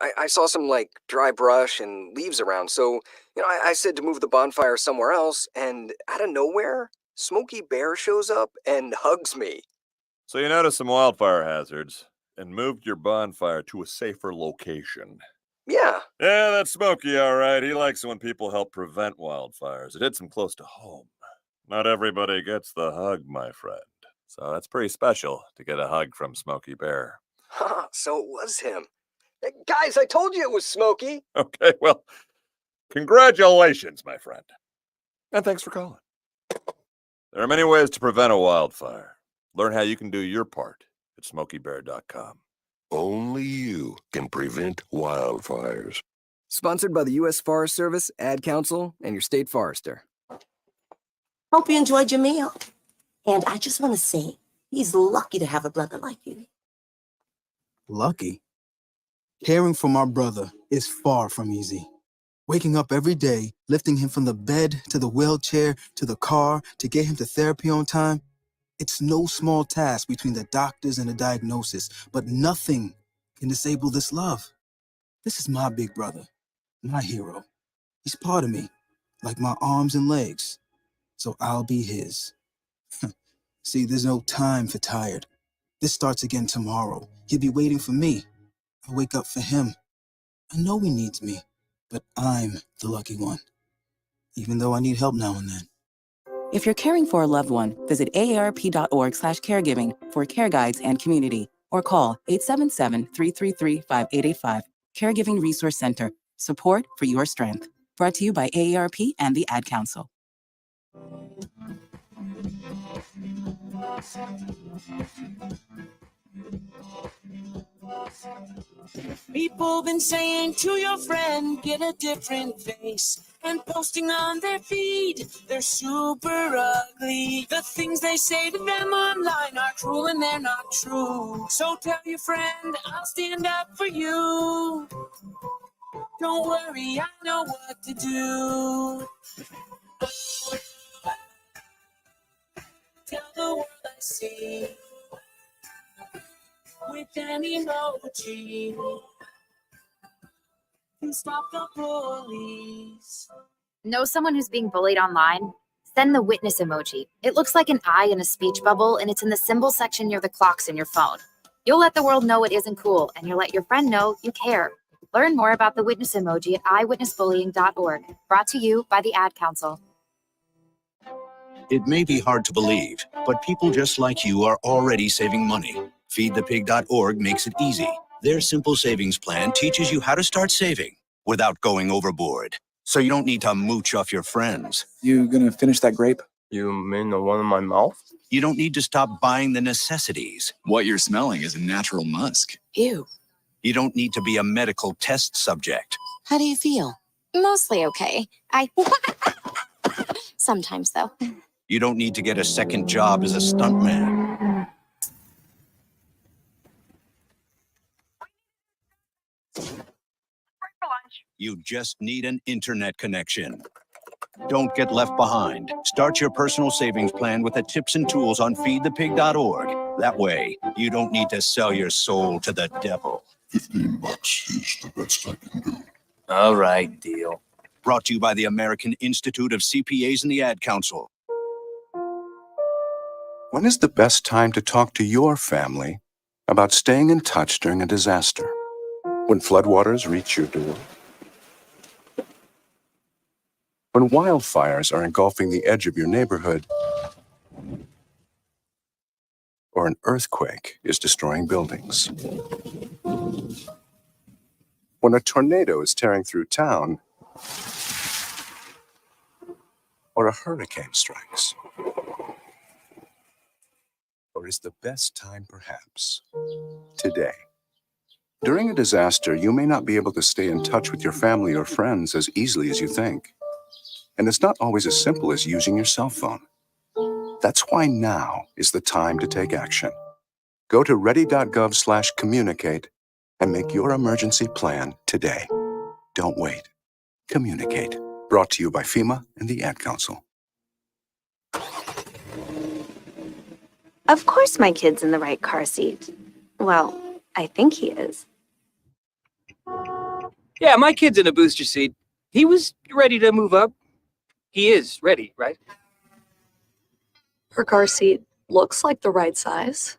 I saw some, dry brush and leaves around, so, I said to move the bonfire somewhere else, and out of nowhere, Smokey Bear shows up and hugs me. So you noticed some wildfire hazards and moved your bonfire to a safer location. Yeah. Yeah, that's Smokey, all right. He likes it when people help prevent wildfires. It hits him close to home. Not everybody gets the hug, my friend. So that's pretty special to get a hug from Smokey Bear. So it was him. Hey, guys, I told you it was Smokey. Okay, well, congratulations, my friend. And thanks for calling. There are many ways to prevent a wildfire. Learn how you can do your part at SmokeyBear.com. Only you can prevent wildfires. Sponsored by the U.S. Forest Service, Ad Council, and your state forester. Hope you enjoyed your meal. And I just want to say, he's lucky to have a brother like you. Lucky? Caring for my brother is far from easy. Waking up every day, lifting him from the bed to the wheelchair to the car to get him to therapy on time, it's no small task between the doctors and the diagnosis, but nothing can disable this love. This is my big brother, my hero. He's part of me, like my arms and legs, so I'll be his. See, there's no time for tired. This starts again tomorrow. He'll be waiting for me. I wake up for him. I know he needs me, but I'm the lucky one, even though I need help now and then. If you're caring for a loved one, visit aarp.org/caregiving for care guides and community, or call 877-333-5885. Caregiving Resource Center. Support for your strength. Brought to you by AARP and the Ad Council. People been saying to your friend, get a different face, and posting on their feed, they're super ugly. The things they say to them online are cruel and they're not true. So tell your friend, I'll stand up for you. Don't worry, I know what to do. Tell the world I see with an emoji. And stop the bullies. Know someone who's being bullied online? Send the witness emoji. It looks like an eye in a speech bubble, and it's in the symbol section near the clocks in your phone. You'll let the world know it isn't cool, and you'll let your friend know you care. Learn more about the witness emoji at eyewitnessbullying.org. Brought to you by the Ad Council. It may be hard to believe, but people just like you are already saving money. Feedthepig.org makes it easy. Their simple savings plan teaches you how to start saving without going overboard. So you don't need to mooch off your friends. You gonna finish that grape? You mean the one in my mouth? You don't need to stop buying the necessities. What you're smelling is a natural musk. Ew. You don't need to be a medical test subject. How do you feel? Mostly okay. Sometimes, though. You don't need to get a second job as a stuntman. You just need an internet connection. Don't get left behind. Start your personal savings plan with the tips and tools on feedthepig.org. That way, you don't need to sell your soul to the devil. $15 is the best I can do. All right, deal. Brought to you by the American Institute of CPAs and the Ad Council. When is the best time to talk to your family about staying in touch during a disaster? When floodwaters reach your door? When wildfires are engulfing the edge of your neighborhood? Or an earthquake is destroying buildings? When a tornado is tearing through town? Or a hurricane strikes? Or is the best time perhaps today? During a disaster, you may not be able to stay in touch with your family or friends as easily as you think. And it's not always as simple as using your cell phone. That's why now is the time to take action. Go to ready.gov/communicate and make your emergency plan today. Don't wait. Communicate. Brought to you by FEMA and the Ad Council. Of course my kid's in the right car seat. Well, I think he is. Yeah, my kid's in a booster seat. He was ready to move up. He is ready, right? Her car seat looks like the right size.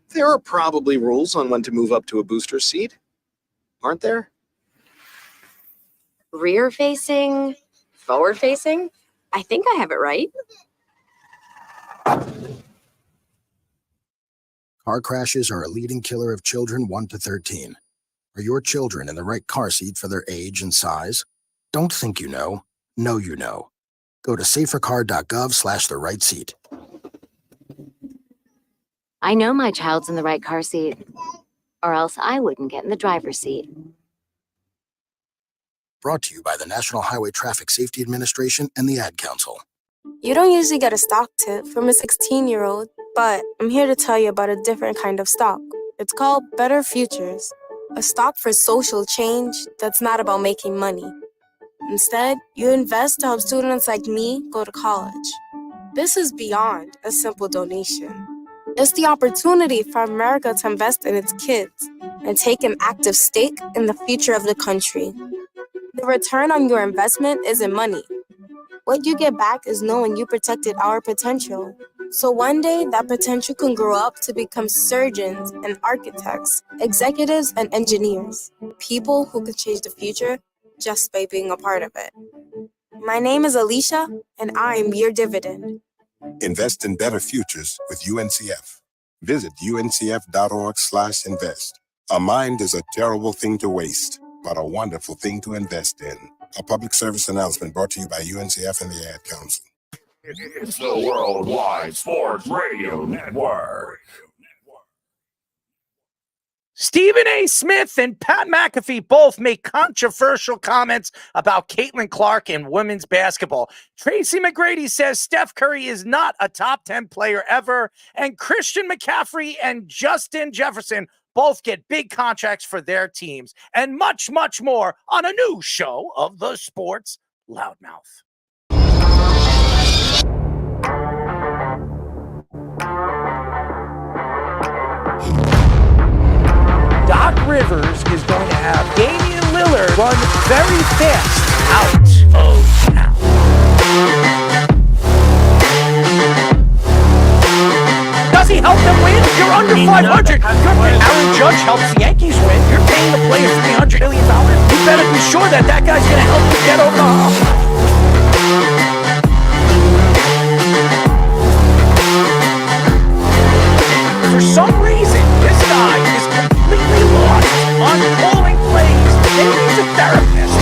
There are probably rules on when to move up to a booster seat, aren't there? Rear facing, forward facing. I think I have it right. Car crashes are a leading killer of children 1 to 13. Are your children in the right car seat for their age and size? Don't think you know. Know you know. Go to safercar.gov/the right seat. I know my child's in the right car seat, or else I wouldn't get in the driver's seat. Brought to you by the National Highway Traffic Safety Administration and the Ad Council. You don't usually get a stock tip from a 16-year-old, but I'm here to tell you about a different kind of stock. It's called Better Futures, a stock for social change that's not about making money. Instead, you invest to help students like me go to college. This is beyond a simple donation. It's the opportunity for America to invest in its kids and take an active stake in the future of the country. The return on your investment isn't money. What you get back is knowing you protected our potential. So one day, that potential can grow up to become surgeons and architects, executives and engineers, people who can change the future just by being a part of it. My name is Alicia, and I'm your dividend. Invest in better futures with UNCF. Visit uncf.org/invest. A mind is a terrible thing to waste, but a wonderful thing to invest in. A public service announcement brought to you by UNCF and the Ad Council. It's the Worldwide Sports Radio Network. Stephen A. Smith and Pat McAfee both make controversial comments about Caitlin Clark and women's basketball. Tracy McGrady says Steph Curry is not a top 10 player ever, and Christian McCaffrey and Justin Jefferson both get big contracts for their teams, and much, much more on a new show of the Sports Loudmouth. Doc Rivers is going to have Damian Lillard run very fast out of town. Does he help them win? You're under 500. Aaron Judge helps the Yankees win. You're paying the player $300 million. You better be sure that that guy's going to help you get over the hump. For some reason, this guy is completely lost on calling plays. Maybe he's a therapist.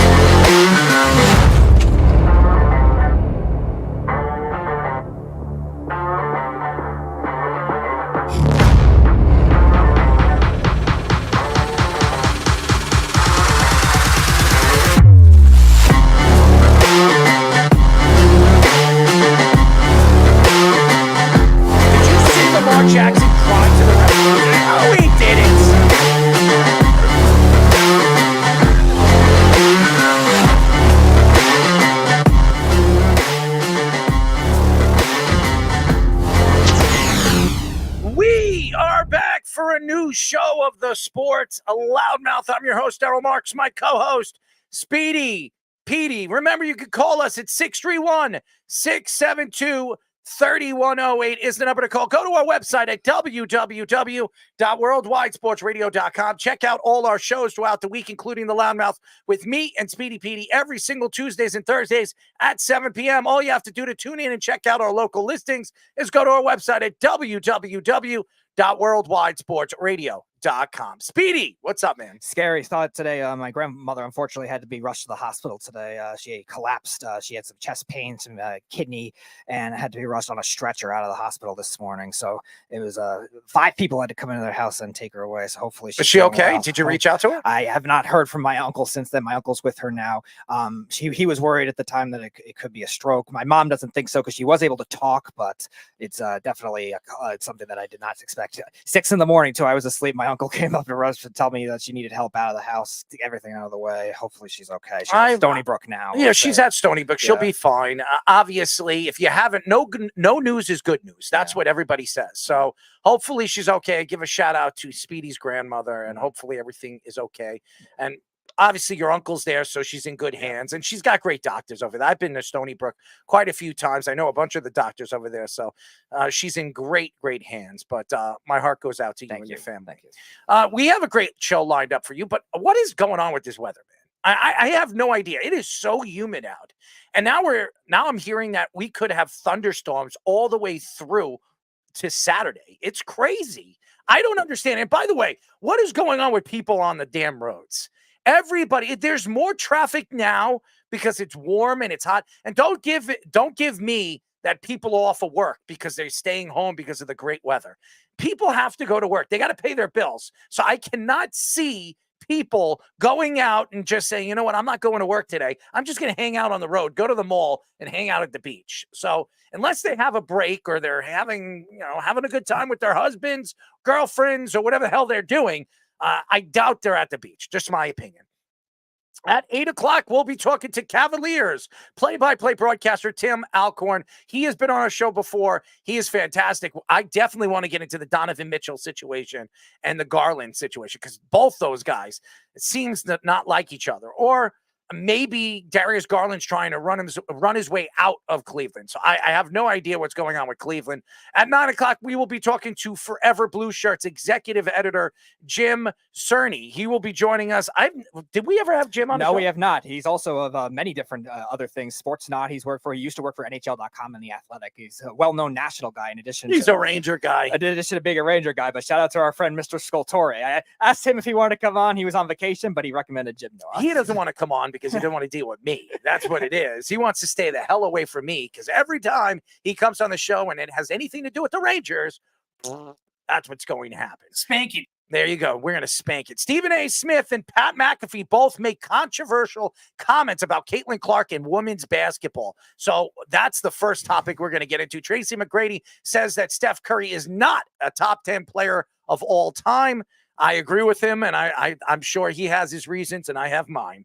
Did you see Lamar Jackson cry to the ref? No, he didn't. We are back for a new show of the Sports Loudmouth. I'm your host, Daryl Marks, my co-host, Speedy Petey. Remember, you can call us at 631-672-3108 is the number to call. Go to our website at www.worldwidesportsradio.com. Check out all our shows throughout the week, including the Loudmouth with me and Speedy Petey every single Tuesdays and Thursdays at 7 p.m. All you have to do to tune in and check out our local listings is go to our website at www.worldwidesportsradio.com. Speedy, what's up, man? Scary thought today. My grandmother unfortunately had to be rushed to the hospital today. She collapsed. She had some chest pain, some kidney, and had to be rushed on a stretcher out of the hospital this morning. So it was 5 people had to come into their house and take her away. So hopefully she's Is she okay? well. Did you reach out to her? I have not heard from my uncle since then. My uncle's with her now. He was worried at the time that it could be a stroke. My mom doesn't think so because she was able to talk, but it's definitely it's something that I did not expect. 6 a.m. till I was asleep. My my uncle came up to rush to tell me that she needed help out of the house, to get everything out of the way. Hopefully she's okay. She's at Stony Brook now. Yeah, she's at Stony Brook. She'll Yeah. be fine. Obviously, if you haven't, no news is good news. That's what everybody says. So hopefully she's okay. Give a shout out to Speedy's grandmother, and hopefully everything is okay. And obviously your uncle's there, so she's in good hands, and she's got great doctors over there. I've been to Stony Brook quite a few times. I know a bunch of the doctors over there, so she's in great hands. But my heart goes out to you and your family. We have a great show lined up for you, but what is going on with this weather, man? I have no idea. It is so humid out, and now I'm hearing that we could have thunderstorms all the way through to Saturday. It's crazy. I don't understand. And by the way, what is going on with people on the damn roads? Everybody, there's more traffic now because it's warm and it's hot. And don't give me that people are off of work because they're staying home because of the great weather. People have to go to work. They got to pay their bills. So I cannot see people going out and just saying, you know what, I'm not going to work today. I'm just going to hang out on the road, go to the mall and hang out at the beach. So unless they have a break or they're having a good time with their husbands, girlfriends, or whatever the hell they're doing, I doubt they're at the beach. Just my opinion. At 8 o'clock, we'll be talking to Cavaliers play-by-play broadcaster Tim Alcorn. He has been on our show before. He is fantastic. I definitely want to get into the Donovan Mitchell situation and the Garland situation because both those guys, it seems to not like each other. Or maybe Darius Garland's trying to run his way out of Cleveland. So I have no idea what's going on with Cleveland. At 9 o'clock, we will be talking to Forever Blueshirts executive editor Jim Cerny. He will be joining us. Did we ever have Jim on the show? No, we have not. He's also of many different other things. Sportsnaut. He used to work for NHL.com and The Athletic. He's a well-known national guy. He's a Ranger guy. In addition to being a Ranger guy. But shout out to our friend Mr. Scultore. I asked him if he wanted to come on. He was on vacation, but he recommended Jim Noah. He doesn't want to come on because he doesn't want to deal with me. That's what it is. He wants to stay the hell away from me because every time he comes on the show and it has anything to do with the Rangers, that's what's going to happen. Spank it. There you go. We're going to spank it. Stephen A. Smith and Pat McAfee both make controversial comments about Caitlin Clark and women's basketball. So that's the first topic we're going to get into. Tracy McGrady says that Steph Curry is not a top 10 player of all time. I agree with him, and I'm sure he has his reasons, and I have mine.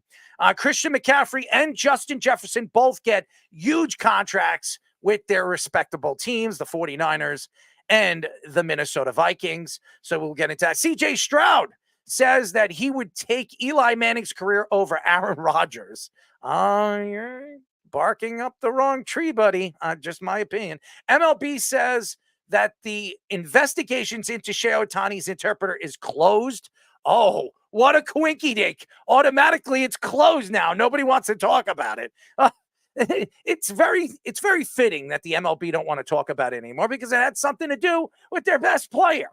Christian McCaffrey and Justin Jefferson both get huge contracts with their respectable teams, the 49ers and the Minnesota Vikings. So we'll get into that. CJ Stroud says that he would take Eli Manning's career over Aaron Rodgers. You're barking up the wrong tree, buddy. Just my opinion. MLB says that the investigations into Shohei Ohtani's interpreter is closed. Oh, what a coinky dink. Automatically, it's closed now. Nobody wants to talk about it. It's very fitting that the MLB don't want to talk about it anymore because it had something to do with their best player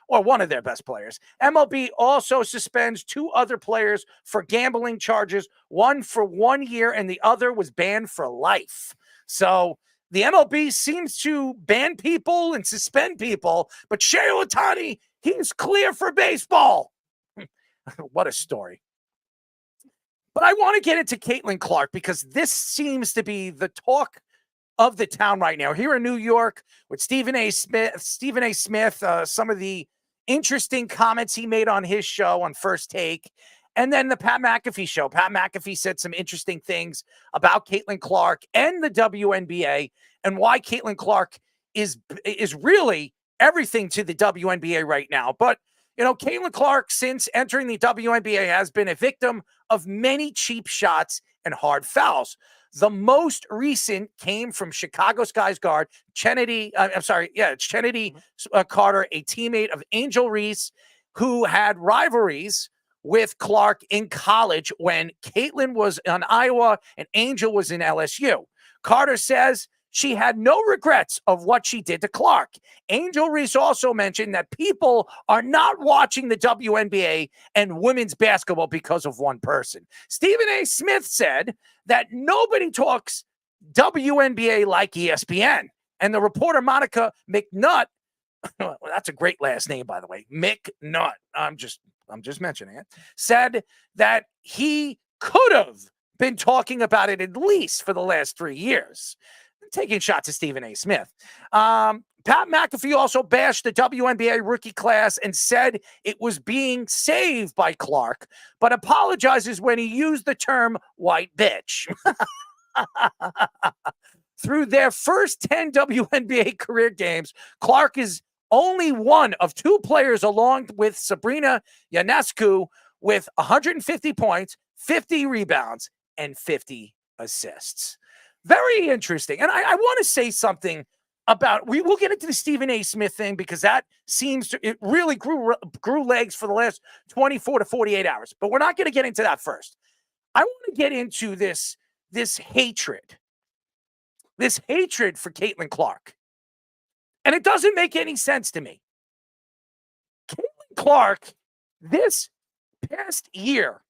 or one of their best players. MLB also suspends 2 other players for gambling charges, one for 1 year and the other was banned for life. So the MLB seems to ban people and suspend people, but Shohei Ohtani, he's clear for baseball. What a story. But I want to get into Caitlin Clark because this seems to be the talk of the town right now. Here in New York with Stephen A. Smith, some of the interesting comments he made on his show on First Take, and then the Pat McAfee show. Pat McAfee said some interesting things about Caitlin Clark and the WNBA and why Caitlin Clark is really everything to the WNBA right now. But Caitlin Clark, since entering the WNBA, has been a victim of many cheap shots and hard fouls. The most recent came from Chicago Sky's guard, Chennedy Carter, a teammate of Angel Reese, who had rivalries with Clark in college when Caitlin was in Iowa and Angel was in LSU. Carter says she had no regrets of what she did to Clark. Angel Reese also mentioned that people are not watching the WNBA and women's basketball because of one person. Stephen A. Smith said that nobody talks WNBA like ESPN. And the reporter Monica McNutt, well, that's a great last name, by the way, McNutt, I'm just mentioning it, said that he could have been talking about it at least for the last 3 years. taking shots at Stephen A. Smith. Pat McAfee also bashed the WNBA rookie class and said it was being saved by Clark, but apologizes when he used the term white bitch. Through their first 10 WNBA career games, Clark is only one of two players along with Sabrina Ionescu with 150 points, 50 rebounds, and 50 assists. Very interesting. And I want to say something about, we will get into the Stephen A. Smith thing because that seems to, it really grew legs for the last 24 to 48 hours. But we're not going to get into that first. I want to get into this hatred for Caitlin Clark. And it doesn't make any sense to me. Caitlin Clark, this past year,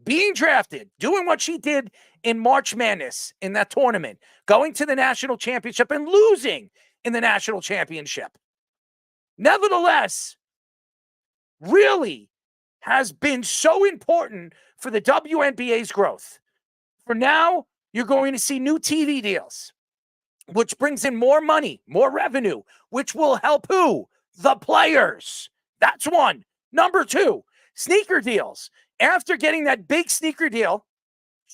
being drafted, doing what she did in March Madness in that tournament, going to the national championship and losing in the national championship. Nevertheless, really has been so important for the WNBA's growth. For now, you're going to see new TV deals, which brings in more money, more revenue, which will help who? The players. That's one. Number two, sneaker deals. After getting that big sneaker deal,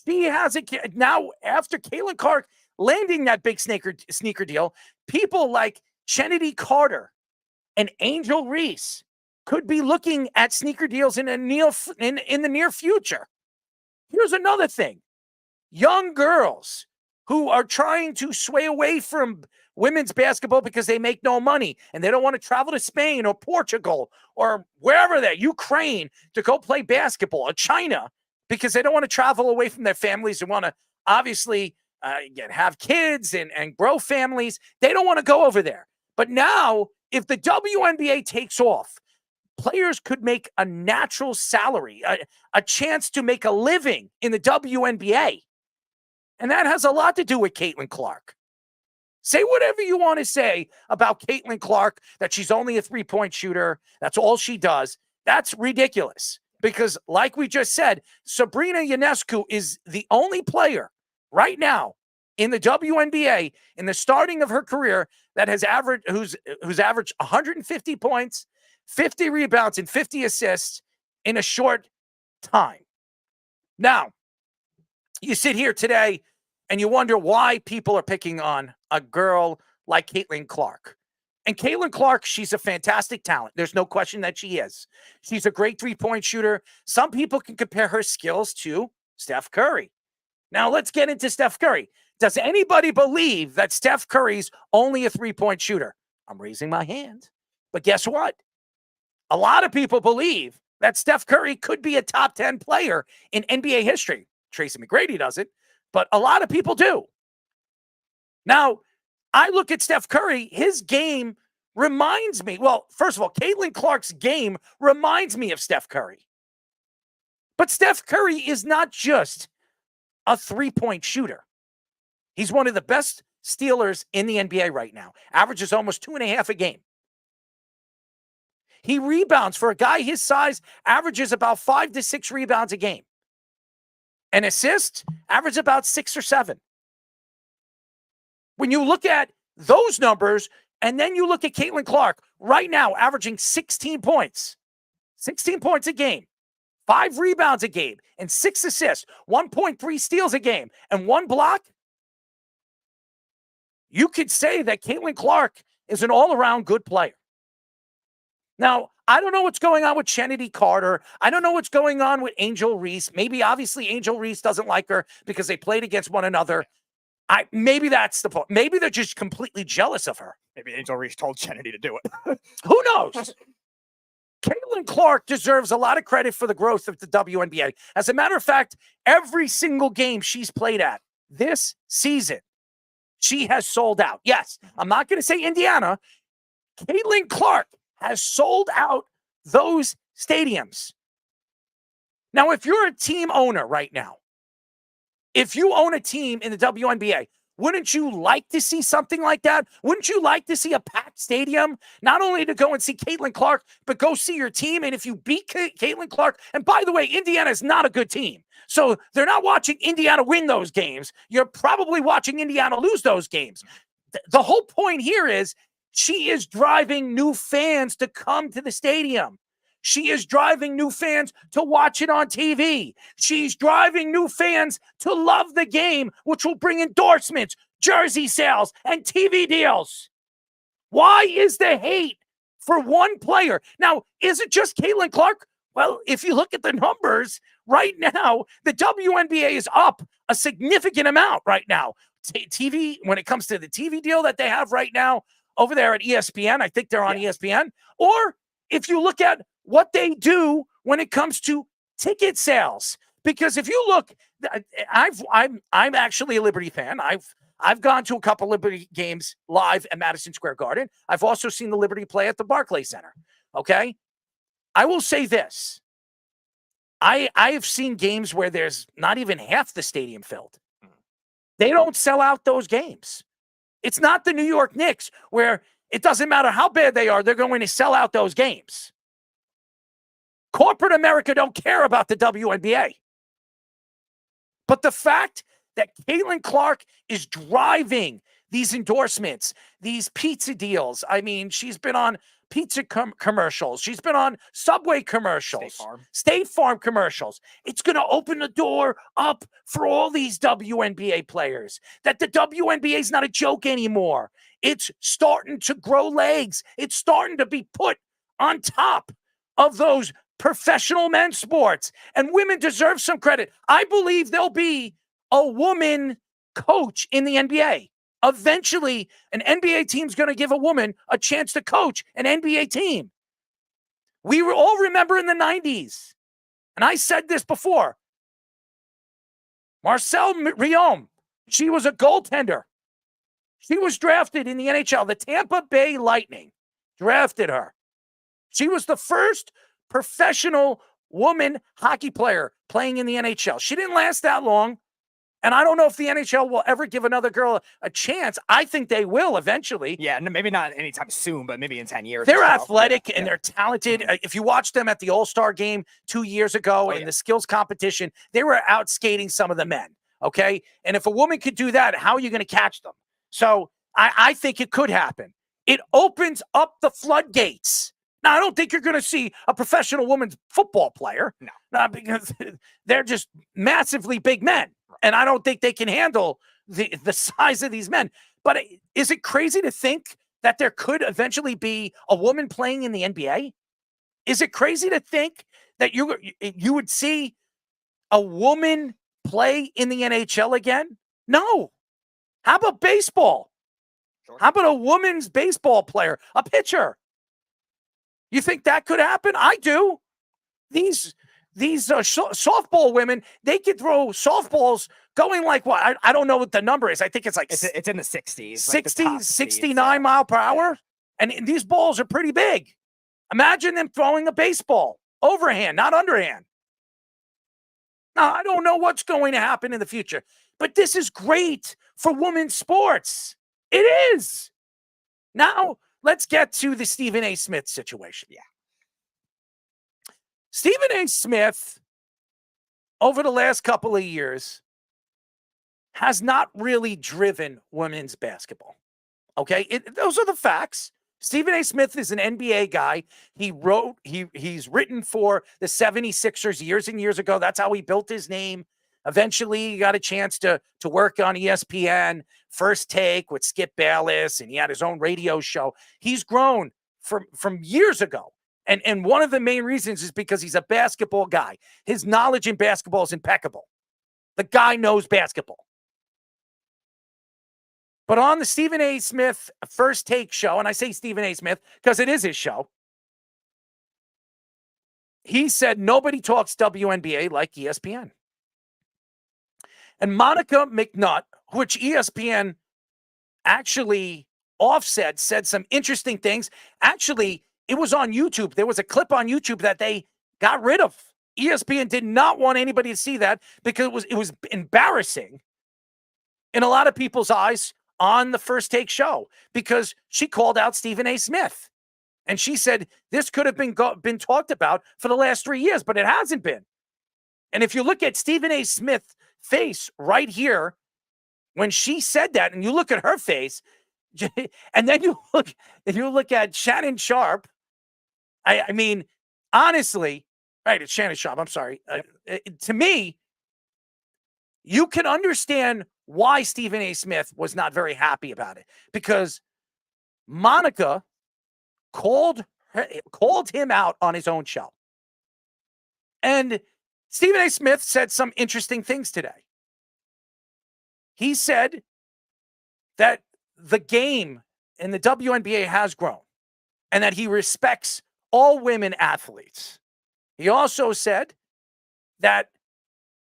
she has it now. After Caitlin Clark landing that big sneaker deal, people like Chennedy Carter and Angel Reese could be looking at sneaker deals in the near future. Here's another thing. Young girls who are trying to sway away from women's basketball because they make no money and they don't want to travel to Spain or Portugal or wherever they're, Ukraine, to go play basketball, or China, because they don't want to travel away from their families and want to obviously have kids and grow families. They don't want to go over there. But now, if the WNBA takes off, players could make a natural salary, a chance to make a living in the WNBA. And that has a lot to do with Caitlin Clark. Say whatever you want to say about Caitlin Clark, that she's only a three-point shooter. That's all she does. That's ridiculous. Because like we just said, Sabrina Ionescu is the only player right now in the WNBA in the starting of her career that has averaged, who's averaged 150 points, 50 rebounds, and 50 assists in a short time. Now, you sit here today and you wonder why people are picking on a girl like Caitlin Clark. And Caitlin Clark, she's a fantastic talent. There's no question that she is. She's a great three-point shooter. Some people can compare her skills to Steph Curry. Now, let's get into Steph Curry. Does anybody believe that Steph Curry's only a three-point shooter? I'm raising my hand. But guess what? A lot of people believe that Steph Curry could be a top 10 player in NBA history. Tracy McGrady doesn't, but a lot of people do. Now, I look at Steph Curry, his game reminds me, well, first of all, Caitlin Clark's game reminds me of Steph Curry. But Steph Curry is not just a three-point shooter. He's one of the best stealers in the NBA right now. Averages almost 2.5 a game. He rebounds, for a guy his size, averages about 5 to 6 rebounds a game. And assists, average about 6 or 7. When you look at those numbers, and then you look at Caitlin Clark, right now averaging 16 points. 16 points a game, 5 rebounds a game, and 6 assists, 1.3 steals a game, and 1 block. You could say that Caitlin Clark is an all-around good player. Now, I don't know what's going on with Chennedy Carter. I don't know what's going on with Angel Reese. Maybe, obviously, Angel Reese doesn't like her because they played against one another. Maybe that's the point. Maybe they're just completely jealous of her. Maybe Angel Reese told Chennedy to do it. Who knows? Caitlin Clark deserves a lot of credit for the growth of the WNBA. As a matter of fact, every single game she's played at this season, she has sold out. Yes, I'm not going to say Indiana. Caitlin Clark has sold out those stadiums. Now, if you're a team owner right now, if you own a team in the WNBA, Wouldn't you like to see something like that? Wouldn't you like to see a packed stadium? Not only to go and see Caitlin Clark, but go see your team. And if you beat Caitlin Clark, and by the way, Indiana is not a good team. So they're not watching Indiana win those games. You're probably watching Indiana lose those games. The whole point here is she is driving new fans to come to the stadium. She is driving new fans to watch it on TV. She's driving new fans to love the game, which will bring endorsements, jersey sales, and TV deals. Why is the hate for one player? Now, is it just Caitlin Clark? Well, if you look at the numbers right now, the WNBA is up a significant amount right now. TV, when it comes to the TV deal that they have right now over there at ESPN, I think they're on ESPN. Or if you look at what they do when it comes to ticket sales, because if you look, I'm actually a Liberty fan. I've gone to a couple Liberty games live at Madison Square Garden. I've also seen the Liberty play at the Barclays Center. Okay, I will say this: I have seen games where there's not even half the stadium filled. They don't sell out those games. It's not the New York Knicks where it doesn't matter how bad they are; they're going to sell out those games. Corporate America don't care about the WNBA. But the fact that Caitlin Clark is driving these endorsements, these pizza deals. I mean, she's been on pizza commercials. She's been on Subway commercials, State Farm commercials. It's going to open the door up for all these WNBA players. That the WNBA is not a joke anymore. It's starting to grow legs. It's starting to be put on top of those professional men's sports, and women deserve some credit. I believe there'll be a woman coach in the NBA. Eventually, an NBA team's going to give a woman a chance to coach an NBA team. We were all remember in the 90s, and I said this before, Marcelle Riom, she was a goaltender. She was drafted in the NHL. The Tampa Bay Lightning drafted her. She was the first professional woman hockey player playing in the NHL. She didn't last that long. And I don't know if the NHL will ever give another girl a chance. I think they will eventually. Yeah, maybe not anytime soon, but maybe in 10 years. They're athletic and they're talented. If you watch them at the All-Star game 2 years ago in the skills competition, they were out skating some of the men, okay? And if a woman could do that, how are you going to catch them? So I think it could happen. It opens up the floodgates. Now, I don't think you're going to see a professional women's football player. No. Not because they're just massively big men. And I don't think they can handle the size of these men. But is it crazy to think that there could eventually be a woman playing in the NBA? Is it crazy to think that you would see a woman play in the NHL again? No. How about baseball? Sure. How about a woman's baseball player, a pitcher? You think that could happen? I do. These softball women, they could throw softballs going like what? I don't know what the number is. I think it's like it's in the 60s. 60, like 69 mile per hour. And these balls are pretty big. Imagine them throwing a baseball overhand, not underhand. Now, I don't know what's going to happen in the future, but this is great for women's sports. It is. Now, let's get to the Stephen A. Smith situation. Yeah. Stephen A. Smith, over the last couple of years, has not really driven women's basketball. Okay? Those are the facts. Stephen A. Smith is an NBA guy. He's written for the 76ers years and years ago. That's how he built his name. Eventually, he got a chance to work on ESPN, First Take with Skip Bayless, and he had his own radio show. He's grown from years ago. And one of the main reasons is because he's a basketball guy. His knowledge in basketball is impeccable. The guy knows basketball. But on the Stephen A. Smith First Take show, and I say Stephen A. Smith because it is his show, he said nobody talks WNBA like ESPN. And Monica McNutt, which ESPN actually offset, said some interesting things. Actually, it was on YouTube. There was a clip on YouTube that they got rid of. ESPN did not want anybody to see that because it was embarrassing in a lot of people's eyes on the First Take show because she called out Stephen A. Smith. And she said this could have been talked about for the last 3 years, but it hasn't been. And if you look at Stephen A. Smith's face right here, when she said that, and you look at her face, and then you look at Shannon Sharp, I mean, honestly, right, it's Shannon Sharp, I'm sorry. To me, you can understand why Stephen A. Smith was not very happy about it. Because Monica called him out on his own show. And Stephen A. Smith said some interesting things today. He said that the game in the WNBA has grown and that he respects all women athletes. He also said that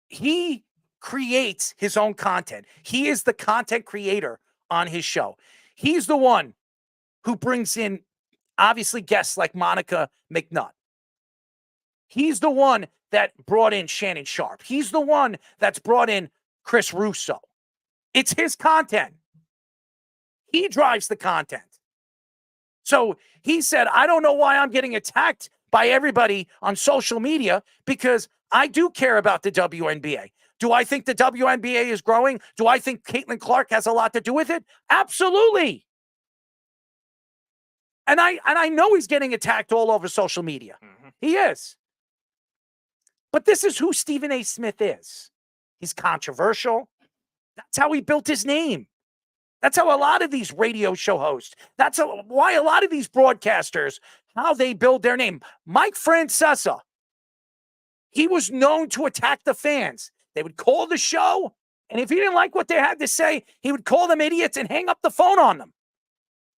he creates his own content. He is the content creator on his show. He's the one who brings in, obviously, guests like Monica McNutt. He's the one that brought in Shannon Sharp. He's the one that's brought in Chris Russo. It's his content. He drives the content. So he said, I don't know why I'm getting attacked by everybody on social media because I do care about the WNBA. Do I think the WNBA is growing? Do I think Caitlin Clark has a lot to do with it? Absolutely. And I know he's getting attacked all over social media. Mm-hmm. He is. But this is who Stephen A. Smith is. He's controversial. That's how he built his name. That's how a lot of these radio show hosts, why a lot of these broadcasters, how they build their name. Mike Francesa, he was known to attack the fans. They would call the show, and if he didn't like what they had to say, he would call them idiots and hang up the phone on them.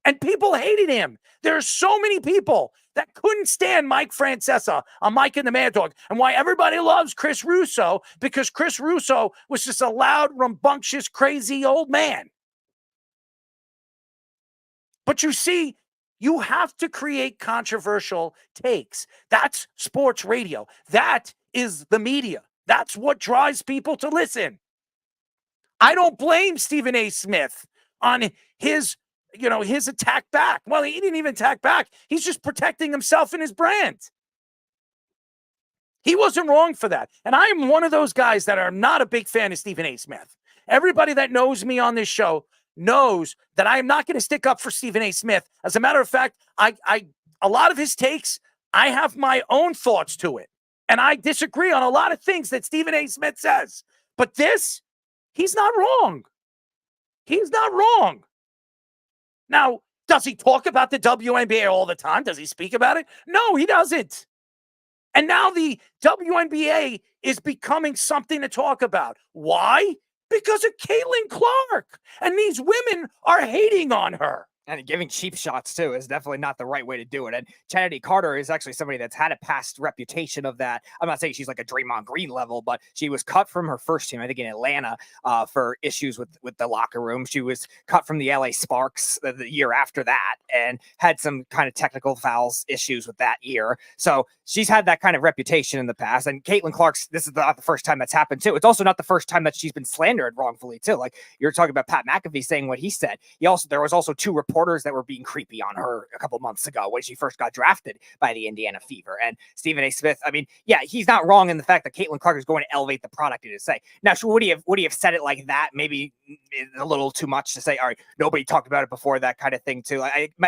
And people hated him. There are so many people that couldn't stand Mike Francesa on Mike and the Mad Dog, and why everybody loves Chris Russo, because Chris Russo was just a loud, rambunctious, crazy old man. But you see, you have to create controversial takes. That's sports radio. That is the media. That's what drives people to listen. I don't blame Stephen A. Smith on his attack back. Well, he didn't even attack back. He's just protecting himself and his brand. He wasn't wrong for that. And I am one of those guys that are not a big fan of Stephen A. Smith. Everybody that knows me on this show knows that I am not going to stick up for Stephen A. Smith. As a matter of fact, a lot of his takes, I have my own thoughts to it. And I disagree on a lot of things that Stephen A. Smith says. But this, he's not wrong. He's not wrong. Now, does he talk about the WNBA all the time? Does he speak about it? No, he doesn't. And now the WNBA is becoming something to talk about. Why? Because of Caitlin Clark. And these women are hating on her. And giving cheap shots, too, is definitely not the right way to do it. And Chennedy Carter is actually somebody that's had a past reputation of that. I'm not saying she's like a Draymond Green level, but she was cut from her first team, I think in Atlanta, for issues with the locker room. She was cut from the LA Sparks the year after that and had some kind of technical fouls issues with that year. So she's had that kind of reputation in the past. And Caitlin Clark's, this is not the first time that's happened, too. It's also not the first time that she's been slandered wrongfully, too. Like you're talking about Pat McAfee saying what he said. There was also two reporters that were being creepy on her a couple months ago when she first got drafted by the Indiana Fever. And Stephen A. Smith, I mean, yeah, he's not wrong in the fact that Caitlin Clark is going to elevate the product, to say. Now, would he have said it like that? Maybe a little too much to say, all right, nobody talked about it before, that kind of thing, too.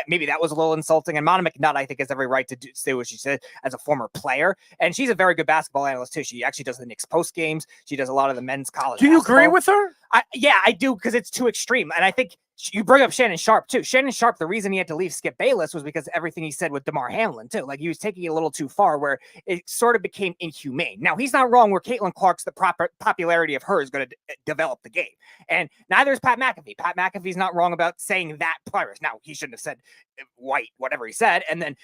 Maybe that was a little insulting. And Monica McNutt, I think, has every right to say what she said as a former player. And she's a very good basketball analyst, too. She actually does the Knicks post games. She does a lot of the men's college. Do you agree with her? Yeah, I do, because it's too extreme. And I think you bring up Shannon Sharp, too. Shannon Sharp, the reason he had to leave Skip Bayless was because everything he said with DeMar Hamlin, too. Like, he was taking it a little too far where it sort of became inhumane. Now, he's not wrong where Caitlin Clark's, the proper popularity of her is going to develop the game. And neither is Pat McAfee. Pat McAfee's not wrong about saying that players. Now, he shouldn't have said white, whatever he said, and then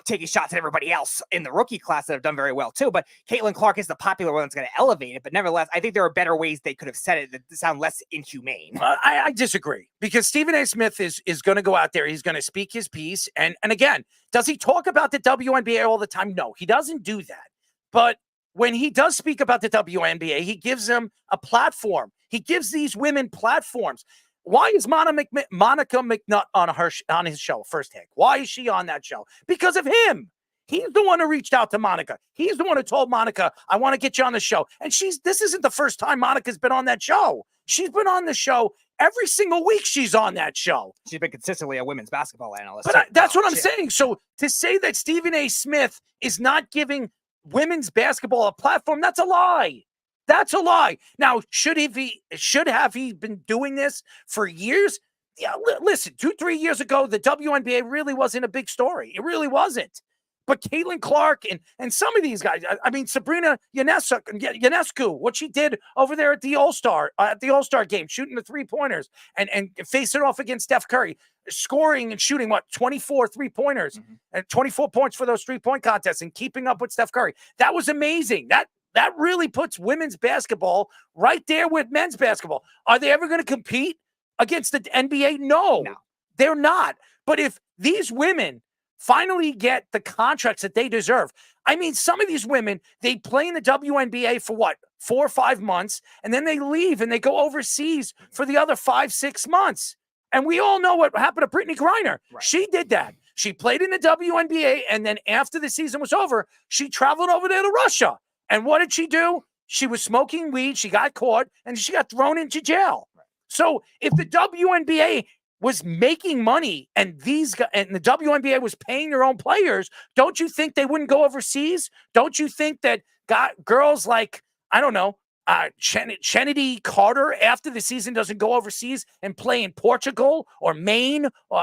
taking shots at everybody else in the rookie class that have done very well, too. But Caitlin Clark is the popular one that's going to elevate it. But nevertheless, I think there are better ways they could have said it that sound less inhumane. I disagree, because Stephen A. Smith is going to go out there. He's going to speak his piece. And again, does he talk about the WNBA all the time? No, he doesn't do that. But when he does speak about the WNBA, he gives them a platform. He gives these women platforms. Why is Monica McNutt on his show, First Take? Why is she on that show? Because of him. He's the one who reached out to Monica. He's the one who told Monica, I want to get you on the show. And this isn't the first time Monica's been on that show. She's been on the show every single week. She's on that show. She's been consistently a women's basketball analyst. But that's what I'm saying. So to say that Stephen A. Smith is not giving women's basketball a platform, that's a lie. That's a lie. Now, should have he been doing this for years? Yeah, listen, 2-3 years ago, the WNBA really wasn't a big story. It really wasn't. But Caitlin Clark and some of these guys, I mean, Sabrina Ionescu, what she did over there at the All-Star game, shooting the three-pointers and facing off against Steph Curry, scoring and shooting, 24 three-pointers and 24 points for those three-point contests and keeping up with Steph Curry. That was amazing. That really puts women's basketball right there with men's basketball. Are they ever going to compete against the NBA? No, they're not. But if these women finally get the contracts that they deserve. I mean, some of these women, they play in the WNBA for 4 or 5 months, and then they leave and they go overseas for the other 5-6 months. And we all know what happened to Brittany Griner. Right. She did that. She played in the WNBA, and then after the season was over, she traveled over there to Russia. And what did she do? She was smoking weed. She got caught, and she got thrown into jail. Right. So if the WNBA was making money and the WNBA was paying their own players, don't you think they wouldn't go overseas? Don't you think that girls like, I don't know, Chennedy Carter, after the season, doesn't go overseas and play in Portugal or Maine, or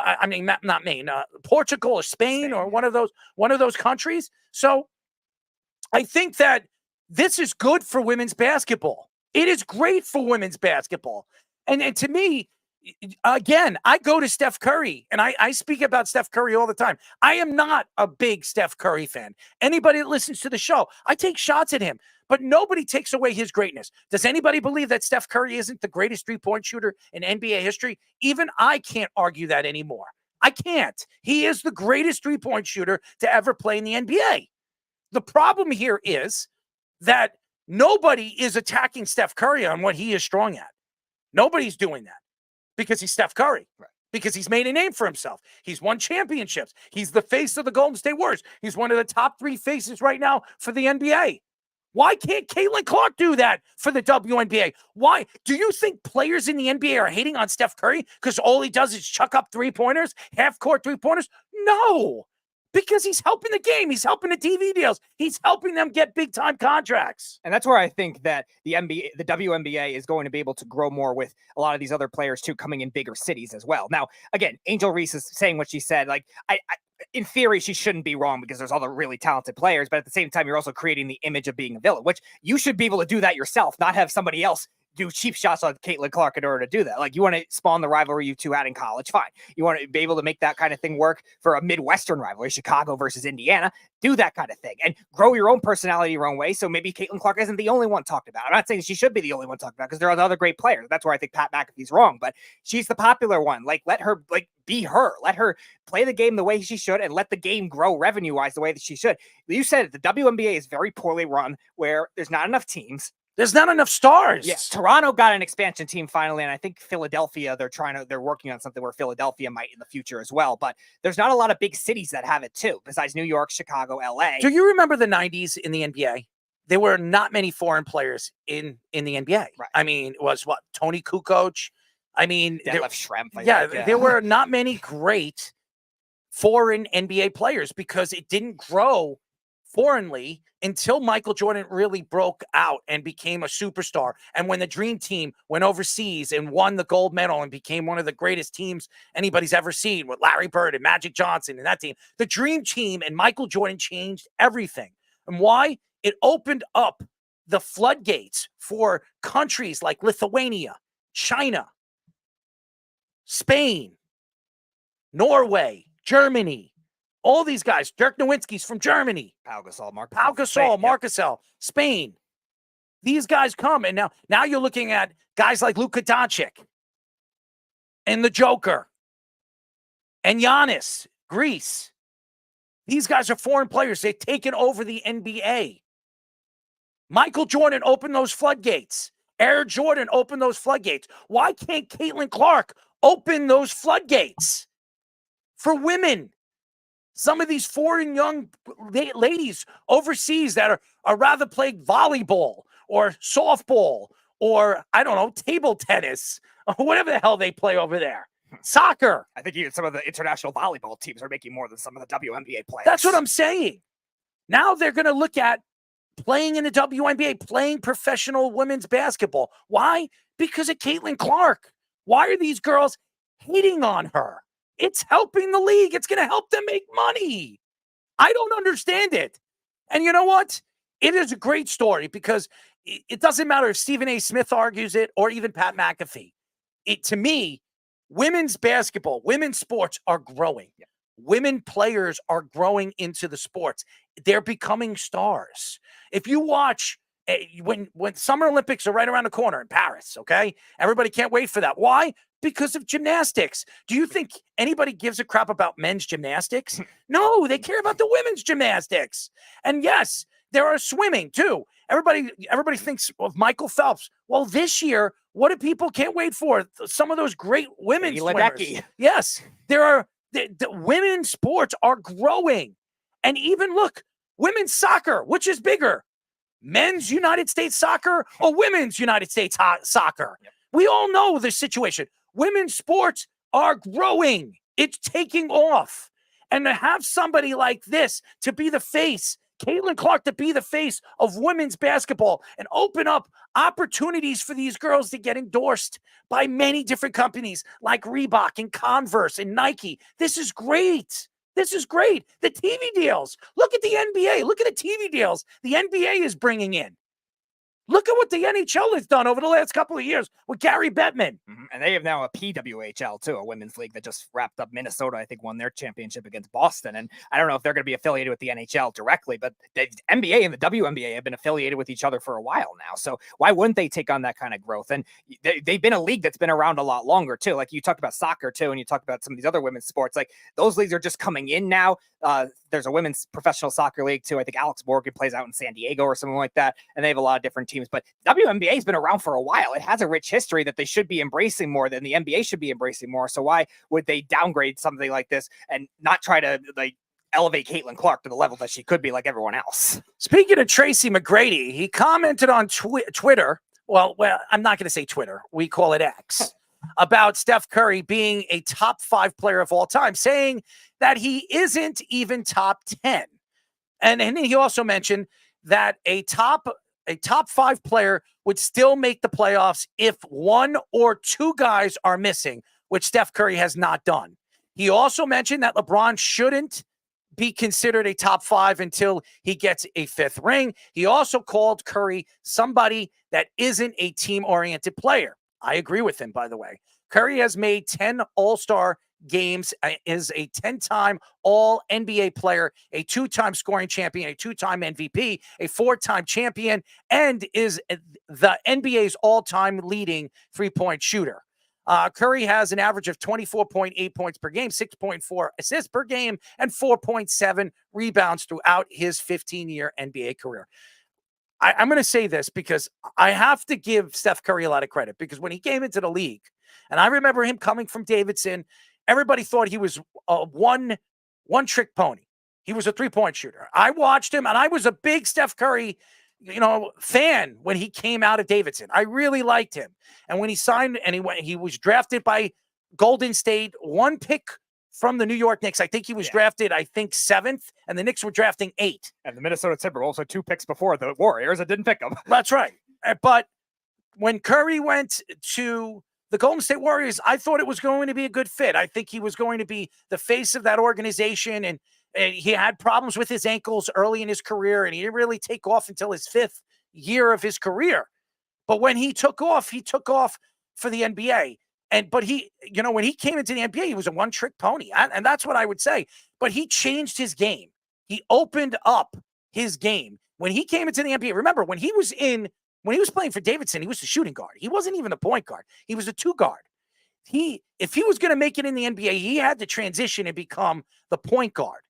not Maine, Portugal or Spain or one of those countries? So I think that this is good for women's basketball. It is great for women's basketball. And to me, again, I go to Steph Curry, and I speak about Steph Curry all the time. I am not a big Steph Curry fan. Anybody that listens to the show, I take shots at him, but nobody takes away his greatness. Does anybody believe that Steph Curry isn't the greatest three-point shooter in NBA history? Even I can't argue that anymore. I can't. He is the greatest three-point shooter to ever play in the NBA. The problem here is that nobody is attacking Steph Curry on what he is strong at. Nobody's doing that. Because he's Steph Curry. Right. Because he's made a name for himself. He's won championships. He's the face of the Golden State Warriors. He's one of the top 3 faces right now for the NBA. Why can't Caitlin Clark do that for the WNBA? Why? Do you think players in the NBA are hating on Steph Curry because all he does is chuck up three-pointers, half-court three-pointers? No. Because he's helping the game. He's helping the TV deals. He's helping them get big-time contracts. And that's where I think that the WNBA is going to be able to grow more with a lot of these other players, too, coming in bigger cities as well. Now, again, Angel Reese is saying what she said. Like, in theory, she shouldn't be wrong because there's other really talented players. But at the same time, you're also creating the image of being a villain, which you should be able to do that yourself, not have somebody else do cheap shots on Caitlin Clark in order to do that. Like, you want to spawn the rivalry you two had in college, fine. You want to be able to make that kind of thing work for a Midwestern rivalry, Chicago versus Indiana, do that kind of thing and grow your own personality your own way. So maybe Caitlin Clark isn't the only one talked about. I'm not saying she should be the only one talked about because there are other great players. That's where I think Pat McAfee's wrong, but she's the popular one. Like, let her be her. Let her play the game the way she should and let the game grow revenue-wise the way that she should. You said it, the WNBA is very poorly run where there's not enough teams. There's not enough stars. Yes, Toronto got an expansion team finally, and I think Philadelphia, they're working on something where Philadelphia might in the future as well. But there's not a lot of big cities that have it too, besides New York, Chicago, LA. Do you remember the 90s in the NBA? There were not many foreign players in the NBA. Right. I mean, it was Tony Kukoc. I mean, Detlef Schrempf. Yeah, there were not many great foreign NBA players because it didn't grow foreignly until Michael Jordan really broke out and became a superstar. And when the Dream Team went overseas and won the gold medal and became one of the greatest teams anybody's ever seen with Larry Bird and Magic Johnson and that team, the Dream Team and Michael Jordan changed everything. And why? It opened up the floodgates for countries like Lithuania, China, Spain, Norway, Germany. All these guys, Dirk Nowitzki's from Germany. Pau Gasol, Marc Gasol, Spain. These guys come, and now you're looking at guys like Luka Doncic and the Joker and Giannis, Greece. These guys are foreign players. They've taken over the NBA. Michael Jordan opened those floodgates, Air Jordan opened those floodgates. Why can't Caitlin Clark open those floodgates for women? Some of these foreign young ladies overseas that are rather playing volleyball or softball or, I don't know, table tennis or whatever the hell they play over there. Soccer. I think even some of the international volleyball teams are making more than some of the WNBA players. That's what I'm saying. Now they're going to look at playing in the WNBA, playing professional women's basketball. Why? Because of Caitlin Clark. Why are these girls hating on her? It's helping the league. It's going to help them make money. I don't understand it. And you know what? It is a great story because it doesn't matter if Stephen A. Smith argues it or even Pat McAfee. To me, women's basketball, women's sports are growing. Yeah. Women players are growing into the sports. They're becoming stars. If you watch when Summer Olympics are right around the corner in Paris, okay? Everybody can't wait for that. Why? Because of gymnastics. Do you think anybody gives a crap about men's gymnastics? No, they care about the women's gymnastics. And yes, there are swimming too. Everybody thinks of Michael Phelps. Well, this year, what do people can't wait for? Some of those great women's swimmers. Yes, there are. The women's sports are growing. And even look, women's soccer, which is bigger? Men's United States soccer or women's United States soccer? Yep. We all know the situation. Women's sports are growing. It's taking off. And to have somebody like this to be the face, Caitlin Clark to be the face of women's basketball and open up opportunities for these girls to get endorsed by many different companies like Reebok and Converse and Nike. This is great. This is great. The TV deals. Look at the NBA. Look at the TV deals the NBA is bringing in. Look at what the NHL has done over the last couple of years with Gary Bettman. Mm-hmm. And they have now a PWHL, too, a women's league that just wrapped up. Minnesota, I think, won their championship against Boston. And I don't know if they're going to be affiliated with the NHL directly, but the NBA and the WNBA have been affiliated with each other for a while now. So why wouldn't they take on that kind of growth? And they've been a league that's been around a lot longer, too. Like you talked about soccer, too, and you talked about some of these other women's sports. Like those leagues are just coming in now. There's a women's professional soccer league, too. I think Alex Morgan plays out in San Diego or something like that. And they have a lot of different teams. But WNBA has been around for a while. It has a rich history that they should be embracing more than the NBA should be embracing more. So why would they downgrade something like this and not try to elevate Caitlin Clark to the level that she could be like everyone else? Speaking of Tracy McGrady, he commented on Twitter. Well, I'm not going to say Twitter. We call it X. About Steph Curry being a top 5 player of all time, saying that he isn't even top 10. And he also mentioned that a top 5 player would still make the playoffs if 1 or 2 guys are missing, which Steph Curry has not done. He also mentioned that LeBron shouldn't be considered a top 5 until he gets a 5th ring. He also called Curry somebody that isn't a team-oriented player. I agree with him, by the way. Curry has made 10 All-Star games, is a 10-time All-NBA player, a 2-time scoring champion, a 2-time MVP, a 4-time champion, and is the NBA's all-time leading three-point shooter. Curry has an average of 24.8 points per game, 6.4 assists per game, and 4.7 rebounds throughout his 15-year NBA career. I'm going to say this because I have to give Steph Curry a lot of credit, because when he came into the league, and I remember him coming from Davidson, everybody thought he was a one-trick pony. He was a three-point shooter. I watched him, and I was a big Steph Curry, fan when he came out of Davidson. I really liked him. And when he signed and he was drafted by Golden State, 1 pick from the New York Knicks. I think he was drafted, 7th, and the Knicks were drafting 8. And the Minnesota Timberwolves had 2 picks before the Warriors that didn't pick him. That's right. But when Curry went to the Golden State Warriors, I thought it was going to be a good fit. I think he was going to be the face of that organization, and he had problems with his ankles early in his career, and he didn't really take off until his 5th year of his career. But when he took off for the NBA. But he, when he came into the NBA, he was a one-trick pony. And that's what I would say. But he changed his game. He opened up his game. When he came into the NBA, remember, when he was playing for Davidson, he was a shooting guard. He wasn't even a point guard. He was a 2 guard. If he was going to make it in the NBA, he had to transition and become the point guard.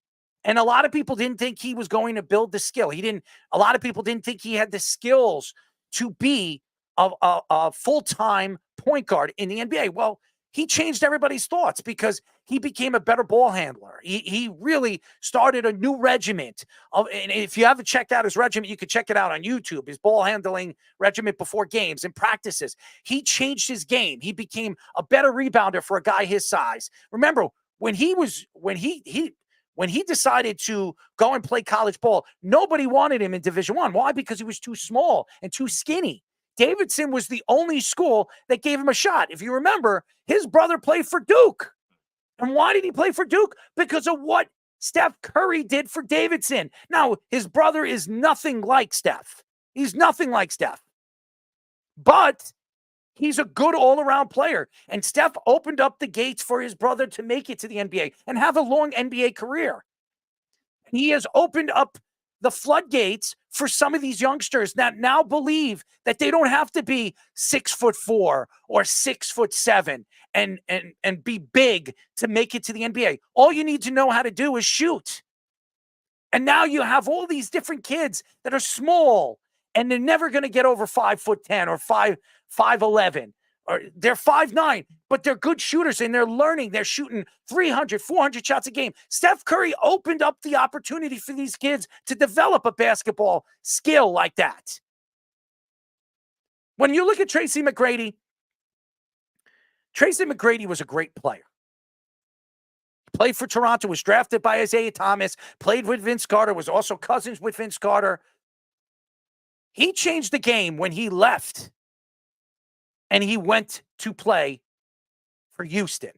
And a lot of people didn't think he was going to build the skill. A lot of people didn't think he had the skills to be a full-time point guard in the NBA. Well, he changed everybody's thoughts because he became a better ball handler. He really started a new regiment. And if you haven't checked out his regiment, you can check it out on YouTube, his ball handling regiment before games and practices. He changed his game. He became a better rebounder for a guy his size. Remember, when he decided to go and play college ball, nobody wanted him in Division I. Why? Because he was too small and too skinny. Davidson was the only school that gave him a shot. If you remember, his brother played for Duke. And why did he play for Duke? Because of what Steph Curry did for Davidson. Now, his brother is nothing like Steph. He's nothing like Steph. But he's a good all-around player. And Steph opened up the gates for his brother to make it to the NBA and have a long NBA career. He has opened up the floodgates for some of these youngsters that now believe that they don't have to be 6'4" or 6'7" and be big to make it to the NBA. All you need to know how to do is shoot. And now you have all these different kids that are small and they're never going to get over 5'10" or 5'11", or they're 5'9", but they're good shooters and they're learning. They're shooting 300, 400 shots a game. Steph Curry opened up the opportunity for these kids to develop a basketball skill like that. When you look at Tracy McGrady was a great player. Played for Toronto, was drafted by Isaiah Thomas, played with Vince Carter, was also cousins with Vince Carter. He changed the game when he left and he went to play for Houston.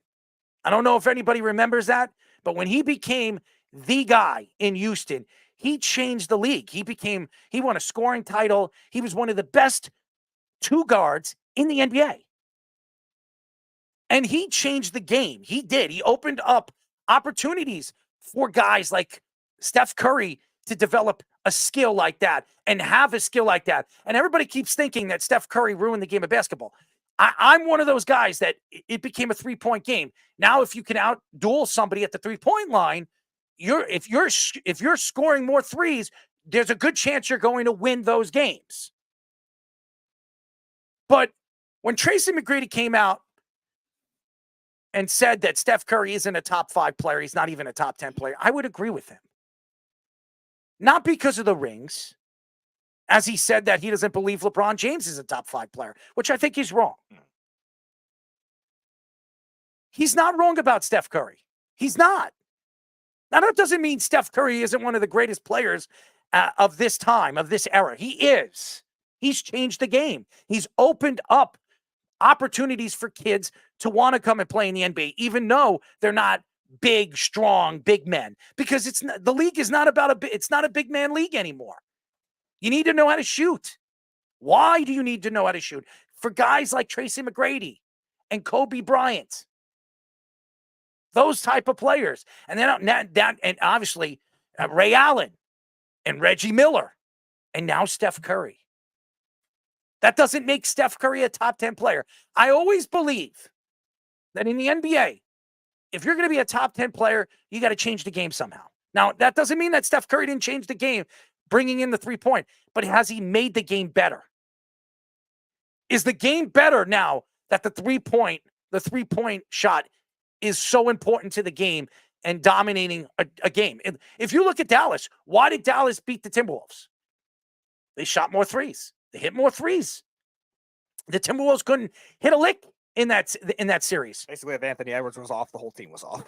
I don't know if anybody remembers that, but when he became the guy in Houston, he changed the league. He won a scoring title. He was one of the best two guards in the NBA. And he changed the game. He did. He opened up opportunities for guys like Steph Curry to develop a skill like that and have a skill like that. And everybody keeps thinking that Steph Curry ruined the game of basketball. I'm one of those guys that it became a three-point game. Now, if you can out-duel somebody at the three-point line, if you're scoring more threes, there's a good chance you're going to win those games. But when Tracy McGrady came out and said that Steph Curry isn't a top 5 player, he's not even a top 10 player, I would agree with him. Not because of the rings, as he said that he doesn't believe LeBron James is a top 5 player, which I think he's wrong. He's not wrong about Steph Curry. He's not. Now, that doesn't mean Steph Curry isn't one of the greatest players of this time, of this era. He is. He's changed the game. He's opened up opportunities for kids to want to come and play in the NBA, even though they're not big, strong, big men. Because the league is not it's not a big man league anymore. You need to know how to shoot. Why do you need to know how to shoot? For guys like Tracy McGrady and Kobe Bryant. Those type of players. And then and obviously Ray Allen and Reggie Miller and now Steph Curry. That doesn't make Steph Curry a top 10 player. I always believe that in the NBA, if you're going to be a top 10 player, you got to change the game somehow. Now, that doesn't mean that Steph Curry didn't change the game, bringing in the 3-point, but has he made the game better? Is the game better now that the 3-point shot is so important to the game and dominating a game? If you look at Dallas, why did Dallas beat the Timberwolves? They shot more threes. They hit more threes. The Timberwolves couldn't hit a lick in that series. Basically, if Anthony Edwards was off, the whole team was off.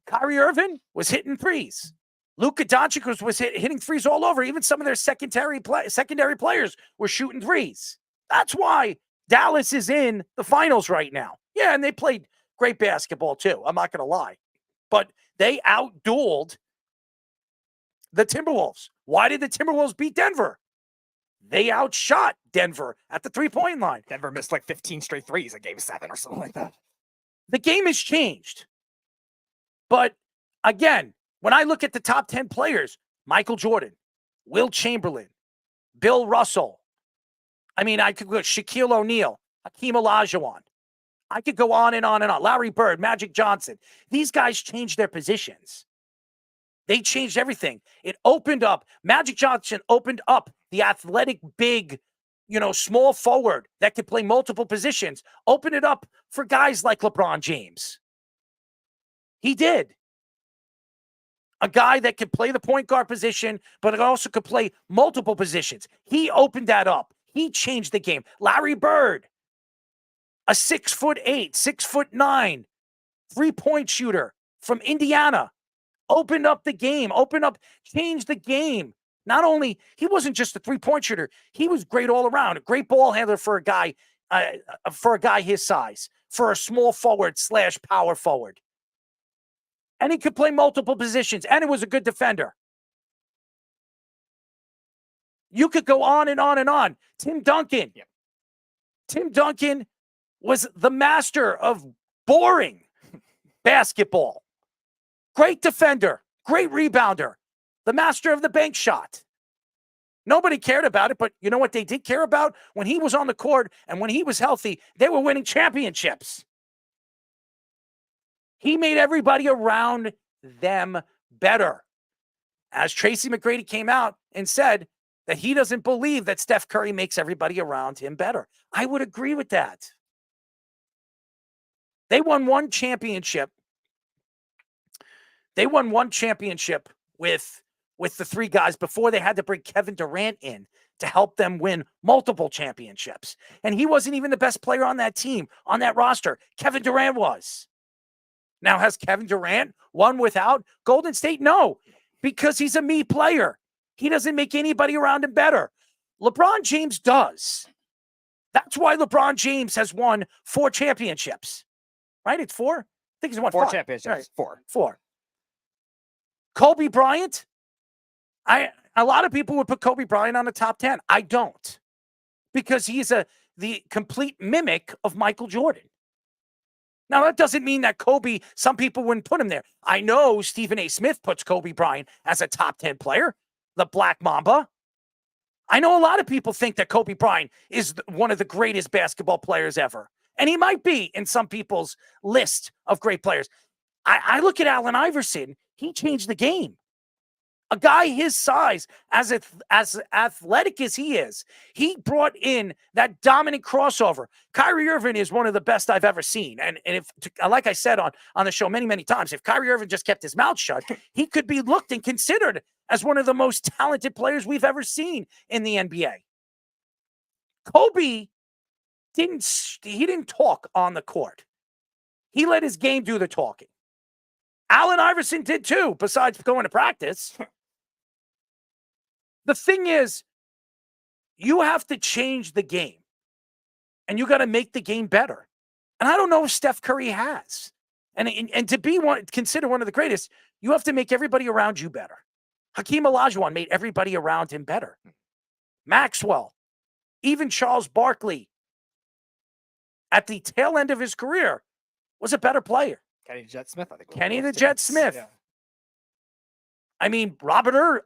Kyrie Irving was hitting threes. Luka Doncic was hitting threes all over. Even some of their secondary players were shooting threes. That's why Dallas is in the finals right now. Yeah, and they played great basketball too. I'm not going to lie. But they out-dueled the Timberwolves. Why did the Timberwolves beat Denver? They outshot Denver at the 3-point line. Denver missed like 15 straight threes in Game 7 or something like that. The game has changed. But again, when I look at the top 10 players, Michael Jordan, Will Chamberlain, Bill Russell, I mean, I could go Shaquille O'Neal, Hakeem Olajuwon. I could go on and on and on. Larry Bird, Magic Johnson. These guys changed their positions. They changed everything. It opened up. Magic Johnson opened up the athletic big small forward that could play multiple positions, open it up for guys like LeBron James. He did. A guy that could play the point guard position, but it also could play multiple positions. He opened that up. He changed the game. Larry Bird, a 6'8", 6'9", 3-point shooter from Indiana, opened up the game, changed the game. Not only, he wasn't just a 3-point shooter, he was great all around, a great ball handler for a guy his size, for a small forward / power forward. And he could play multiple positions, and he was a good defender. You could go on and on and on. Tim Duncan. Yep. Tim Duncan was the master of boring basketball. Great defender, great rebounder, the master of the bank shot. Nobody cared about it, but you know what they did care about? When he was on the court and when he was healthy, they were winning championships. He made everybody around them better. As Tracy McGrady came out and said that he doesn't believe that Steph Curry makes everybody around him better. I would agree with that. They won one championship. They won one championship with the three guys before they had to bring Kevin Durant in to help them win multiple championships. And he wasn't even the best player on that team, on that roster. Kevin Durant was. Now, has Kevin Durant won without Golden State? No, because he's a me player. He doesn't make anybody around him better. LeBron James does. That's why LeBron James has won 4 championships. Right? It's 4? I think he's won 4 5. championships. Right. 4. Kobe Bryant? A lot of people would put Kobe Bryant on the top 10. I don't. Because he's the complete mimic of Michael Jordan. Now, that doesn't mean that Kobe, some people wouldn't put him there. I know Stephen A. Smith puts Kobe Bryant as a top 10 player, the Black Mamba. I know a lot of people think that Kobe Bryant is one of the greatest basketball players ever. And he might be in some people's list of great players. I look at Allen Iverson. He changed the game. A guy his size, as athletic as he is, he brought in that dominant crossover. Kyrie Irving is one of the best I've ever seen. And if, like I said on the show many, many times, if Kyrie Irving just kept his mouth shut, he could be looked and considered as one of the most talented players we've ever seen in the NBA. Kobe didn't talk on the court. He let his game do the talking. Allen Iverson did too, besides going to practice. The thing is, you have to change the game, and you got to make the game better. And I don't know if Steph Curry has. And to be considered one of the greatest, you have to make everybody around you better. Hakeem Olajuwon made everybody around him better. Maxwell, even Charles Barkley, at the tail end of his career, was a better player. Kenny the Jet Smith, I think. Kenny the Jet Smith. Yeah. I mean, Robert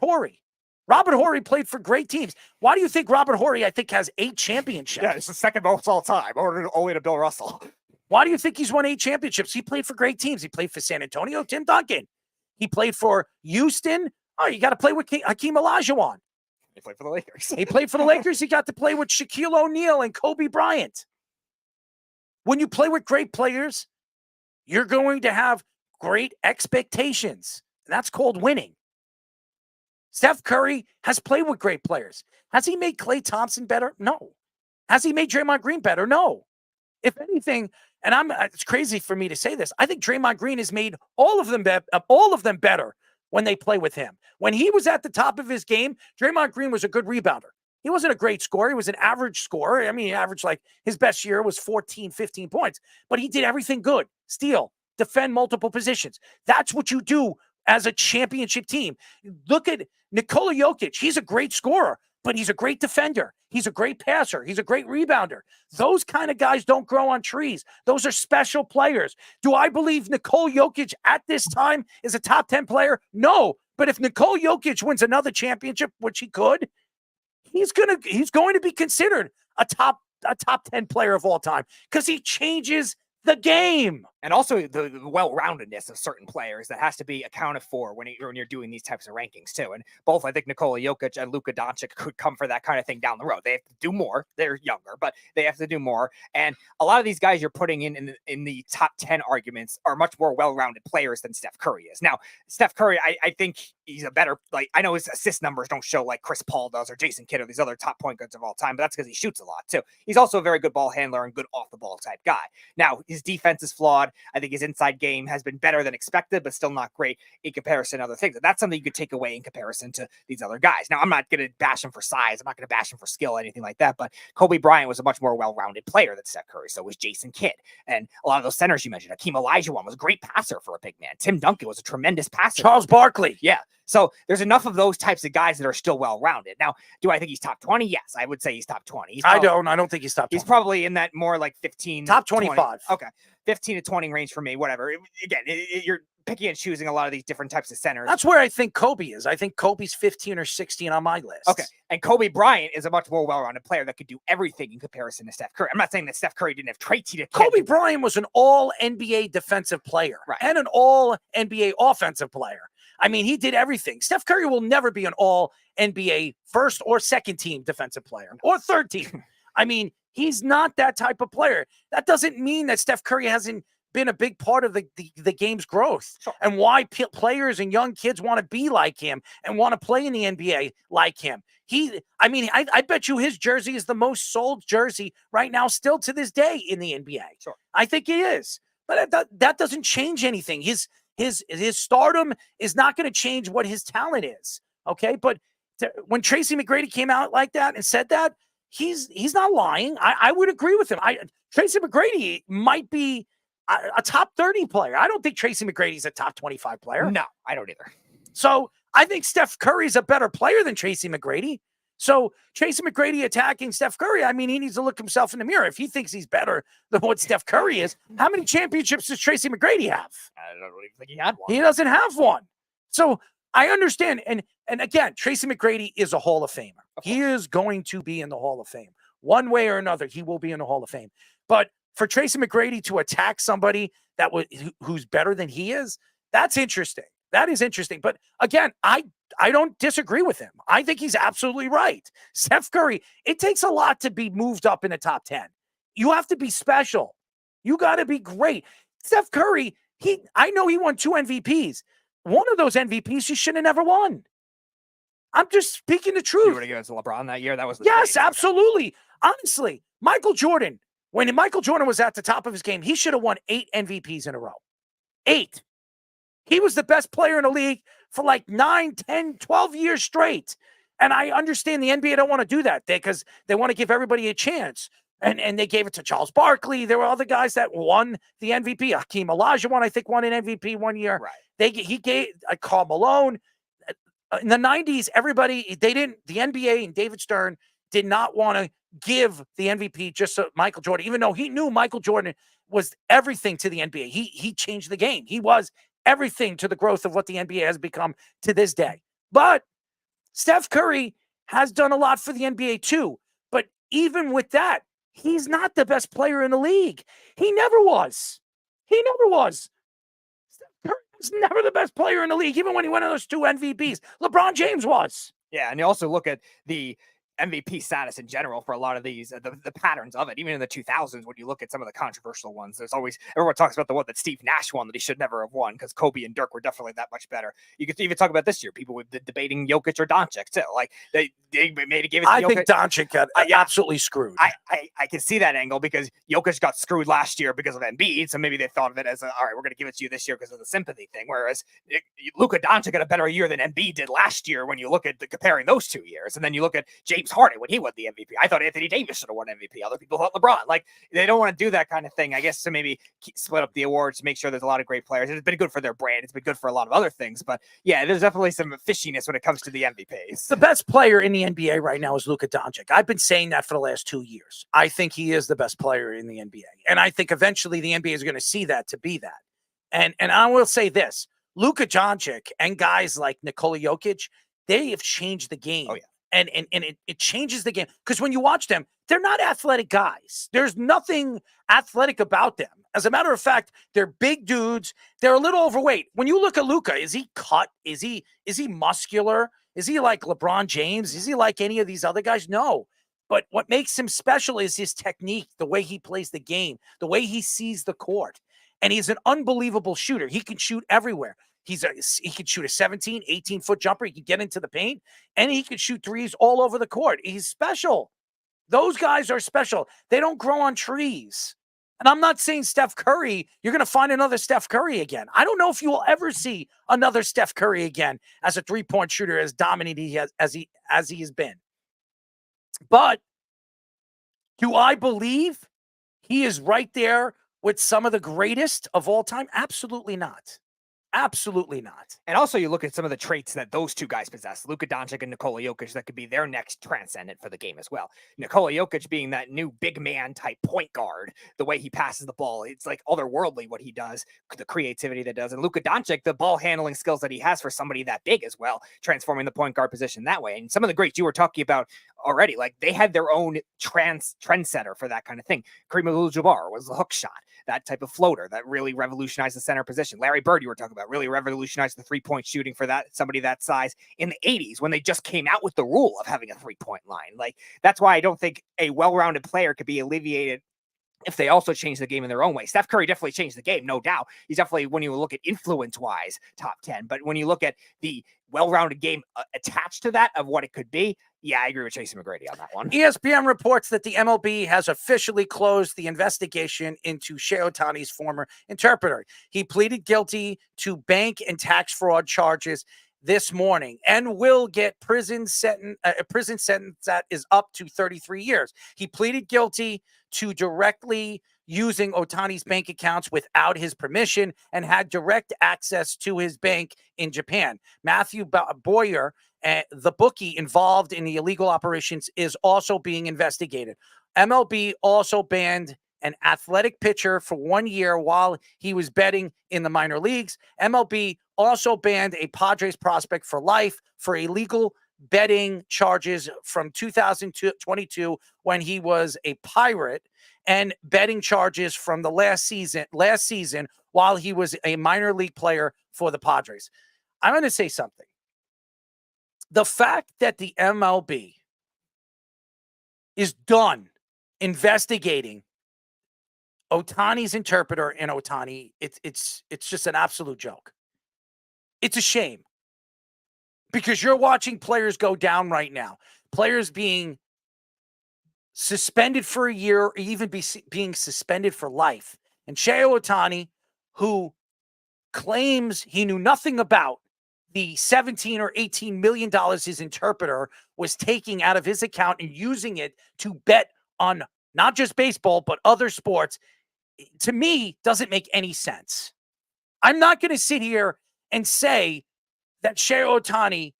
Horry. Robert Horry played for great teams. Why do you think Robert Horry, I think, has 8 championships? Yeah, it's the second most all time, only to Bill Russell. Why do you think he's won 8 championships? He played for great teams. He played for San Antonio, Tim Duncan. He played for Houston. Oh, you got to play with Hakeem Olajuwon. He played for the Lakers. He played for the Lakers. He got to play with Shaquille O'Neal and Kobe Bryant. When you play with great players, you're going to have great expectations. And that's called winning. Steph Curry has played with great players. Has he made Klay Thompson better? No. Has he made Draymond Green better? No. If anything, and it's crazy for me to say this, I think Draymond Green has made all of them better when they play with him. When he was at the top of his game, Draymond Green was a good rebounder. He wasn't a great scorer. He was an average scorer. I mean, he averaged his best year was 14, 15 points, but he did everything good. Steal, defend multiple positions. That's what you do as a championship team. Look at Nikola Jokic. He's a great scorer, but he's a great defender. He's a great passer. He's a great rebounder. Those kind of guys don't grow on trees. Those are special players. Do I believe Nikola Jokic at this time is a top 10 player? No. But if Nikola Jokic wins another championship, which he could, he's going to be considered a top 10 player of all time because he changes the game. And also the well-roundedness of certain players that has to be accounted for when you're doing these types of rankings too. And both, I think, Nikola Jokic and Luka Doncic could come for that kind of thing down the road. They have to do more. They're younger, but they have to do more. And a lot of these guys you're putting in the top 10 arguments are much more well-rounded players than Steph Curry is. Now, Steph Curry, I think he's a better, like, I know his assist numbers don't show like Chris Paul does or Jason Kidd or these other top point guards of all time, but that's because he shoots a lot too. He's also a very good ball handler and good off-the-ball type guy. Now, his defense is flawed. I think his inside game has been better than expected, but still not great in comparison to other things. That's something you could take away in comparison to these other guys. Now, I'm not going to bash him for size. I'm not going to bash him for skill, anything like that. But Kobe Bryant was a much more well-rounded player than Steph Curry. So was Jason Kidd. And a lot of those centers you mentioned, Hakeem Olajuwon was a great passer for a big man. Tim Duncan was a tremendous passer. Charles Barkley. Yeah. So there's enough of those types of guys that are still well-rounded. Now, do I think he's top 20? Yes, I would say he's top 20. I don't think he's top 20. He's probably in that more like 15. Top 25. 20. Okay. 15 to 20 range for me, whatever. Again, you're picking and choosing a lot of these different types of centers. That's where I think Kobe is. I think Kobe's 15 or 16 on my list. Okay. And Kobe Bryant is a much more well-rounded player that could do everything in comparison to Steph Curry. I'm not saying that Steph Curry didn't have traits. Kobe Bryant was an all-NBA defensive player and an all-NBA offensive player. I mean, he did everything. Steph Curry will never be an all-NBA first or second team defensive player or third team. I mean, he's not that type of player. That doesn't mean that Steph Curry hasn't been a big part of the game's growth and why players and young kids want to be like him and want to play in the NBA like him. I bet you his jersey is the most sold jersey right now, still to this day in the NBA. Sure. I think it is, but that doesn't change anything. His stardom is not going to change what his talent is. Okay. But when Tracy McGrady came out like that and said that, he's not lying. I would agree with him. Tracy McGrady might be a top 30 player. I don't think Tracy McGrady's a top 25 player. No, I don't either. So I think Steph Curry's a better player than Tracy McGrady. So Tracy McGrady attacking Steph Curry, I mean, he needs to look himself in the mirror. If he thinks he's better than what Steph Curry is, how many championships does Tracy McGrady have? I don't even think he had one. He doesn't have one. So I understand. And again, Tracy McGrady is a Hall of Famer. He is going to be in the Hall of Fame. One way or another, he will be in the Hall of Fame. But for Tracy McGrady to attack somebody who's better than he is, that's interesting. That is interesting. But again, I don't disagree with him. I think he's absolutely right. Steph Curry, it takes a lot to be moved up in the top 10. You have to be special. You got to be great. Steph Curry, I know he won 2 MVPs. One of those MVPs he should have never won. I'm just speaking the truth. You would have given it to LeBron that year? That was yes, absolutely. Honestly, Michael Jordan, when Michael Jordan was at the top of his game, he should have won 8 MVPs in a row. 8. He was the best player in the league for like 9, 10, 12 years straight. And I understand the NBA don't want to do that because they want to give everybody a chance. And they gave it to Charles Barkley. There were other guys that won the MVP. Hakeem Olajuwon, I think, won an MVP one year. Right. He gave Karl Malone. In the 90s, the NBA and David Stern did not want to give the MVP just to Michael Jordan, even though he knew Michael Jordan was everything to the NBA. He changed the game. He was everything to the growth of what the NBA has become to this day. But Steph Curry has done a lot for the NBA too. But even with that, he's not the best player in the league. He never was. Steph Curry was never the best player in the league, even when he won those 2 MVPs. LeBron James was. Yeah, and you also look at the MVP status in general for a lot of these, the patterns of it, even in the 2000s, when you look at some of the controversial ones, there's always, everyone talks about the one that Steve Nash won that he should never have won because Kobe and Dirk were definitely that much better. You could even talk about this year, people were debating Jokic or Doncic too. Like they made a give it to I Jokic. think Doncic got absolutely screwed. I can see that angle because Jokic got screwed last year because of Embiid, so maybe they thought of it as all right, we're going to give it to you this year because of the sympathy thing. Whereas Luka Doncic had a better year than Embiid did last year when you look at comparing those 2 years, and then you look at James Harden when he won the MVP. I thought Anthony Davis should have won MVP. Other people thought LeBron. Like they don't want to do that kind of thing. I guess to maybe split up the awards to make sure there's a lot of great players. It's been good for their brand. It's been good for a lot of other things. But yeah, there's definitely some fishiness when it comes to the MVPs. The best player in the NBA right now is Luka Doncic. I've been saying that for the last 2 years. I think he is the best player in the NBA. And I think eventually the NBA is going to see that to be that. And I will say this, Luka Doncic and guys like Nikola Jokic, they have changed the game. Oh, yeah. And it changes the game. Because when you watch them, they're not athletic guys. There's nothing athletic about them. As a matter of fact, they're big dudes. They're a little overweight. When you look at Luka, is he cut? Is he muscular? Is he like LeBron James? Is he like any of these other guys? No. But what makes him special is his technique, the way he plays the game, the way he sees the court. And he's an unbelievable shooter. He can shoot everywhere. He can shoot a 17, 18-foot jumper. He can get into the paint, and he can shoot threes all over the court. He's special. Those guys are special. They don't grow on trees. And I'm not saying Steph Curry, you're going to find another Steph Curry again. I don't know if you will ever see another Steph Curry again as a three-point shooter as dominant as he has been. But do I believe he is right there with some of the greatest of all time? Absolutely not. Absolutely not. And also, you look at some of the traits that those two guys possess, Luka Doncic and Nikola Jokic, that could be their next transcendent for the game as well. Nikola Jokic being that new big man type point guard, the way he passes the ball, it's like otherworldly what he does, the creativity that does. And Luka Doncic, the ball handling skills that he has for somebody that big as well, transforming the point guard position that way. And some of the greats you were talking about already, like they had their own trendsetter for that kind of thing. Kareem Abdul-Jabbar was the hook shot, that type of floater that really revolutionized the center position. Larry Bird, you were talking about, really revolutionized the three-point shooting for that somebody that size in the 80s when they just came out with the rule of having a three-point line. Like, that's why I don't think a well-rounded player could be alleviated if they also change the game in their own way. Steph Curry definitely changed the game, no doubt. He's definitely, when you look at influence-wise, top 10. But when you look at the well-rounded game attached to that of what it could be, yeah, I agree with Tracy McGrady on that one. ESPN reports that the MLB has officially closed the investigation into Shohei Ohtani's former interpreter. He pleaded guilty to bank and tax fraud charges this morning and will get a prison sentence that is up to 33 years. He pleaded guilty to directly using Ohtani's bank accounts without his permission and had direct access to his bank in Japan. Matthew Boyer, the bookie involved in the illegal operations, is also being investigated. MLB also banned an athletic pitcher for 1 year while he was betting in the minor leagues. MLB also banned a Padres prospect for life for illegal betting charges from 2022 when he was a Pirate, and betting charges from the last season while he was a minor league player for the Padres. I'm going to say something. The fact that the MLB is done investigating Ohtani's interpreter and Ohtani, it's just an absolute joke. It's a shame because you're watching players go down right now. Players being suspended for a year or even being suspended for life. And Shohei Ohtani, who claims he knew nothing about the $17 or $18 million his interpreter was taking out of his account and using it to bet on not just baseball, but other sports, to me, doesn't make any sense. I'm not going to sit here and say that Shohei Ohtani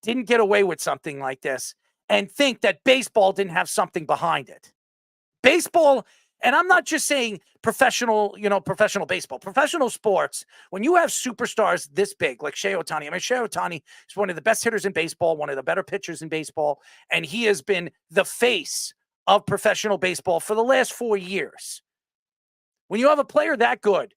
didn't get away with something like this and think that baseball didn't have something behind it. Baseball, and I'm not just saying professional baseball, professional sports, when you have superstars this big, like Shohei Ohtani. I mean, Shohei Ohtani is one of the best hitters in baseball, one of the better pitchers in baseball, and he has been the face of professional baseball for the last 4 years. When you have a player that good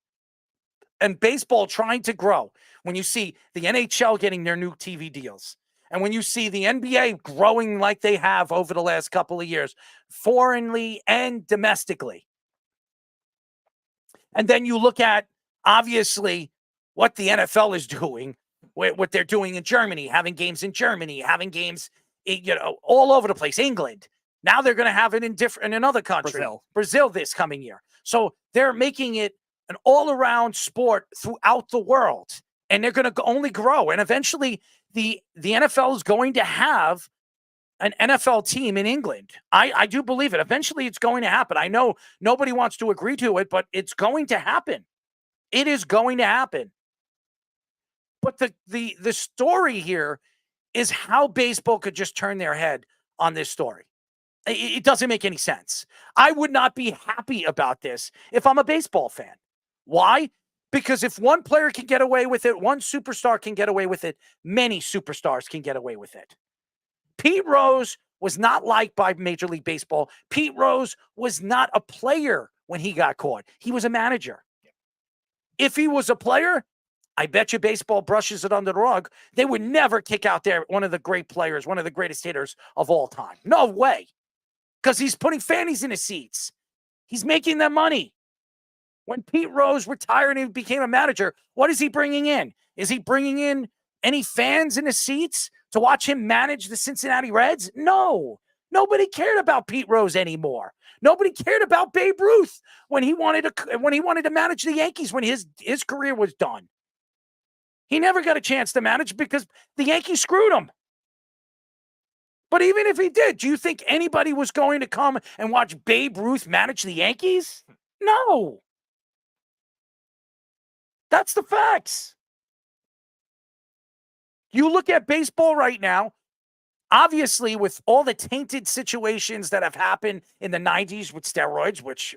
and baseball trying to grow, when you see the NHL getting their new TV deals, and when you see the NBA growing like they have over the last couple of years, foreignly and domestically, and then you look at, obviously, what the NFL is doing, what they're doing in Germany, having games in Germany, having games, all over the place, England. Now they're going to have it in another country, Brazil this coming year. So they're making it an all-around sport throughout the world, and they're going to only grow. And eventually, the NFL is going to have an NFL team in England. I do believe it. Eventually, it's going to happen. I know nobody wants to agree to it, but it's going to happen. It is going to happen. But the story here is how baseball could just turn their head on this story. It doesn't make any sense. I would not be happy about this if I'm a baseball fan. Why? Because if one player can get away with it, one superstar can get away with it, many superstars can get away with it. Pete Rose was not liked by Major League Baseball. Pete Rose was not a player when he got caught. He was a manager. If he was a player, I bet you baseball brushes it under the rug. They would never kick out there one of the great players, one of the greatest hitters of all time. No way. Because he's putting fannies in his seats. He's making them money. When Pete Rose retired and became a manager, what is he bringing in? Is he bringing in any fans in the seats to watch him manage the Cincinnati Reds? No. Nobody cared about Pete Rose anymore. Nobody cared about Babe Ruth when he wanted to manage the Yankees when his career was done. He never got a chance to manage because the Yankees screwed him. But even if he did, do you think anybody was going to come and watch Babe Ruth manage the Yankees? No. That's the facts. You look at baseball right now, obviously with all the tainted situations that have happened in the 90s with steroids, which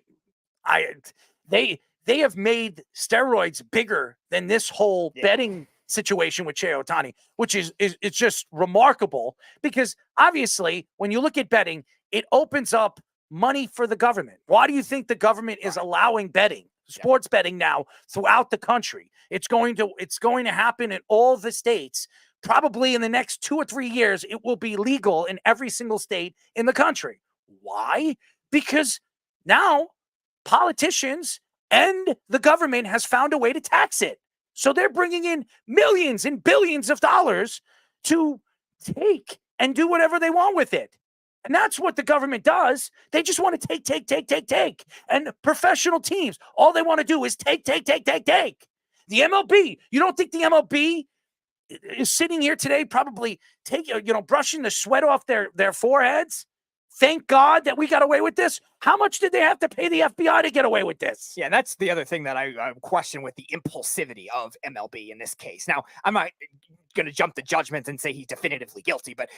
they have made steroids bigger than this whole betting situation with Shohei Ohtani, which is it's just remarkable because obviously when you look at betting, it opens up money for the government. Why do you think the government is allowing betting, sports betting now throughout the country? It's going to happen in all the states. Probably in the next 2 or 3 years, it will be legal in every single state in the country. Why? Because now politicians and the government has found a way to tax it. So they're bringing in millions and billions of dollars to take and do whatever they want with it. And that's what the government does. They just want to take. And professional teams, all they want to do is take. The MLB, you don't think the MLB is sitting here today probably brushing the sweat off their foreheads? Thank God that we got away with this. How much did they have to pay the FBI to get away with this? Yeah, that's the other thing that I question with the impulsivity of MLB in this case. Now, I'm not going to jump to judgment and say he's definitively guilty, but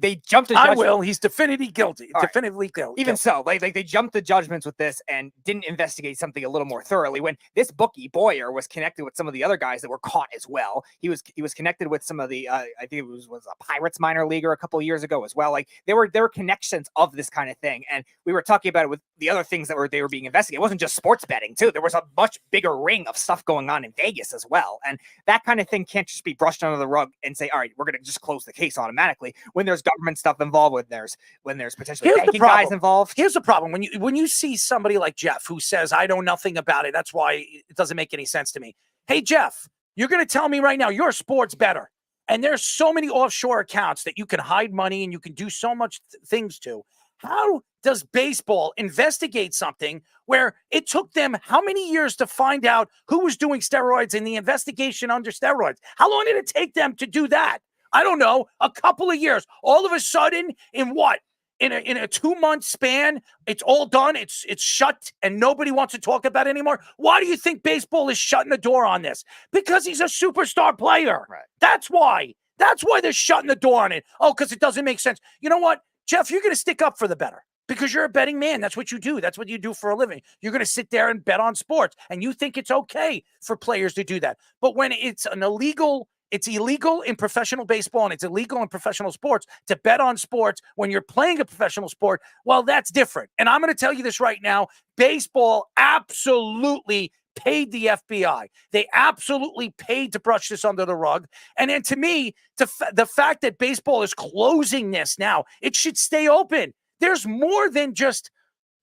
they jumped to judgment. I will. He's definitively guilty. Definitively guilty. Even so, like they jumped to judgments with this and didn't investigate something a little more thoroughly. When this bookie Boyer was connected with some of the other guys that were caught as well, he was connected with some of the I think it was a Pirates minor leaguer a couple of years ago as well. Like there were connections of this kind of thing, and we were talking about it with the other things that they were being investigated. It wasn't just sports betting too. There was a much bigger ring of stuff going on in Vegas as well, and that kind of thing can't just be brushed under the rug and say, all right, we're going to just close the case automatically when there's government stuff involved, when there's potentially banking guys involved. Here's the problem. When you see somebody like Jeff who says, I know nothing about it, that's why it doesn't make any sense to me. Hey, Jeff, you're going to tell me right now you're a sports bettor, and there's so many offshore accounts that you can hide money and you can do so much things to. How does baseball investigate something where it took them how many years to find out who was doing steroids in the investigation under steroids? How long did it take them to do that? I don't know, a couple of years. All of a sudden, in what? In a 2-month span, it's all done. It's shut, and nobody wants to talk about it anymore. Why do you think baseball is shutting the door on this? Because he's a superstar player. Right. That's why. That's why they're shutting the door on it. Oh, because it doesn't make sense. You know what? Jeff, you're going to stick up for the bettor because you're a betting man. That's what you do. That's what you do for a living. You're going to sit there and bet on sports, and you think it's okay for players to do that. But when it's illegal in professional baseball and it's illegal in professional sports to bet on sports when you're playing a professional sport, well, that's different. And I'm going to tell you this right now. Baseball absolutely paid the FBI. They absolutely paid to brush this under the rug. And then to me, the fact that baseball is closing this now, it should stay open. There's more than just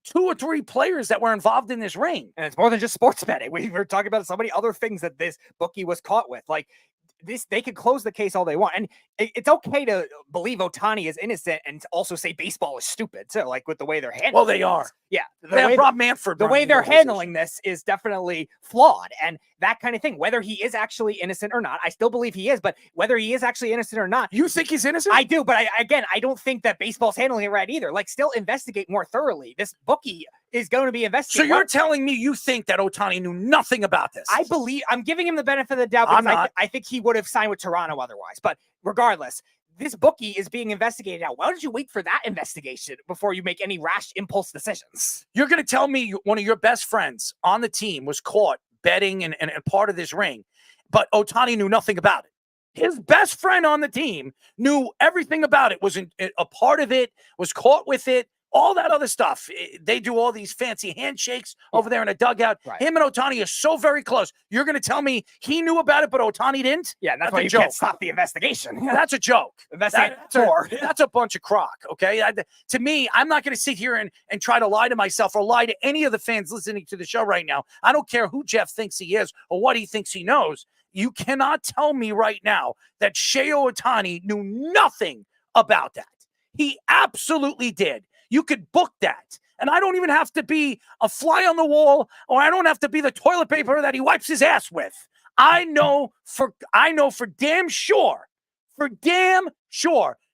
2 or 3 players that were involved in this ring. And it's more than just sports betting. We were talking about so many other things that this bookie was caught with. Like this, they could close the case all they want. And it's okay to believe Ohtani is innocent and also say baseball is stupid. So like with the way they're handling Well, they are. Yeah. They have Rob Manfred. The way they're handling this is definitely flawed. And that kind of thing, whether he is actually innocent or not, I still believe he is, but whether he is actually innocent or not. You think he's innocent? I do, but I don't think that baseball's handling it right either. Like still investigate more thoroughly. This bookie is going to be investigated. So you're telling me you think that Ohtani knew nothing about this? I'm giving him the benefit of the doubt because I think he would have signed with Toronto otherwise. But regardless, this bookie is being investigated now. Why don't you wait for that investigation before you make any rash impulse decisions? You're going to tell me one of your best friends on the team was caught betting and part of this ring, but Ohtani knew nothing about it. His best friend on the team knew everything about it, was a part of it, was caught with it, all that other stuff. They do all these fancy handshakes over there in a dugout. Right. Him and Ohtani are so very close. You're going to tell me he knew about it, but Ohtani didn't? Yeah, that's a why you joke. can't stop the investigation. Yeah, that's a joke. That's Investigate a bunch of crock, okay? To me, I'm not going to sit here and try to lie to myself or lie to any of the fans listening to the show right now. I don't care who Jeff thinks he is or what he thinks he knows. You cannot tell me right now that Shohei Ohtani knew nothing about that. He absolutely did. You could book that. And I don't even have to be a fly on the wall, or I don't have to be the toilet paper that he wipes his ass with. I know for damn sure, Shohei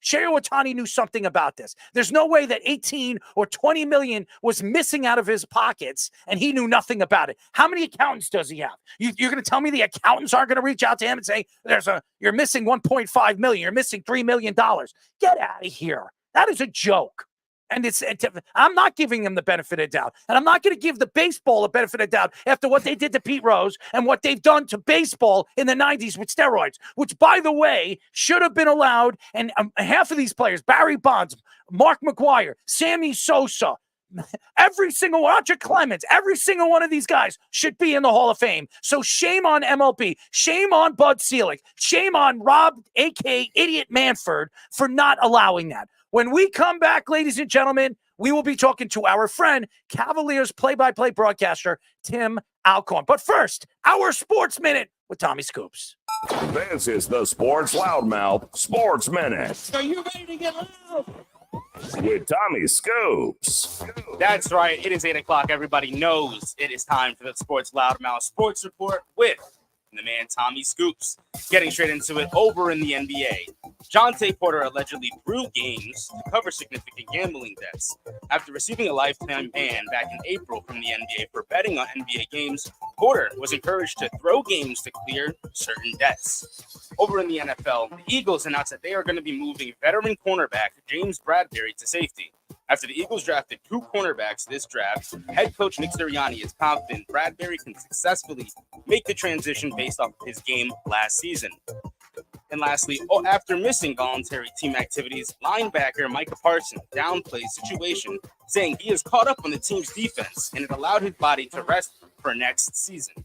Ohtani knew something about this. There's no way that 18 or 20 million was missing out of his pockets and he knew nothing about it. How many accountants does he have? You're going to tell me the accountants aren't going to reach out to him and say, you're missing 1.5 million, you're missing $3 million. Get out of here. That is a joke. And I'm not giving them the benefit of doubt. And I'm not going to give the baseball the benefit of doubt after what they did to Pete Rose and what they've done to baseball in the 90s with steroids, which, by the way, should have been allowed. And half of these players, Barry Bonds, Mark McGwire, Sammy Sosa, every single one, Roger Clemens, every single one of these guys should be in the Hall of Fame. So shame on MLB, shame on Bud Selig, shame on Rob, a.k.a. Idiot Manford, for not allowing that. When we come back, ladies and gentlemen, we will be talking to our friend, Cavaliers play-by-play broadcaster, Tim Alcorn. But first, our Sports Minute with Tommy Scoops. This is the Sports Loudmouth Sports Minute. Are you ready to get loud? With Tommy Scoops. That's right. It is 8 o'clock. Everybody knows it is time for the Sports Loudmouth Sports Report with the man Tommy Scoops. Getting straight into it, over in the NBA. Jonte Porter allegedly threw games to cover significant gambling debts. After receiving a lifetime ban back in April from the NBA for betting on NBA games, Porter was encouraged to throw games to clear certain debts. Over in the NFL, the Eagles announced that they are going to be moving veteran cornerback James Bradberry to safety. After the Eagles drafted 2 cornerbacks this draft, head coach Nick Sirianni is confident Bradberry can successfully make the transition based off of his game last season. And lastly, after missing voluntary team activities, linebacker Micah Parsons downplayed the situation, saying he is caught up on the team's defense and it allowed his body to rest for next season.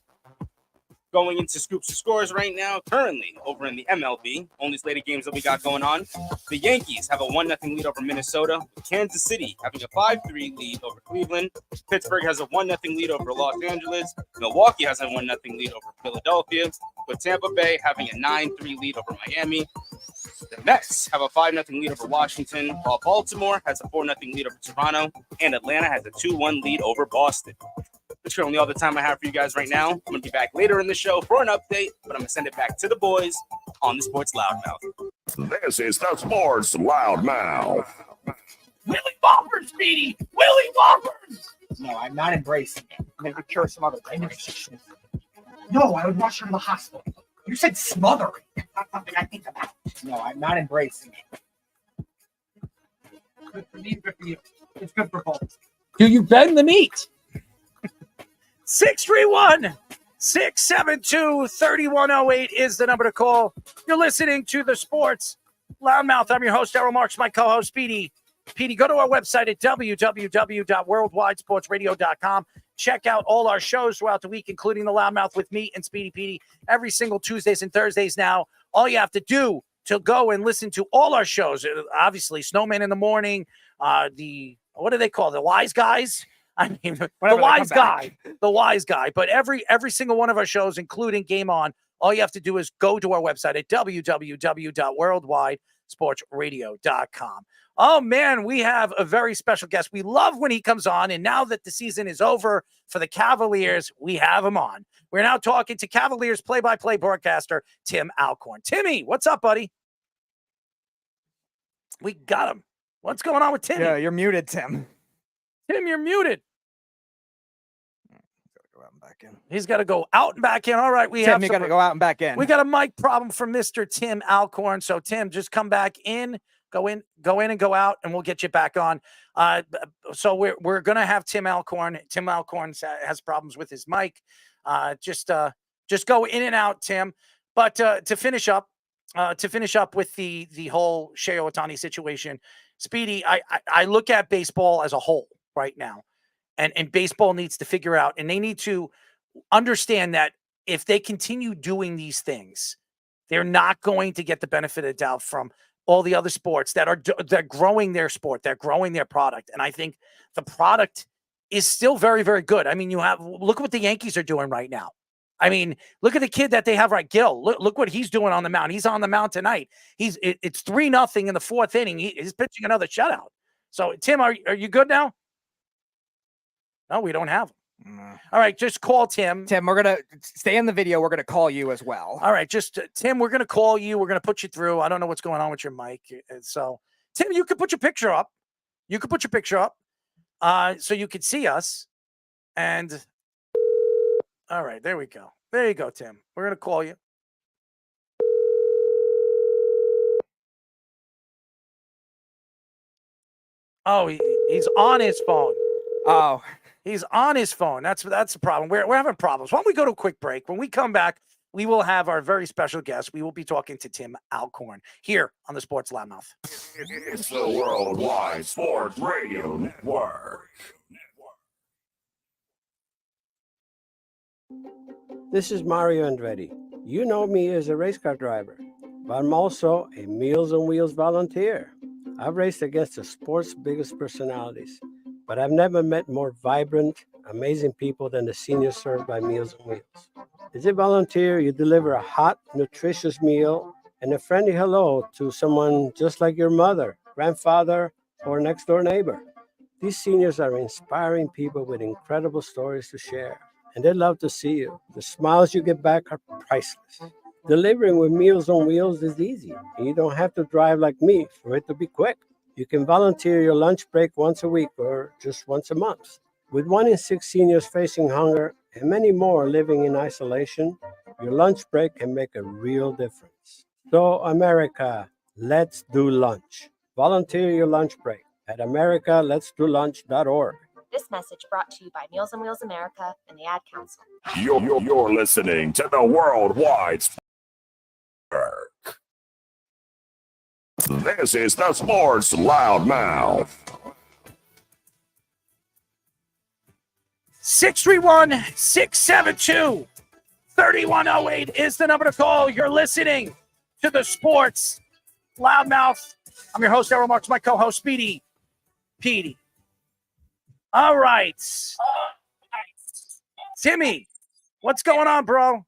Going into scoops and scores right now, currently over in the MLB, only slate of games that we got going on. The Yankees have a 1-0 lead over Minnesota, with Kansas City having a 5-3 lead over Cleveland. Pittsburgh has a 1-0 lead over Los Angeles. Milwaukee has a 1-0 lead over Philadelphia, with Tampa Bay having a 9-3 lead over Miami. The Mets have a 5-0 lead over Washington, while Baltimore has a 4-0 lead over Toronto, and Atlanta has a 2-1 lead over Boston. That's currently all the time I have for you guys right now. I'm going to be back later in the show for an update, but I'm going to send it back to the boys on the Sports Loudmouth. This is the Sports Loudmouth. Willie Whoppers, Speedy! Willie Whoppers! No, I'm not embracing it. I'm going to cure some other conversation. No, I would rush her to the hospital. You said smothering. It's not something I think about. No, I'm not embracing it. Good for me, good for you. It's good for both. Do you bend the meat? 631-672-3108 is the number to call. You're listening to the Sports Loudmouth. I'm your host, Errol Marks, my co-host, Speedy. Go to our website at www.worldwidesportsradio.com. Check out all our shows throughout the week, including the Loudmouth with me and Speedy Petey every single Tuesdays and Thursdays now. All you have to do to go and listen to all our shows, obviously, Snowman in the Morning, what do they call it? The Wise Guys? I mean, the wise guy. But every single one of our shows, including Game On, all you have to do is go to our website at www.worldwidesportsradio.com. Oh, man, we have a very special guest. We love when he comes on, and now that the season is over for the Cavaliers, we have him on. We're now talking to Cavaliers play-by-play broadcaster Tim Alcorn. Timmy, what's up, buddy? We got him. What's going on with Timmy? Yeah, you're muted, Tim. Tim, you're muted. Go out and back in. He's got to go out and back in. All right, Tim, you got to go out and back in. We got a mic problem from Mr. Tim Alcorn. So, Tim, just come back in, go in and go out, and we'll get you back on. So we're going to have Tim Alcorn. Tim Alcorn has problems with his mic. Just go in and out, Tim. But to finish up, to finish up with the whole Shohei Ohtani situation, Speedy, I look at baseball as a whole right now, and baseball needs to figure out, and they need to understand that if they continue doing these things, they're not going to get the benefit of the doubt from all the other sports they're growing their sport, they're growing their product, and I think the product is still very, very good. I mean, look what the Yankees are doing right now. I mean, look at the kid that they have right, Gill. Look what he's doing on the mound. He's on the mound tonight. It's 3-0 in the 4th inning. He's pitching another shutout. So, Tim, are you good now? No, we don't have him. All right, just call Tim. Tim, we're going to stay in the video. We're going to call you as well. All right, just Tim, we're going to call you. We're going to put you through. I don't know what's going on with your mic. So, Tim, you could put your picture up. So you could see us. And all right, there we go. There you go, Tim. We're going to call you. Oh, he's on his phone. Oh, he's on his phone. That's the problem. We're having problems. Why don't we go to a quick break? When we come back, we will have our very special guest. We will be talking to Tim Alcorn here on the Sports Loudmouth. It's the Worldwide Sports Radio Network. This is Mario Andretti. You know me as a race car driver, but I'm also a Meals on Wheels volunteer. I've raced against the sport's biggest personalities, but I've never met more vibrant, amazing people than the seniors served by Meals on Wheels. As a volunteer, you deliver a hot, nutritious meal and a friendly hello to someone just like your mother, grandfather, or next-door neighbor. These seniors are inspiring people with incredible stories to share, and they love to see you. The smiles you get back are priceless. Delivering with Meals on Wheels is easy, and you don't have to drive like me for it to be quick. You can volunteer your lunch break once a week or just once a month. With 1 in 6 seniors facing hunger and many more living in isolation, your lunch break can make a real difference. So, America, let's do lunch. Volunteer your lunch break at americaletsdolunch.org. This message brought to you by Meals on Wheels America and the Ad Council. You're listening to the Worldwide Sports. This is the Sports Loudmouth. 631-672-3108 is the number to call. You're listening to the Sports Loudmouth. I'm your host, Errol Marks, my co-host, Speedy Petey. All right. Timmy, what's going on, bro?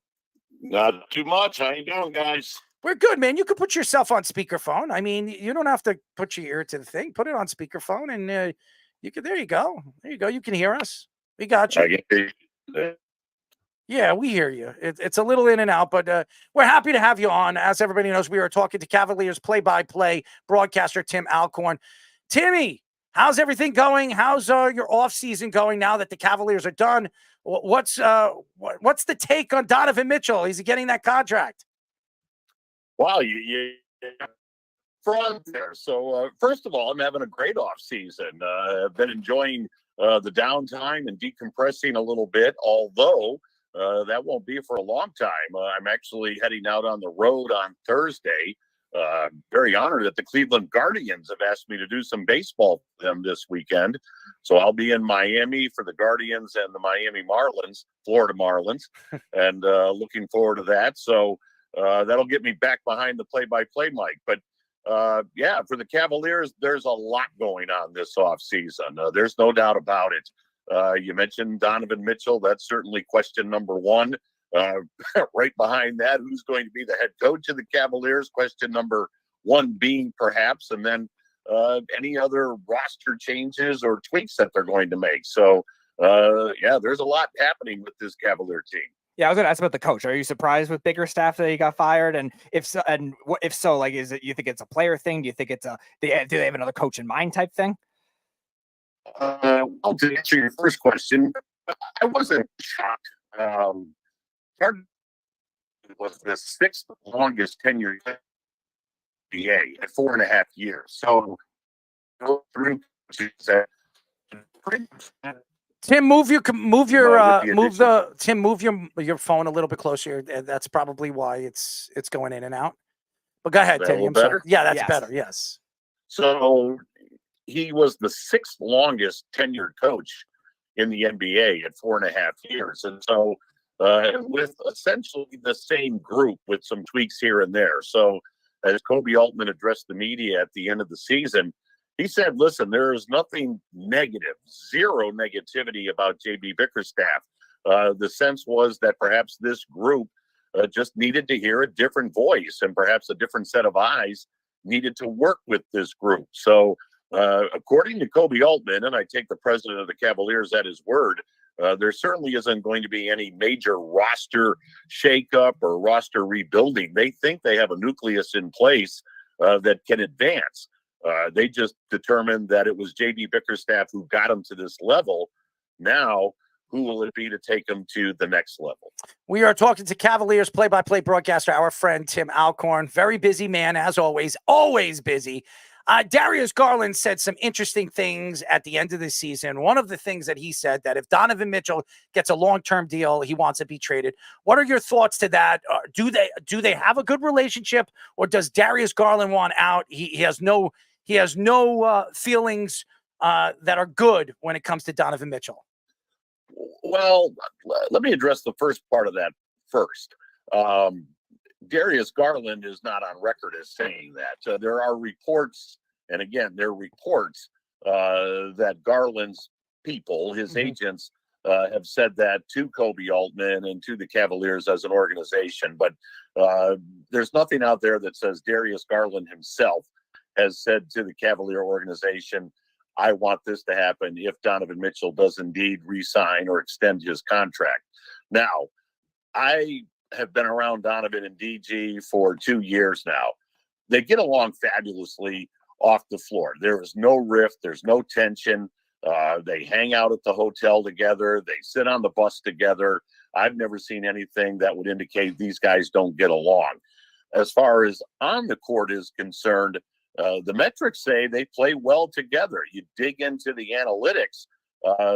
Not too much. How you doing, guys? We're good, man. You can put yourself on speakerphone. I mean, you don't have to put your ear to the thing. Put it on speakerphone, and you can. There you go. There you go. You can hear us. We got you. Yeah, we hear you. It's a little in and out, but we're happy to have you on. As everybody knows, we are talking to Cavaliers play-by-play broadcaster Tim Alcorn. Timmy, how's everything going? How's your off season going now that the Cavaliers are done? What's the take on Donovan Mitchell? Is he getting that contract? Wow, you front there. So first of all, I'm having a great off season. I've been enjoying the downtime and decompressing a little bit, although that won't be for a long time. I'm actually heading out on the road on Thursday. Very honored that the Cleveland Guardians have asked me to do some baseball for them this weekend. So I'll be in Miami for the Guardians and the Miami Marlins, Florida Marlins, and looking forward to that. So that'll get me back behind the play-by-play mic. But yeah, for the Cavaliers, there's a lot going on this offseason. There's no doubt about it. You mentioned Donovan Mitchell. That's certainly question number one. Right behind that, who's going to be the head coach of the Cavaliers? Question number one being perhaps, and then any other roster changes or tweaks that they're going to make. So, yeah, there's a lot happening with this Cavalier team. Yeah, I was going to ask about the coach. Are you surprised with Bickerstaff that he got fired? And if so, like, is it, you think it's a player thing? Do you think it's do they have another coach in mind type thing? Well, to answer your first question, I wasn't shocked. Carter was the 6th longest tenure in the NBA at 4.5 years. So, Tim, move your phone a little bit closer. That's probably why it's going in and out. Well, go ahead, Is that a Teddy. little I'm sorry. better? Yeah, that's Yes. better. Yes. So he was the 6th longest tenured coach in the NBA at 4.5 years. And so with essentially the same group with some tweaks here and there. So as Kobe Altman addressed the media at the end of the season, he said, listen, there is nothing negative, zero negativity about JB Bickerstaff. The sense was that perhaps this group just needed to hear a different voice and perhaps a different set of eyes needed to work with this group. So according to Kobe Altman, and I take the president of the Cavaliers at his word, there certainly isn't going to be any major roster shakeup or roster rebuilding. They think they have a nucleus in place that can advance. They just determined that it was JB Bickerstaff who got them to this level. Now, who will it be to take them to the next level? We are talking to Cavaliers play-by-play broadcaster, our friend Tim Alcorn. Very busy man, as always busy. Darius Garland said some interesting things at the end of the season. One of the things that he said that if Donovan Mitchell gets a long-term deal, he wants to be traded. What are your thoughts to that? Do they have a good relationship, or does Darius Garland want out? He has no feelings that are good when it comes to Donovan Mitchell. Well, let me address the first part of that first. Darius Garland is not on record as saying that. There are reports, and again, there are reports that Garland's people, his agents, have said that to Kobe Altman and to the Cavaliers as an organization. But there's nothing out there that says Darius Garland himself has said to the Cavalier organization, I want this to happen if Donovan Mitchell does indeed re-sign or extend his contract. Now, I have been around Donovan and DG for 2 years now. They get along fabulously off the floor. There is no rift. There's no tension. They hang out at the hotel together. They sit on the bus together. I've never seen anything that would indicate these guys don't get along. As far as on the court is concerned, the metrics say they play well together. You dig into the analytics,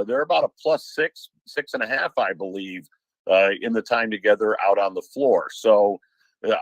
they're about a +6, 6.5, I believe, in the time together out on the floor. So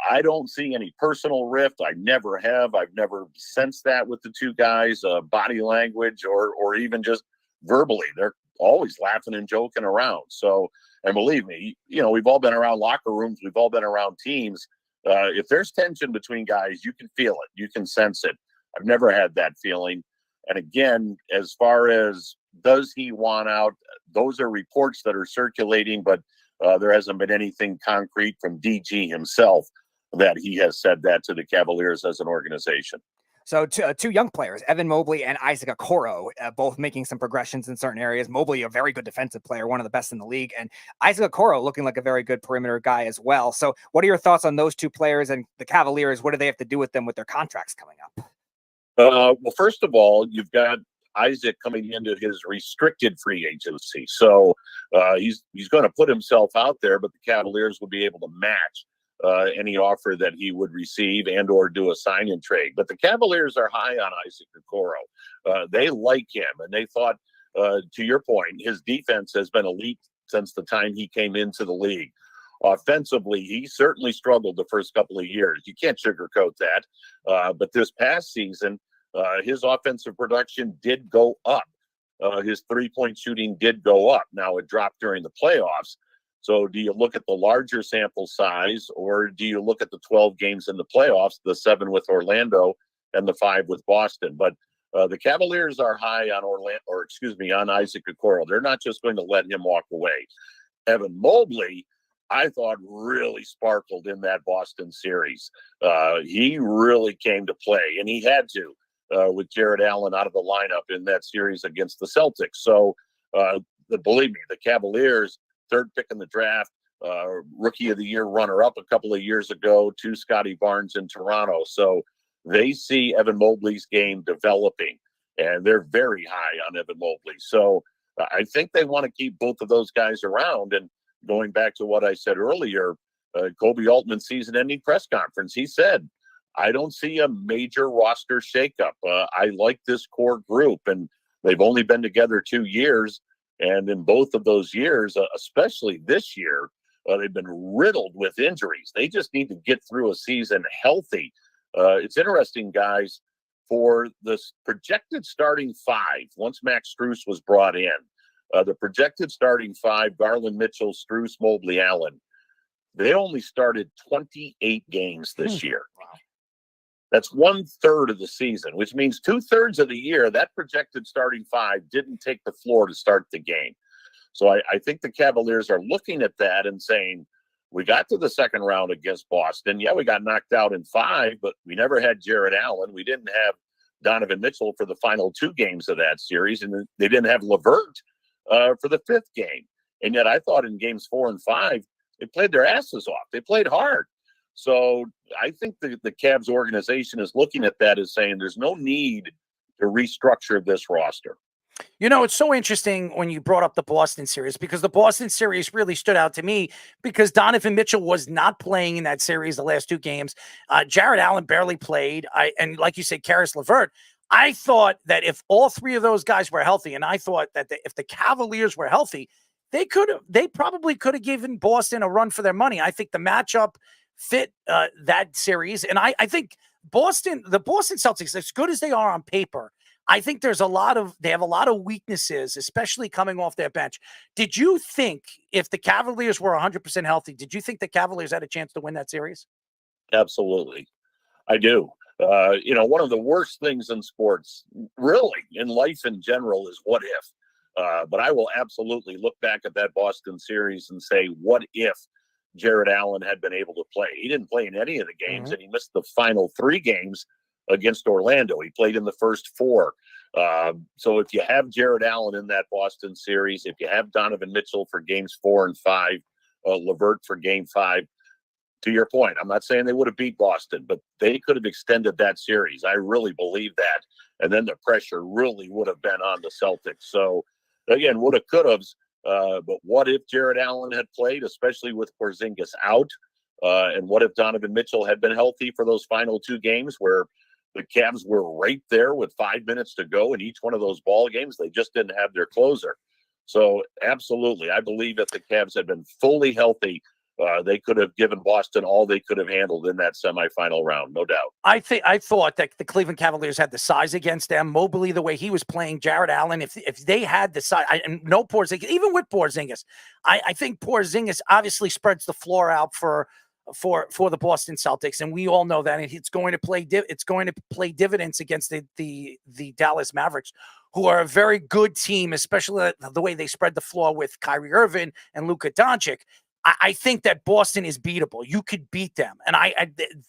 I don't see any personal rift. I never have. I've never sensed that with the two guys, body language or even just verbally. They're always laughing and joking around. So, and believe me, we've all been around locker rooms. We've all been around teams. If there's tension between guys, you can feel it. You can sense it. I've never had that feeling. And again, as far as does he want out, those are reports that are circulating, but there hasn't been anything concrete from DG himself that he has said that to the Cavaliers as an organization. So two young players, Evan Mobley and Isaac Okoro, both making some progressions in certain areas. Mobley, a very good defensive player, one of the best in the league, and Isaac Okoro looking like a very good perimeter guy as well. So what are your thoughts on those two players and the Cavaliers? What do they have to do with them with their contracts coming up? Well, first of all, you've got Isaac coming into his restricted free agency. So he's going to put himself out there, but the Cavaliers will be able to match any offer that he would receive and or do a sign and trade. But the Cavaliers are high on Isaac Okoro. They like him, and they thought, to your point, his defense has been elite since the time he came into the league. Offensively, he certainly struggled the first couple of years. You can't sugarcoat that. But this past season, his offensive production did go up. His three-point shooting did go up. Now, it dropped during the playoffs. So do you look at the larger sample size, or do you look at the 12 games in the playoffs, the 7 with Orlando and the 5 with Boston? But the Cavaliers are high on on Isaac Okoro. They're not just going to let him walk away. Evan Mobley, I thought, really sparkled in that Boston series. He really came to play, and he had to with Jared Allen out of the lineup in that series against the Celtics. So believe me, the Cavaliers, 3rd pick in the draft, rookie of the year runner-up a couple of years ago to Scotty Barnes in Toronto. So they see Evan Mobley's game developing, and they're very high on Evan Mobley. So I think they want to keep both of those guys around. And going back to what I said earlier, Kobe Altman's season-ending press conference, he said, I don't see a major roster shakeup. I like this core group, and they've only been together 2 years. And in both of those years, especially this year, they've been riddled with injuries. They just need to get through a season healthy. It's interesting, guys, for this projected starting five, once Max Strus was brought in, the projected starting five, Garland, Mitchell, Strus, Mobley, Allen, they only started 28 games this year. Wow. That's 1/3 of the season, which means 2/3 of the year, that projected starting five didn't take the floor to start the game. So I think the Cavaliers are looking at that and saying, we got to the second round against Boston. Yeah, we got knocked out in 5, but we never had Jared Allen. We didn't have Donovan Mitchell for the final 2 games of that series, and they didn't have LeVert for the 5th game. And yet I thought in games 4 and 5, they played their asses off. They played hard. So I think the Cavs organization is looking at that as saying there's no need to restructure this roster. You know, it's so interesting when you brought up the Boston series, because the Boston series really stood out to me because Donovan Mitchell was not playing in that series the last 2 games. Jared Allen barely played. And like you said, Karis LeVert, I thought that if all 3 of those guys were healthy, and I thought that if the Cavaliers were healthy, they probably could have given Boston a run for their money. I think the matchup fit that series. And I think the Boston Celtics, as good as they are on paper, I think they have a lot of weaknesses, especially coming off their bench. Did you think if the Cavaliers were 100% healthy, did you think the Cavaliers had a chance to win that series? Absolutely. I do. One of the worst things in sports, really in life in general, is what if. But I will absolutely look back at that Boston series and say, what if Jared Allen had been able to play? He didn't play in any of the games, and he missed the final 3 games against Orlando. He played in the first 4. So if you have Jared Allen in that Boston series, if you have Donovan Mitchell for games 4 and 5, LeVert for game 5, to your point, I'm not saying they would have beat Boston, but they could have extended that series. I really believe that. And then the pressure really would have been on the Celtics. So again, woulda, coulda, but what if Jared Allen had played, especially with Porzingis out? And what if Donovan Mitchell had been healthy for those final 2 games where the Cavs were right there with 5 minutes to go in each one of those ball games? They just didn't have their closer. So absolutely, I believe if the Cavs had been fully healthy, they could have given Boston all they could have handled in that semifinal round, no doubt. I thought that the Cleveland Cavaliers had the size against them. Mobley, the way he was playing, Jared Allen, if they had the size, and no Porzingis, even with Porzingis, I think Porzingis obviously spreads the floor out for the Boston Celtics, and we all know that, and it's going to play dividends against the Dallas Mavericks, who are a very good team, especially the way they spread the floor with Kyrie Irving and Luka Doncic. I think that Boston is beatable. You could beat them, and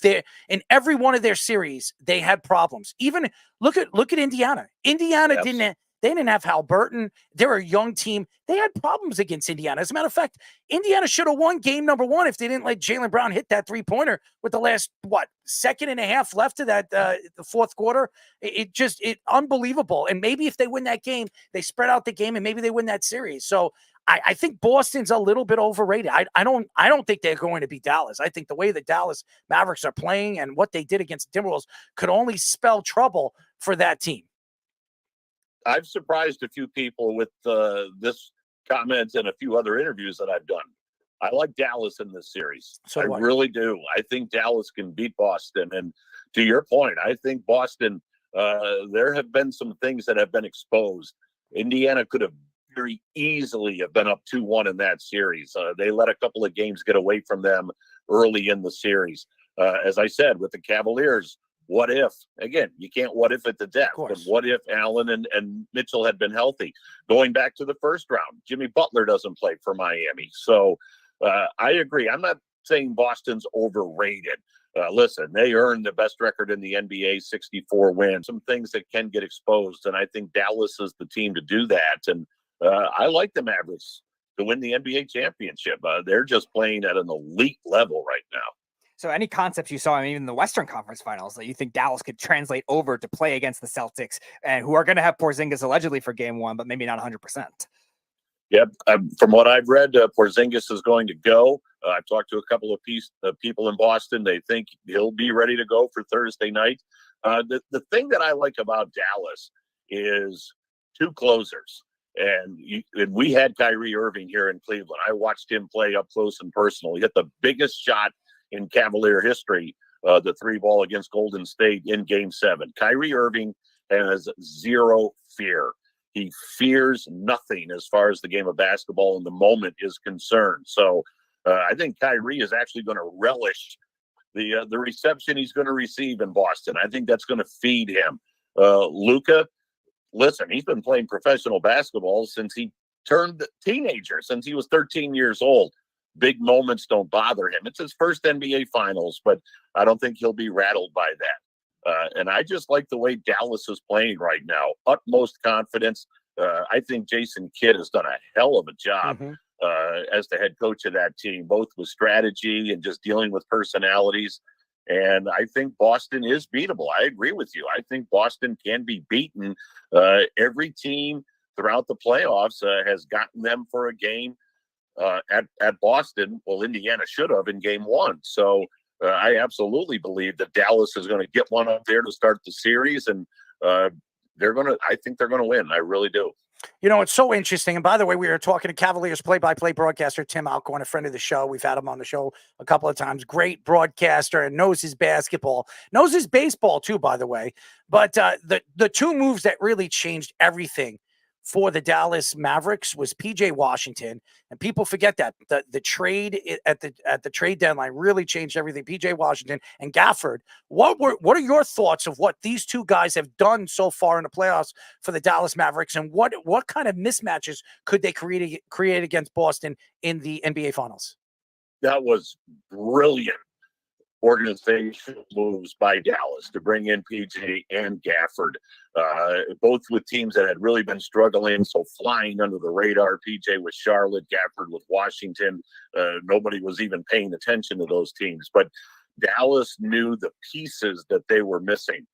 they in every one of their series they had problems. Even look at Indiana. Indiana didn't have Halliburton. They're a young team. They had problems against Indiana. As a matter of fact, Indiana should have won game number 1 if they didn't let Jaylen Brown hit that 3-pointer with the last second and a half left of that the 4th quarter. It unbelievable. And maybe if they win that game, they spread out the game, and maybe they win that series. So I think Boston's a little bit overrated. I don't think they're going to beat Dallas. I think the way the Dallas Mavericks are playing and what they did against the Timberwolves could only spell trouble for that team. I've surprised a few people with this comment and a few other interviews that I've done. I like Dallas in this series. I really do. I think Dallas can beat Boston. And to your point, I think Boston, there have been some things that have been exposed. Indiana could have very easily have been up 2-1 in that series. They let a couple of games get away from them early in the series. As I said, with the Cavaliers, what if? Again, you can't what if it to death, but what if Allen and Mitchell had been healthy? Going back to the first round, Jimmy Butler doesn't play for Miami. So I agree. I'm not saying Boston's overrated. Listen, they earned the best record in the NBA, 64 wins, some things that can get exposed. And I think Dallas is the team to do that. And I like the Mavericks to win the NBA championship. They're just playing at an elite level right now. So any concepts you saw, I mean, even the Western Conference Finals, that you think Dallas could translate over to play against the Celtics, and who are going to have Porzingis allegedly for game 1, but maybe not 100%? Yep. From what I've read, Porzingis is going to go. I've talked to a couple of people in Boston. They think he'll be ready to go for Thursday night. The thing that I like about Dallas is 2 closers. And we had Kyrie Irving here in Cleveland. I watched him play up close and personal. He hit the biggest shot in Cavalier history the 3-ball against Golden State in Game 7. Kyrie Irving has zero fear. He fears nothing as far as the game of basketball in the moment is concerned. So I think Kyrie is actually going to relish the reception he's going to receive in Boston. I think that's going to feed him. Luka, listen, he's been playing professional basketball since he turned teenager, since he was 13 years old. Big moments don't bother him. It's his first NBA Finals, but I don't think he'll be rattled by that. And I just like the way Dallas is playing right now. Utmost confidence. I think Jason Kidd has done a hell of a job as the head coach of that team, both with strategy and just dealing with personalities. And I think Boston is beatable. I agree with you. I think Boston can be beaten. Every team throughout the playoffs has gotten them for a game at Boston. Well, Indiana should have in Game 1. So I absolutely believe that Dallas is going to get one up there to start the series, and I think they're going to win. I really do. You know, it's so interesting. And by the way, we were talking to Cavaliers play-by-play broadcaster Tim Alcorn, a friend of the show. We've had him on the show a couple of times. Great broadcaster and knows his basketball, knows his baseball too, by the way. But the two moves that really changed everything for the Dallas Mavericks was PJ Washington, and people forget that the trade at the trade deadline really changed everything. PJ Washington and Gafford. What are your thoughts of what these two guys have done so far in the playoffs for the Dallas Mavericks, and what kind of mismatches could they create against Boston in the NBA Finals? That was brilliant organizational moves by Dallas to bring in PJ and Gafford, both with teams that had really been struggling, so flying under the radar. PJ with Charlotte, Gafford with Washington. Nobody was even paying attention to those teams, but Dallas knew the pieces that they were missing.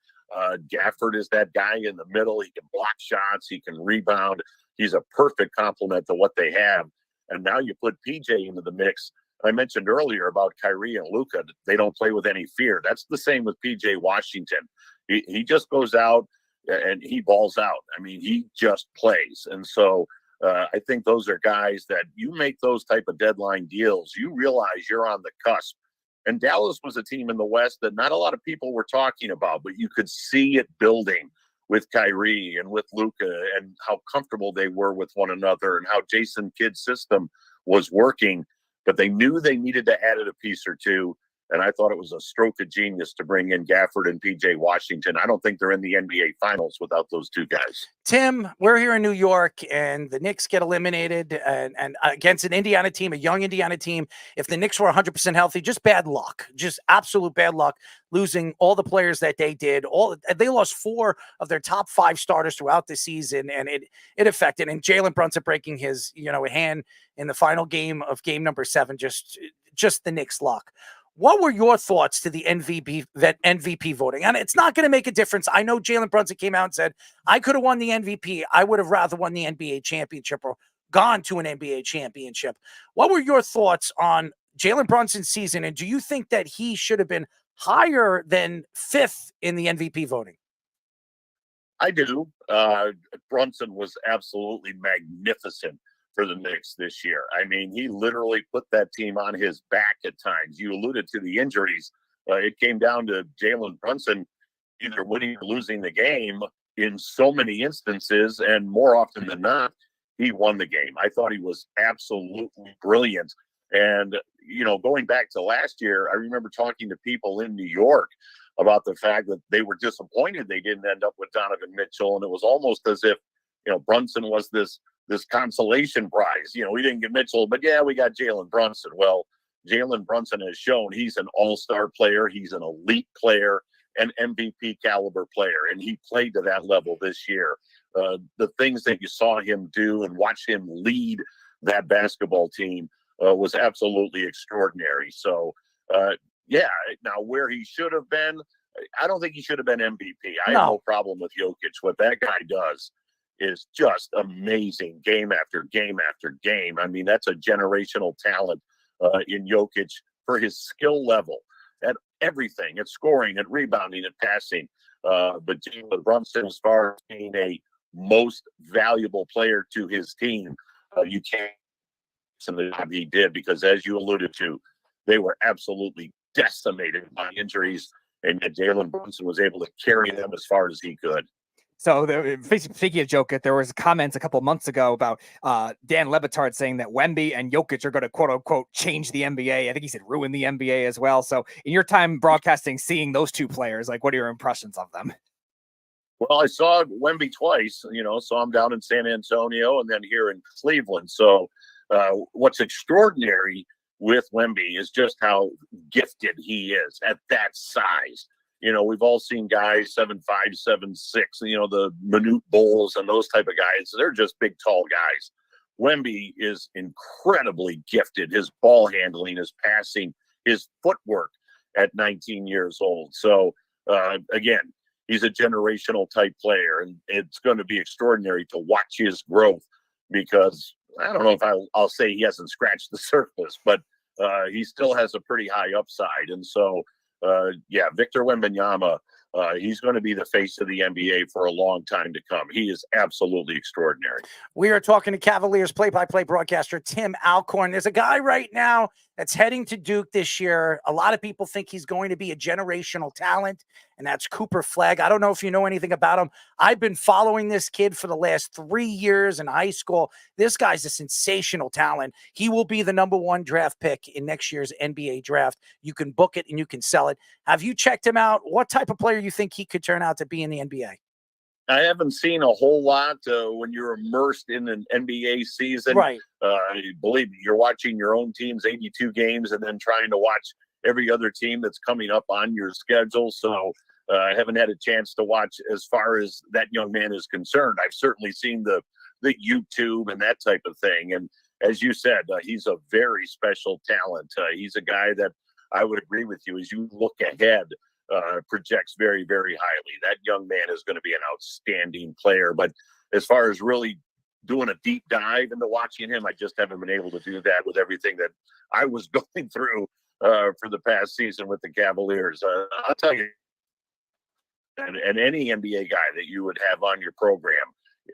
Gafford is that guy in the middle. He can block shots. He can rebound. He's a perfect complement to what they have. And now you put PJ into the mix. I mentioned earlier about Kyrie and Luka. They don't play with any fear. That's the same with PJ Washington. He just goes out and he balls out. I mean, he just plays. And so I think those are guys that you make those type of deadline deals, you realize you're on the cusp. And Dallas was a team in the West that not a lot of people were talking about, but you could see it building with Kyrie and with Luka and how comfortable they were with one another and how Jason Kidd's system was working. But they knew they needed to add a piece or two. And I thought it was a stroke of genius to bring in Gafford and PJ Washington. I don't think they're in the NBA Finals without those two guys. Tim, we're here in New York, and the Knicks get eliminated and against an Indiana team, a young Indiana team. If the Knicks were 100% healthy, just bad luck, just absolute bad luck, losing all the players that they did. They lost 4 of their top 5 starters throughout the season, and it affected. And Jalen Brunson breaking his hand in the final game of game number 7, just the Knicks' luck. What were your thoughts to the MVP voting? And it's not going to make a difference. I know Jalen Brunson came out and said, I could have won the MVP. I would have rather won the NBA championship or gone to an NBA championship. What were your thoughts on Jalen Brunson's season? And do you think that he should have been higher than 5th in the MVP voting? I do. Brunson was absolutely magnificent for the Knicks this year. I mean, he literally put that team on his back at times. You alluded to the injuries. It came down to Jalen Brunson either winning or losing the game in so many instances, and more often than not, he won the game. I thought he was absolutely brilliant. And, going back to last year, I remember talking to people in New York about the fact that they were disappointed they didn't end up with Donovan Mitchell. And it was almost as if, Brunson was this consolation prize. We didn't get Mitchell, but yeah, we got Jalen Brunson. Well, Jalen Brunson has shown he's an all-star player. He's an elite player, an MVP caliber player, and he played to that level this year. The things that you saw him do and watch him lead that basketball team was absolutely extraordinary. So, now where he should have been, I don't think he should have been MVP. I have no problem with Jokic. What that guy does is just amazing game after game after game. I mean, that's a generational talent in Jokic for his skill level at everything, at scoring, at rebounding, at passing. But Jalen Brunson, as far as being a most valuable player to his team, you can't the job he did, because as you alluded to, they were absolutely decimated by injuries, and yet Jalen Brunson was able to carry them as far as he could. So, speaking of Jokic, there was comments a couple months ago about Dan Le Batard saying that Wemby and Jokic are going to quote unquote change the NBA. I think he said ruin the NBA as well. So, in your time broadcasting, seeing those two players, like, what are your impressions of them? Well, I saw Wemby twice. Saw him down in San Antonio and then here in Cleveland. So, what's extraordinary with Wemby is just how gifted he is at that size. We've all seen guys 7'5", 7'6", the Manute Bulls and those type of guys. They're just big, tall guys. Wemby is incredibly gifted. His ball handling, his passing, his footwork at 19 years old. So, again, he's a generational type player, and it's going to be extraordinary to watch his growth because I don't know if I'll say he hasn't scratched the surface, but he still has a pretty high upside. And so, Victor Wembanyama, he's going to be the face of the NBA for a long time to come. He is absolutely extraordinary. We are talking to Cavaliers play-by-play broadcaster Tim Alcorn. There's a guy right now that's heading to Duke this year. A lot of people think he's going to be a generational talent, and that's Cooper Flagg. I don't know if you know anything about him. I've been following this kid for the last 3 years in high school. This guy's a sensational talent. He will be the #1 draft pick in next year's NBA draft. You can book it and you can sell it. Have you checked him out? What type of player you think he could turn out to be in the NBA? I haven't seen a whole lot when you're immersed in an NBA season. Right. Believe me, you're watching your own team's 82 games and then trying to watch every other team that's coming up on your schedule. So I haven't had a chance to watch as far as that young man is concerned. I've certainly seen the YouTube and that type of thing. And as you said, he's a very special talent. He's a guy that I would agree with you as you look ahead. Projects very, very highly. That young man is going to be an outstanding player. But as far as really doing a deep dive into watching him, I just haven't been able to do that with everything that I was going through for the past season with the Cavaliers. I'll tell you, and any NBA guy that you would have on your program,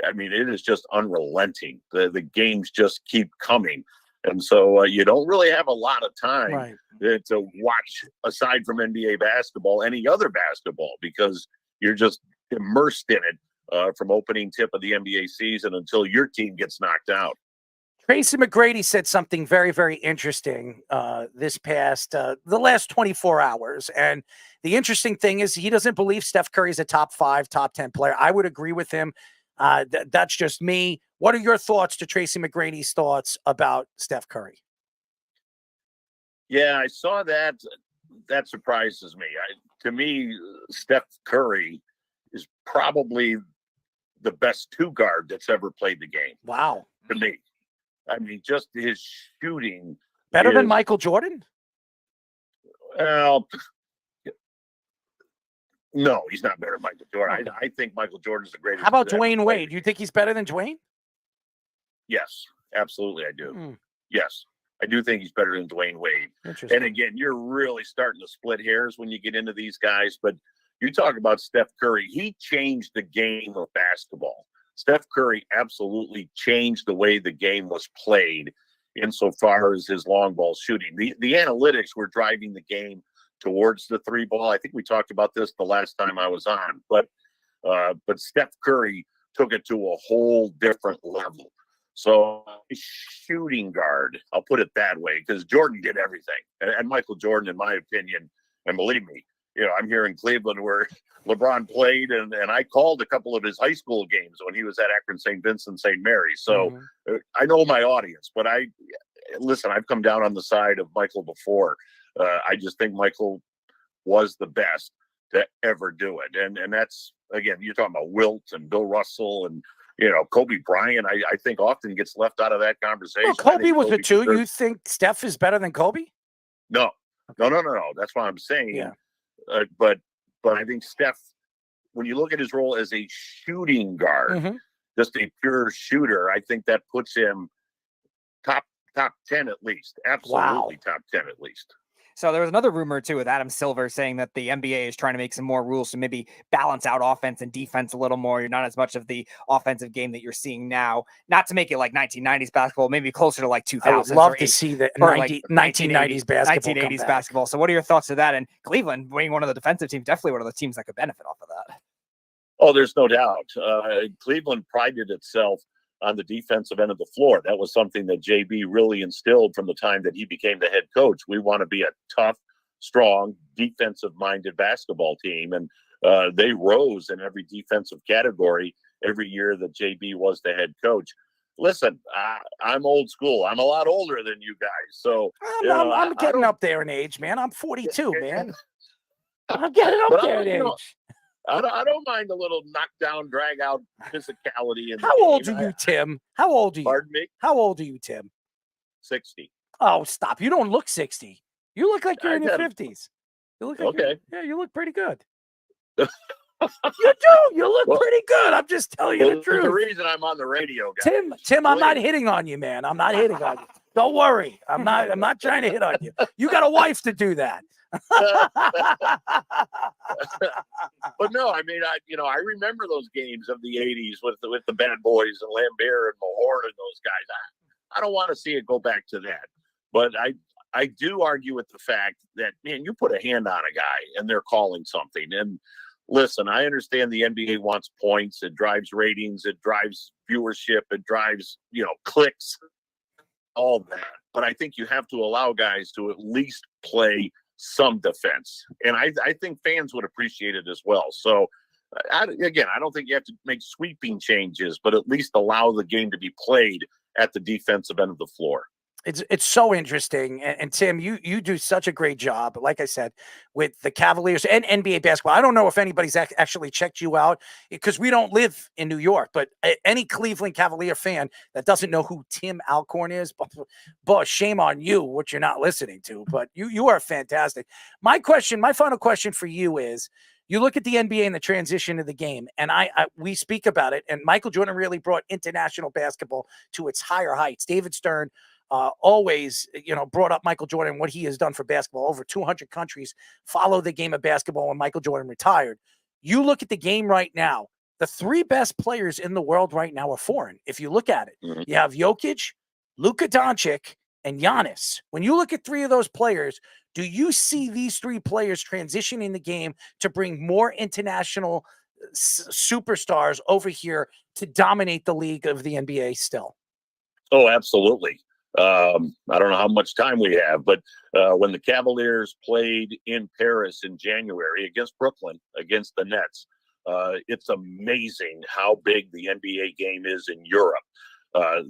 I mean, it is just unrelenting. The games just keep coming. And so you don't really have a lot of time to watch, aside from NBA basketball, any other basketball, because you're just immersed in it from opening tip of the NBA season until your team gets knocked out. Tracy McGrady said something very, very interesting this past, the last 24 hours. And the interesting thing is he doesn't believe Steph Curry is a top 5, top 10 player. I would agree with him. That's just me. What are your thoughts to Tracy McGrady's thoughts about Steph Curry? Yeah, I saw that. That surprises me. To me, Steph Curry is probably the best 2-guard that's ever played the game. Wow. To me. I mean, just his shooting. Better than Michael Jordan? Well, no, he's not better than Michael Jordan. I think Michael Jordan's the greatest. How about Dwayne Wade? You think he's better than Dwayne? Yes, absolutely, I do. Yes, I do think he's better than Dwayne Wade. And again, you're really starting to split hairs when you get into these guys. But you talk about Steph Curry. He changed the game of basketball. Steph Curry absolutely changed the way the game was played insofar as his long ball shooting. The analytics were driving the game towards the 3 ball. I think we talked about this the last time I was on. But Steph Curry took it to a whole different level. So shooting guard, I'll put it that way, because Jordan did everything. And Michael Jordan, in my opinion, and believe me, I'm here in Cleveland where LeBron played, and I called a couple of his high school games when he was at Akron St. Vincent St. Mary. So I know my audience, but I've come down on the side of Michael before. I just think Michael was the best to ever do it. And that's, again, you're talking about Wilt and Bill Russell and, Kobe Bryant, I think often gets left out of that conversation. Well, Kobe was a 2. You think Steph is better than Kobe? No. That's what I'm saying. Yeah. But I think Steph, when you look at his role as a shooting guard, just a pure shooter, I think that puts him top 10 at least. Absolutely top 10 at least. So there was another rumor too with Adam Silver saying that the NBA is trying to make some more rules to maybe balance out offense and defense a little more. You're not as much of the offensive game that you're seeing now. Not to make it like 1990s basketball, maybe closer to like 2000s. I would love to see the 1980s basketball. 1980s basketball. So what are your thoughts of that? And Cleveland, being one of the defensive teams, definitely one of the teams that could benefit off of that. Oh, there's no doubt. Cleveland prided itself on the defensive end of the floor. That was something that JB really instilled from the time that he became the head coach. We want to be a tough, strong, defensive-minded basketball team. And they rose in every defensive category every year that JB was the head coach. Listen, I'm old school. I'm a lot older than you guys. So I'm getting up there in age, man. I'm 42, man. I'm getting up there in age. I don't mind a little knockdown, drag out physicality. How old are you, Tim? How old are you? Pardon me? How old are you, Tim? 60. Oh, stop. You don't look 60. You look like you're in your 50s. You look like okay. Yeah, you look pretty good. You do. You look pretty good. I'm just telling you the truth. There's a reason I'm on the radio, guys. Tim, I'm not hitting on you, man. I'm not hitting on you. Don't worry. I'm not trying to hit on you. You got a wife to do that. But no, I mean, I remember those games of the 80s with the Bad Boys and Lambert and Mahorn and those guys. I don't want to see it go back to that. But I do argue with the fact that, man, you put a hand on a guy and they're calling something. And listen, I understand the NBA wants points. It drives ratings. It drives viewership. It drives, clicks, all that. But I think you have to allow guys to at least play some defense. And I think fans would appreciate it as well. So, I don't think you have to make sweeping changes, but at least allow the game to be played at the defensive end of the floor. It's so interesting. And Tim, you do such a great job, like I said, with the Cavaliers and NBA basketball. I don't know if anybody's actually checked you out because we don't live in New York, but any Cleveland Cavalier fan that doesn't know who Tim Alcorn is, boss, shame on you, what you're not listening to, but you are fantastic. My final question for you is, you look at the NBA and the transition of the game, and we speak about it, and Michael Jordan really brought international basketball to its higher heights. David Stern always, brought up Michael Jordan, what he has done for basketball. Over 200 countries follow the game of basketball when Michael Jordan retired. You look at the game right now, the three best players in the world right now are foreign. If you look at it, you have Jokic, Luka Doncic, and Giannis. When you look at three of those players, do you see these three players transitioning the game to bring more international superstars over here to dominate the league of the NBA still? Oh, absolutely. I don't know how much time we have, but when the Cavaliers played in Paris in January against Brooklyn, against the Nets, it's amazing how big the NBA game is in Europe.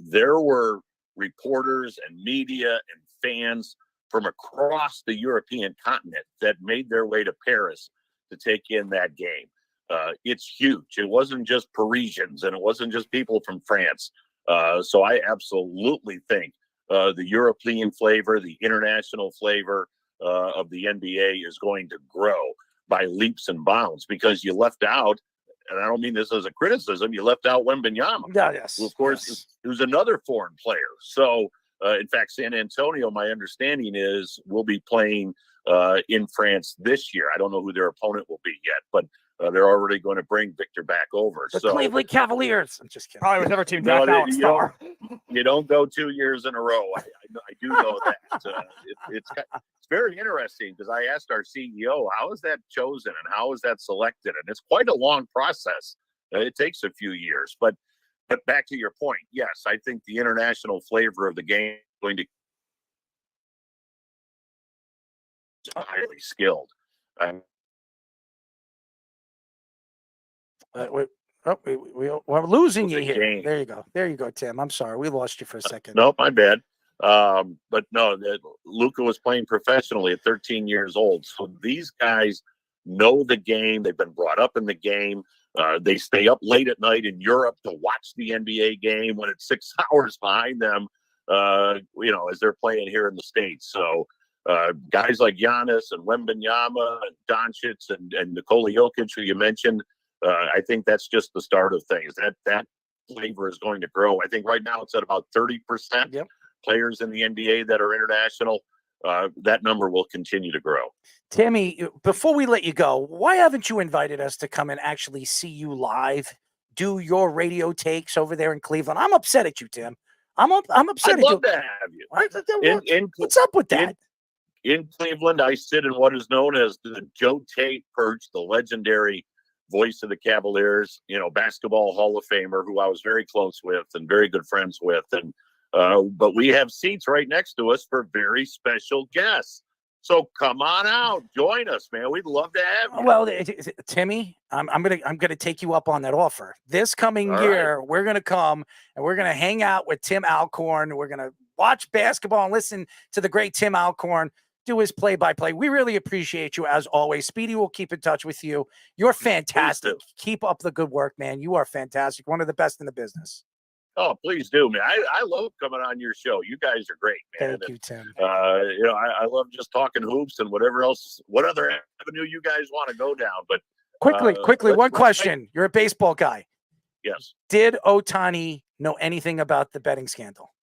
There were reporters and media and fans from across the European continent that made their way to Paris to take in that game. It's huge. It wasn't just Parisians and it wasn't just people from France. So I absolutely think the European flavor, the international flavor of the NBA is going to grow by leaps and bounds because you left out, and I don't mean this as a criticism, you left out Wembanyama. Yes. Who, of course, who's another foreign player. So, in fact, San Antonio, my understanding is, will be playing in France this year. I don't know who their opponent will be yet, but they're already going to bring Victor back over. The Cleveland Cavaliers. I'm just kidding. Probably was never team back out star. You don't go 2 years in a row. I do know that. It's very interesting because I asked our CEO, how is that chosen and how is that selected? And it's quite a long process. It takes a few years. But back to your point, yes, I think the international flavor of the game is going to be highly skilled. We're losing you here. Game. There you go, Tim. I'm sorry. We lost you for a second. No, my bad. But no, Luka was playing professionally at 13 years old. So these guys know the game. They've been brought up in the game. They stay up late at night in Europe to watch the NBA game when it's 6 hours behind them, as they're playing here in the States. So guys like Giannis and Wembanyama and Doncic and Nikola Jokic, who you mentioned, I think that's just the start of things. That flavor is going to grow. I think right now it's at about 30% players in the NBA that are international. that number will continue to grow. Timmy, before we let you go, why haven't you invited us to come and actually see you live, do your radio takes over there in Cleveland? I'm upset at you, Tim. I'm upset I'd at love you. to have you. What's up with that? In Cleveland, I sit in what is known as the Joe Tate perch, the legendary voice of the Cavaliers, basketball Hall of Famer, who I was very close with and very good friends with. And but we have seats right next to us for very special guests. So come on out, join us, man. We'd love to have you. Well, Timmy, I'm gonna take you up on that offer. This coming year, we're gonna come and we're gonna hang out with Tim Alcorn. We're gonna watch basketball and listen to the great Tim Alcorn do his play-by-play. We really appreciate you as always. Speedy will keep in touch with you. You're fantastic. Keep up the good work, man. You are fantastic. One of the best in the business. Oh, please do, man. I love coming on your show. You guys are great, man. Thank you, Tim. I love just talking hoops and whatever else, what other avenue you guys want to go down. But quickly, one question. You're a baseball guy. Yes. Did Ohtani know anything about the betting scandal?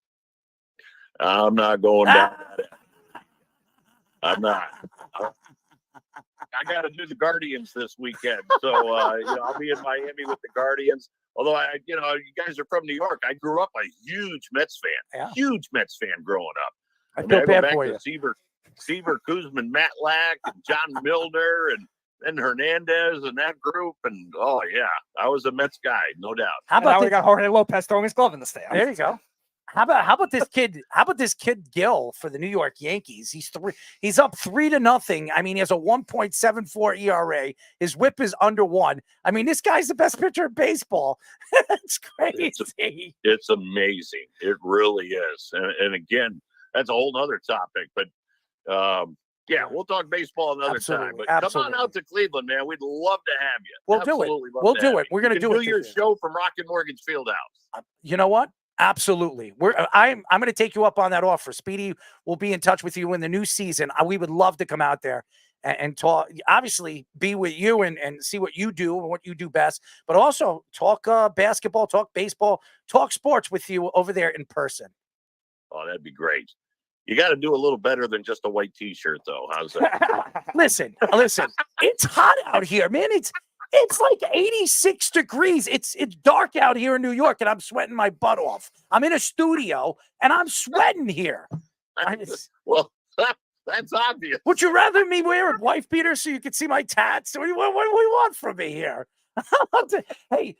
I'm not going down that. I'm not. I got to do the Guardians this weekend, so I'll be in Miami with the Guardians. Although you guys are from New York, I grew up a huge Mets fan, huge Mets fan growing up. I feel bad back for to you. Seaver, Kuzman, Matlack, and John Milner, and then Hernandez and that group. And oh yeah, I was a Mets guy, no doubt. How about we got Jorge Lopez throwing his glove in the stand? There you go. How about this kid? How about this kid Gill for the New York Yankees? He's up 3-0. I mean, he has a 1.74 ERA. His WHIP is under 1. I mean, this guy's the best pitcher in baseball. It's crazy. It's amazing. It really is. And again, that's a whole other topic. But yeah, we'll talk baseball another time. But come on out to Cleveland, man. We'd love to have you. We'll do it. We'll do it. We're going to do your show from Rocket Mortgage Fieldhouse. You know what? Absolutely. I'm going to take you up on that offer. Speedy will be in touch with you in the new season. We would love to come out there and talk, obviously be with you and see what you do and what you do best, but also talk basketball, talk baseball, talk sports with you over there in person. Oh, that'd be great. You got to do a little better than just a white t-shirt though. How's that? Listen, it's hot out here, man. It's like 86 degrees. It's dark out here in New York, and I'm sweating my butt off. I'm in a studio, and I'm sweating here. Well, that's obvious. Would you rather me wear a wife beater so you could see my tats? What do you want from me here? Hey,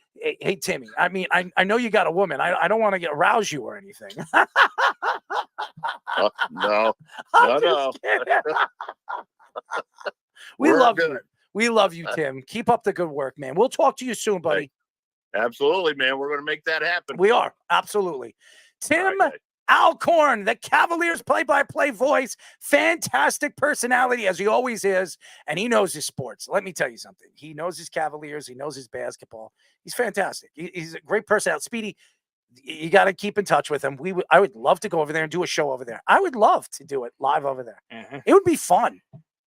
Timmy. I mean, I know you got a woman. I don't want to arouse you or anything. No. We love you. We love you, Tim. Keep up the good work, man. We'll talk to you soon, buddy. Absolutely, man. We're going to make that happen. We are. Absolutely. Tim Alcorn, the Cavaliers play-by-play voice, fantastic personality, as he always is, and he knows his sports. Let me tell you something. He knows his Cavaliers. He knows his basketball. He's fantastic. He's a great personality. Speedy, you got to keep in touch with him. I would love to go over there and do a show over there. I would love to do it live over there. Mm-hmm. It would be fun.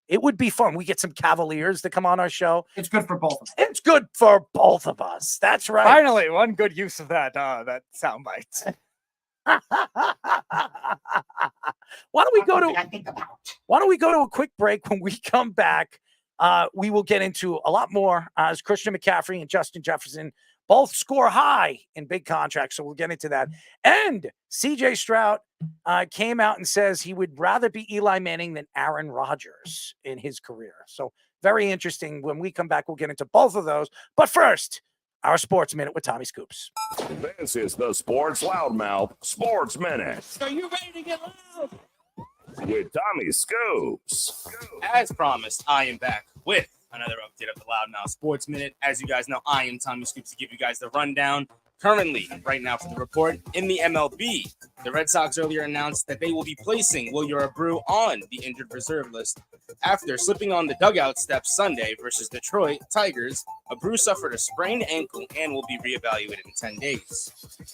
It would be fun. We get some Cavaliers to come on our show. It's good for both of us. It's good for both of us. That's right. Finally, one good use of that soundbite. Why don't we go to a quick break? When we come back, we will get into a lot more as Christian McCaffrey and Justin Jefferson both score high in big contracts. So we'll get into that. And CJ Stroud came out and says he would rather be Eli Manning than Aaron Rodgers in his career. So very interesting. When we come back, we'll get into both of those. But first, our Sports Minute with Tommy Scoops. This is the Sports Loudmouth Sports Minute. Are you ready to get loud? With Tommy Scoops. As promised, I am back with another update of the Loudmouth Sports Minute. As you guys know, I am Tommy Scoops to give you guys the rundown. Currently, right now for the report, in the MLB, the Red Sox earlier announced that they will be placing Wilyer Abreu on the injured reserve list after slipping on the dugout steps Sunday versus Detroit Tigers. Abreu suffered a sprained ankle and will be reevaluated in 10 days.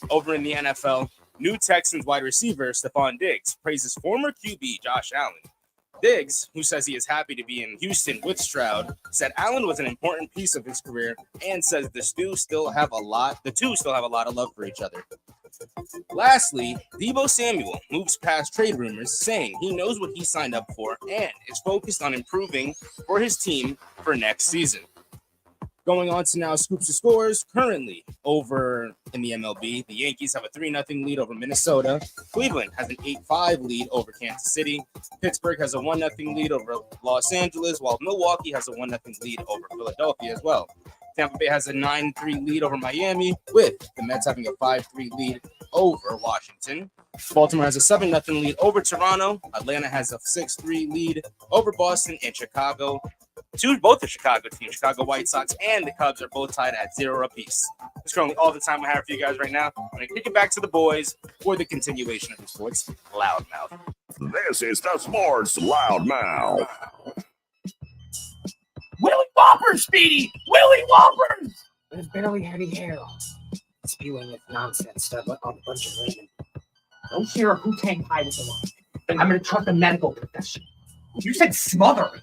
Over in the NFL, new Texans wide receiver Stephon Diggs praises former QB Josh Allen. Diggs, who says he is happy to be in Houston with Stroud, said Allen was an important piece of his career and says the two still have a lot of love for each other. Lastly, Deebo Samuel moves past trade rumors, saying he knows what he signed up for and is focused on improving for his team for next season. Going on to now scoops and scores. Currently over in the MLB, the Yankees have a 3-0 lead over Minnesota. Cleveland has an 8-5 lead over Kansas City. Pittsburgh has a 1-0 lead over Los Angeles, while Milwaukee has a 1-0 lead over Philadelphia as well. Tampa Bay has a 9-3 lead over Miami, with the Mets having a 5-3 lead over Washington. Baltimore has a 7-0 lead over Toronto. Atlanta has a 6-3 lead over Boston, and Chicago. Both the Chicago teams, Chicago White Sox and the Cubs, are both tied at 0 apiece. That's currently all the time I have for you guys right now. I'm going to kick it back to the boys for the continuation of the Sports Loudmouth. This is the Sports Loudmouth. Willie Whoppers, Speedy! Willie Whoppers! There's barely any hair spewing with nonsense stuff on a bunch of women. Don't hear who Tang Pai was alive. I'm going to trust the medical profession. You said smothering.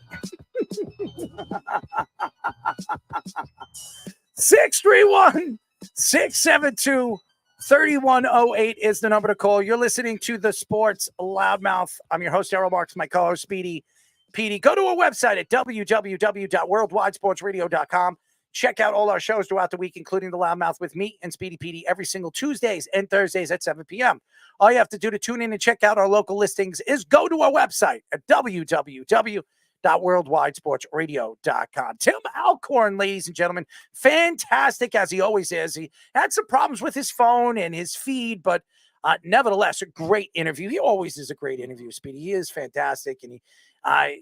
631-672-3108 is the number to call. You're listening to the Sports Loudmouth. I'm your host, Errol Marks, my co-host, Speedy PD. Go to our website at www.worldwidesportsradio.com. Check out all our shows throughout the week, including the Loudmouth with me and Speedy PD every single Tuesdays and Thursdays at 7 p.m. All you have to do to tune in and check out our local listings is go to our website at www.worldwidesportsradio.com. Tim Alcorn, ladies and gentlemen, fantastic as he always is. He had some problems with his phone and his feed, but nevertheless, a great interview. He always is a great interview, Speedy. He is fantastic, and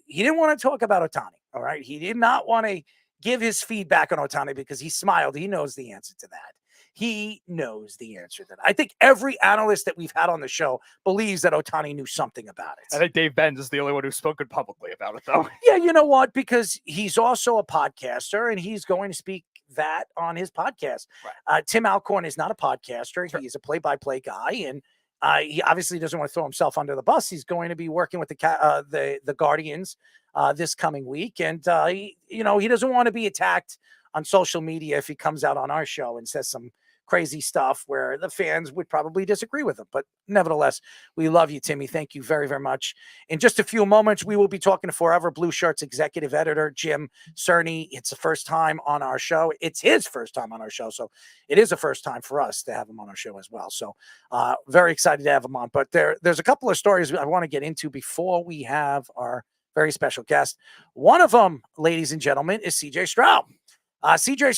he didn't want to talk about Ohtani, all right? He did not want to give his feedback on Ohtani because he smiled. He knows the answer to that. He knows the answer to that. I think every analyst that we've had on the show believes that Ohtani knew something about it. I think Dave Benz is the only one who's spoken publicly about it, though. Yeah, you know what? Because he's also a podcaster, and he's going to speak that on his podcast. Right. Tim Alcorn is not a podcaster. Sure. He's a play-by-play guy, and he obviously doesn't want to throw himself under the bus. He's going to be working with the Guardians this coming week, and he doesn't want to be attacked on social media if he comes out on our show and says some crazy stuff where the fans would probably disagree with him. But nevertheless, we love you, Timmy. Thank you very, very much. In just a few moments, we will be talking to Forever Blueshirts executive editor Jim Cerny. It's the first time on our show. It's his first time on our show, so it is a first time for us to have him on our show as well. So very excited to have him on. But there's a couple of stories I want to get into before we have our very special guest. One of them, ladies and gentlemen, is CJ Stroud. CJ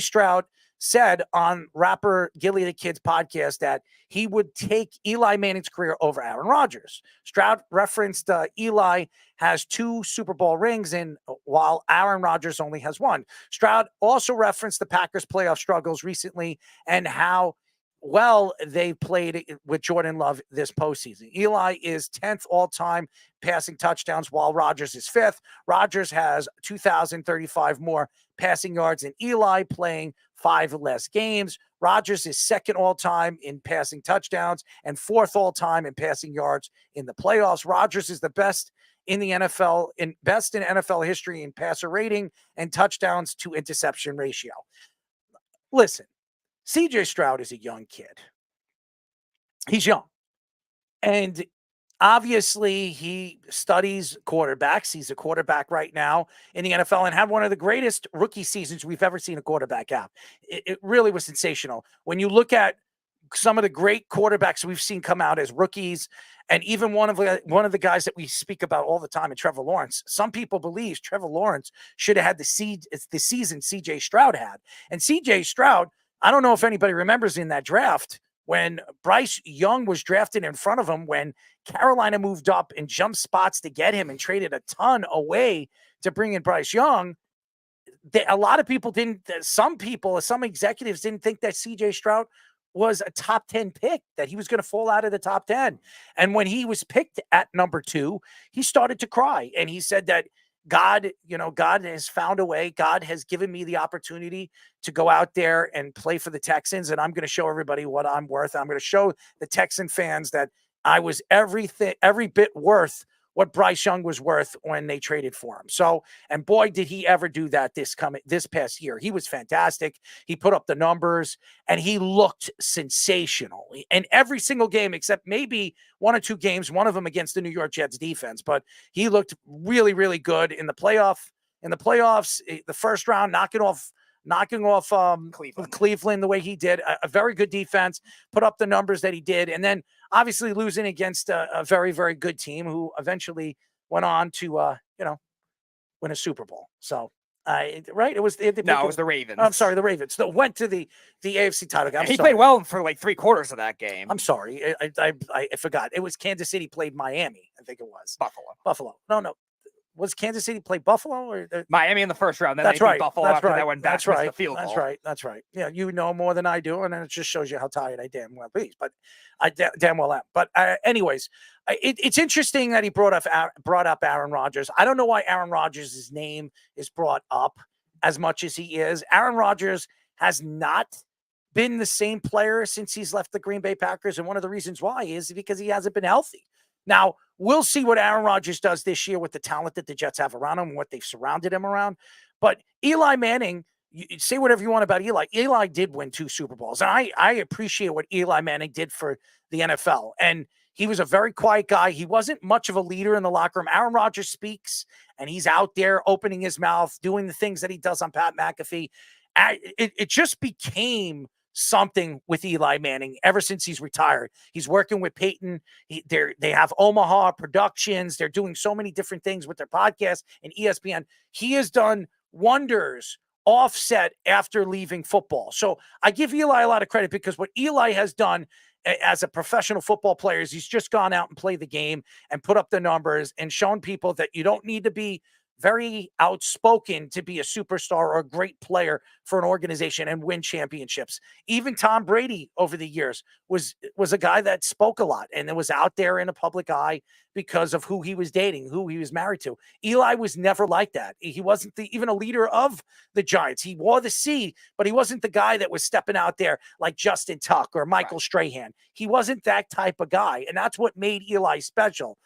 Stroud said on rapper Gilly the Kid's podcast that he would take Eli Manning's career over Aaron Rodgers. Stroud referenced Eli has 2 Super Bowl rings, and while Aaron Rodgers only has 1. Stroud also referenced the Packers' playoff struggles recently and how well they played with Jordan Love this postseason. Eli is 10th all-time passing touchdowns, while Rodgers is 5th. Rodgers has 2,035 more passing yards than Eli, playing 5 less games. Rodgers is 2nd all-time in passing touchdowns and 4th all-time in passing yards in the playoffs. Rodgers is the best in the NFL, best in NFL history in passer rating and touchdowns to interception ratio. Listen, CJ Stroud is a young kid. He's young. And obviously he studies quarterbacks. He's a quarterback right now in the NFL and had one of the greatest rookie seasons we've ever seen a quarterback have. It really was sensational. When you look at some of the great quarterbacks we've seen come out as rookies, and even one of the guys that we speak about all the time, Trevor Lawrence. Some people believe Trevor Lawrence should have had the season CJ Stroud had. And CJ Stroud, I don't know if anybody remembers in that draft when Bryce Young was drafted in front of him, when Carolina moved up and jumped spots to get him and traded a ton away to bring in Bryce Young. A lot of people some executives didn't think that CJ Stroud was a top 10 pick, that he was going to fall out of the top 10. And when he was picked at number 2, he started to cry. And he said that God has found a way. God has given me the opportunity to go out there and play for the Texans, and I'm going to show everybody what I'm worth. I'm going to show the Texan fans that I was every bit worth what Bryce Young was worth when they traded for him. So, and boy, did he ever do that this past year. He was fantastic. He put up the numbers and he looked sensational in every single game, except maybe 1 or 2 games, one of them against the New York Jets defense, but he looked really, really good in the playoffs, the first round, knocking off Cleveland the way he did. A very good defense, put up the numbers that he did, and then obviously losing against a very, very good team who eventually went on to win a Super Bowl. So right, it was it was the Ravens. I'm sorry, the Ravens that went to the AFC title game. He played well for like 3/4 of that game. I'm sorry, I forgot. It was Kansas City played Miami. I think it was Buffalo. No. Was Kansas City play Buffalo or Miami in the first round? Then that's they beat right. Buffalo That's after right. that went back That's to right. the field That's goal. right. That's right. Yeah, you know more than I do, and it just shows you how tired I damn well be. But I damn well am. But anyways, it's interesting that he brought up Aaron Rodgers. I don't know why Aaron Rodgers' name is brought up as much as he is. Aaron Rodgers has not been the same player since he's left the Green Bay Packers, and one of the reasons why is because he hasn't been healthy. Now, we'll see what Aaron Rodgers does this year with the talent that the Jets have around him and what they've surrounded him around. But Eli Manning, you say whatever you want about Eli. Eli did win 2 Super Bowls. And I appreciate what Eli Manning did for the NFL. And he was a very quiet guy. He wasn't much of a leader in the locker room. Aaron Rodgers speaks, and he's out there opening his mouth, doing the things that he does on Pat McAfee. It just became something with Eli Manning ever since he's retired. He's working with Peyton. They have Omaha Productions. They're doing so many different things with their podcast and ESPN. He has done wonders offset after leaving football. So I give Eli a lot of credit because what Eli has done as a professional football player is he's just gone out and played the game and put up the numbers and shown people that you don't need to be very outspoken to be a superstar or a great player for an organization and win championships. Even Tom Brady over the years was a guy that spoke a lot and was out there in a public eye because of who he was dating, who he was married to. Eli was never like that. He wasn't even a leader of the Giants. He wore the C, but he wasn't the guy that was stepping out there like Justin Tuck or Michael Strahan. He wasn't that type of guy, and that's what made Eli special.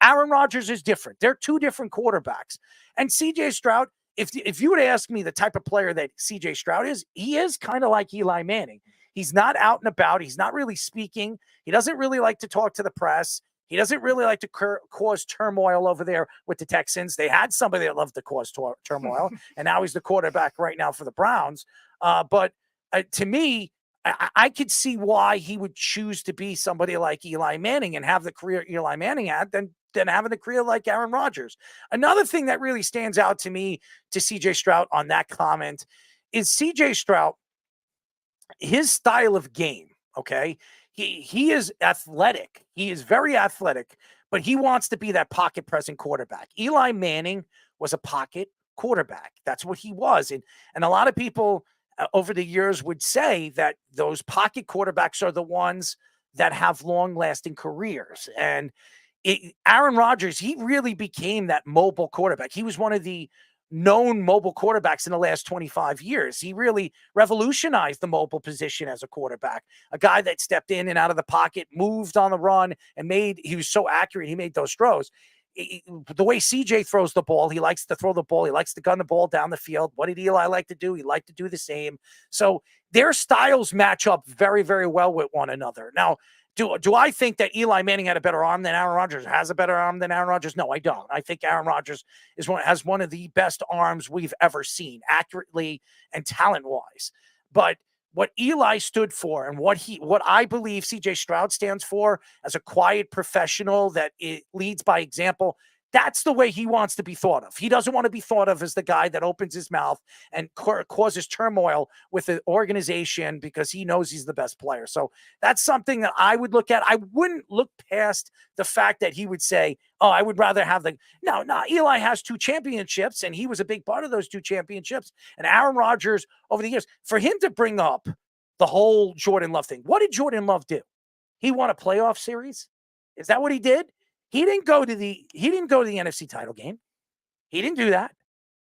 Aaron Rodgers is different. They're 2 different quarterbacks. And CJ Stroud, if you would ask me the type of player that CJ Stroud is, he is kind of like Eli Manning. He's not out and about. He's not really speaking. He doesn't really like to talk to the press. He doesn't really like to cause turmoil over there with the Texans. They had somebody that loved to cause turmoil, and now he's the quarterback right now for the Browns. But to me, I could see why he would choose to be somebody like Eli Manning and have the career Eli Manning had than having the career like Aaron Rodgers. Another thing that really stands out to me to CJ Stroud on that comment is CJ Stroud, his style of game, okay? He is athletic. He is very athletic, but he wants to be that pocket present quarterback. Eli Manning was a pocket quarterback. That's what he was. And a lot of people over the years would say that those pocket quarterbacks are the ones that have long-lasting careers. And Aaron Rodgers, he really became that mobile quarterback. He was one of the known mobile quarterbacks in the last 25 years. He really revolutionized the mobile position as a quarterback, a guy that stepped in and out of the pocket, moved on the run, and he was so accurate. He made those throws. The way CJ throws the ball, he likes to throw the ball. He likes to gun the ball down the field. What did Eli like to do? He liked to do the same. So their styles match up very, very well with one another. Now, do I think that Eli Manning had a better arm than Aaron Rodgers? Has a better arm than Aaron Rodgers? No, I don't. I think Aaron Rodgers has one of the best arms we've ever seen, accurately and talent-wise. But what Eli stood for and what I believe CJ Stroud stands for as a quiet professional that leads by example, that's the way he wants to be thought of. He doesn't want to be thought of as the guy that opens his mouth and causes turmoil with the organization because he knows he's the best player. So that's something that I would look at. I wouldn't look past the fact that he would say, oh, I would rather have No, Eli has 2 championships, and he was a big part of those 2 championships. And Aaron Rodgers, over the years, for him to bring up the whole Jordan Love thing, what did Jordan Love do? He won a playoff series? Is that what he did? He didn't go to the NFC title game. He didn't do that.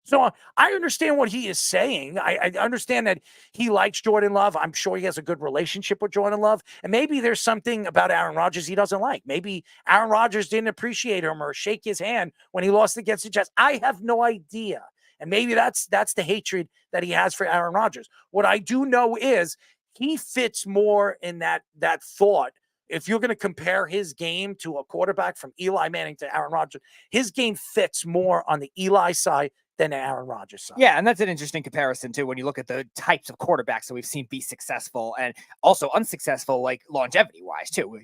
So I understand what he is saying. I understand that he likes Jordan Love. I'm sure he has a good relationship with Jordan Love. And maybe there's something about Aaron Rodgers he doesn't like. Maybe Aaron Rodgers didn't appreciate him or shake his hand when he lost against the Jets. I have no idea. And maybe that's the hatred that he has for Aaron Rodgers. What I do know is he fits more in that thought. If you're going to compare his game to a quarterback from Eli Manning to Aaron Rodgers, his game fits more on the Eli side than Aaron Rodgers side. Yeah, and that's an interesting comparison too when you look at the types of quarterbacks that we've seen be successful and also unsuccessful, like longevity-wise too.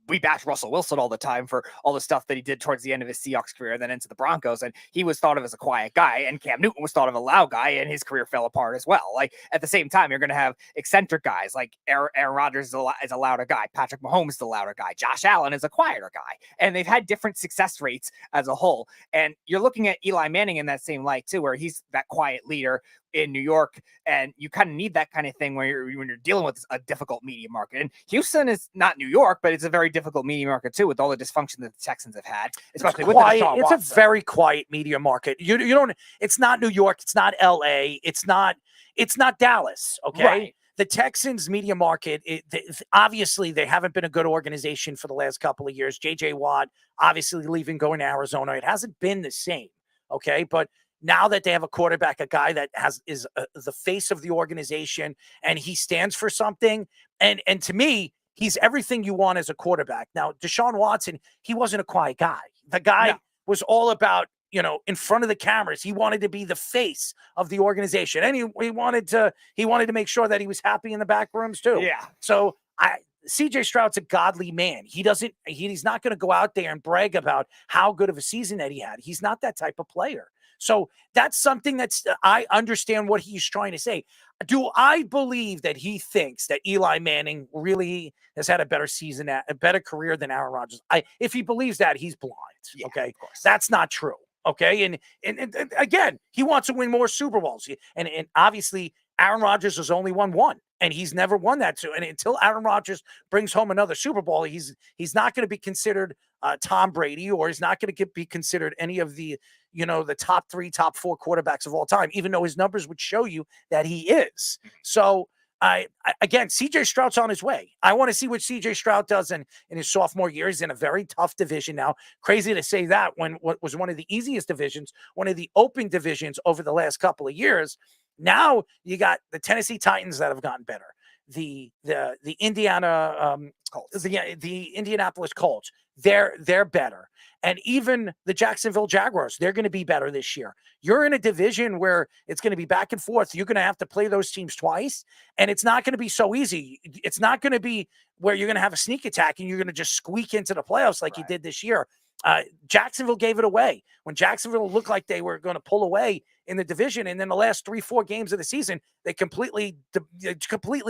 We bash Russell Wilson all the time for all the stuff that he did towards the end of his Seahawks career and then into the Broncos, and he was thought of as a quiet guy, and Cam Newton was thought of a loud guy, and his career fell apart as well. Like, at the same time, you're going to have eccentric guys, like Aaron Rodgers is a louder guy, Patrick Mahomes is the louder guy, Josh Allen is a quieter guy, and they've had different success rates as a whole. And you're looking at Eli Manning in that same light too, where he's that quiet leader in New York, and you kind of need that kind of thing when you're dealing with a difficult media market. And Houston is not New York, but it's a very difficult media market too, with all the dysfunction that the Texans have had, especially with Deshaun It's Watson. a very quiet media market. You don't. It's not New York. It's not L.A. It's not Dallas. Okay. Right. The Texans media market, obviously, they haven't been a good organization for the last couple of years. J.J. Watt obviously leaving, going to Arizona. It hasn't been the same. Okay, but now that they have a quarterback, a guy that is the face of the organization, and he stands for something, and to me, he's everything you want as a quarterback. Now, Deshaun Watson, he wasn't a quiet guy. The guy was all about, in front of the cameras. He wanted to be the face of the organization, and he wanted to make sure that he was happy in the back rooms too. Yeah. So CJ Stroud's a godly man. He's not going to go out there and brag about how good of a season that he had. He's not that type of player. So that's something I understand what he's trying to say. Do I believe that he thinks that Eli Manning really has had a better season, a better career than Aaron Rodgers? If he believes that, he's blind. Yeah, okay, that's not true. Okay, and again, he wants to win more Super Bowls, and obviously Aaron Rodgers has only won one, and he's never won that too. And until Aaron Rodgers brings home another Super Bowl, he's not going to be considered Tom Brady, or he's not going to be considered any of the the top 3, top 4 quarterbacks of all time, even though his numbers would show you that he is. So again, CJ Stroud's on his way. I want to see what CJ Stroud does in his sophomore year. He's in a very tough division now. Crazy to say that when what was one of the easiest divisions, one of the open divisions over the last couple of years. Now you got the Tennessee Titans that have gotten better. The Indiana Colts, the Indianapolis Colts, they're better. And even the Jacksonville Jaguars, they're going to be better this year. You're in a division where it's going to be back and forth. You're going to have to play those teams twice, and it's not going to be so easy. It's not going to be where you're going to have a sneak attack and you're going to just squeak into the playoffs like you did this year. Jacksonville gave it away. When Jacksonville looked like they were going to pull away in the division, and then the last 3-4 games of the season, they completely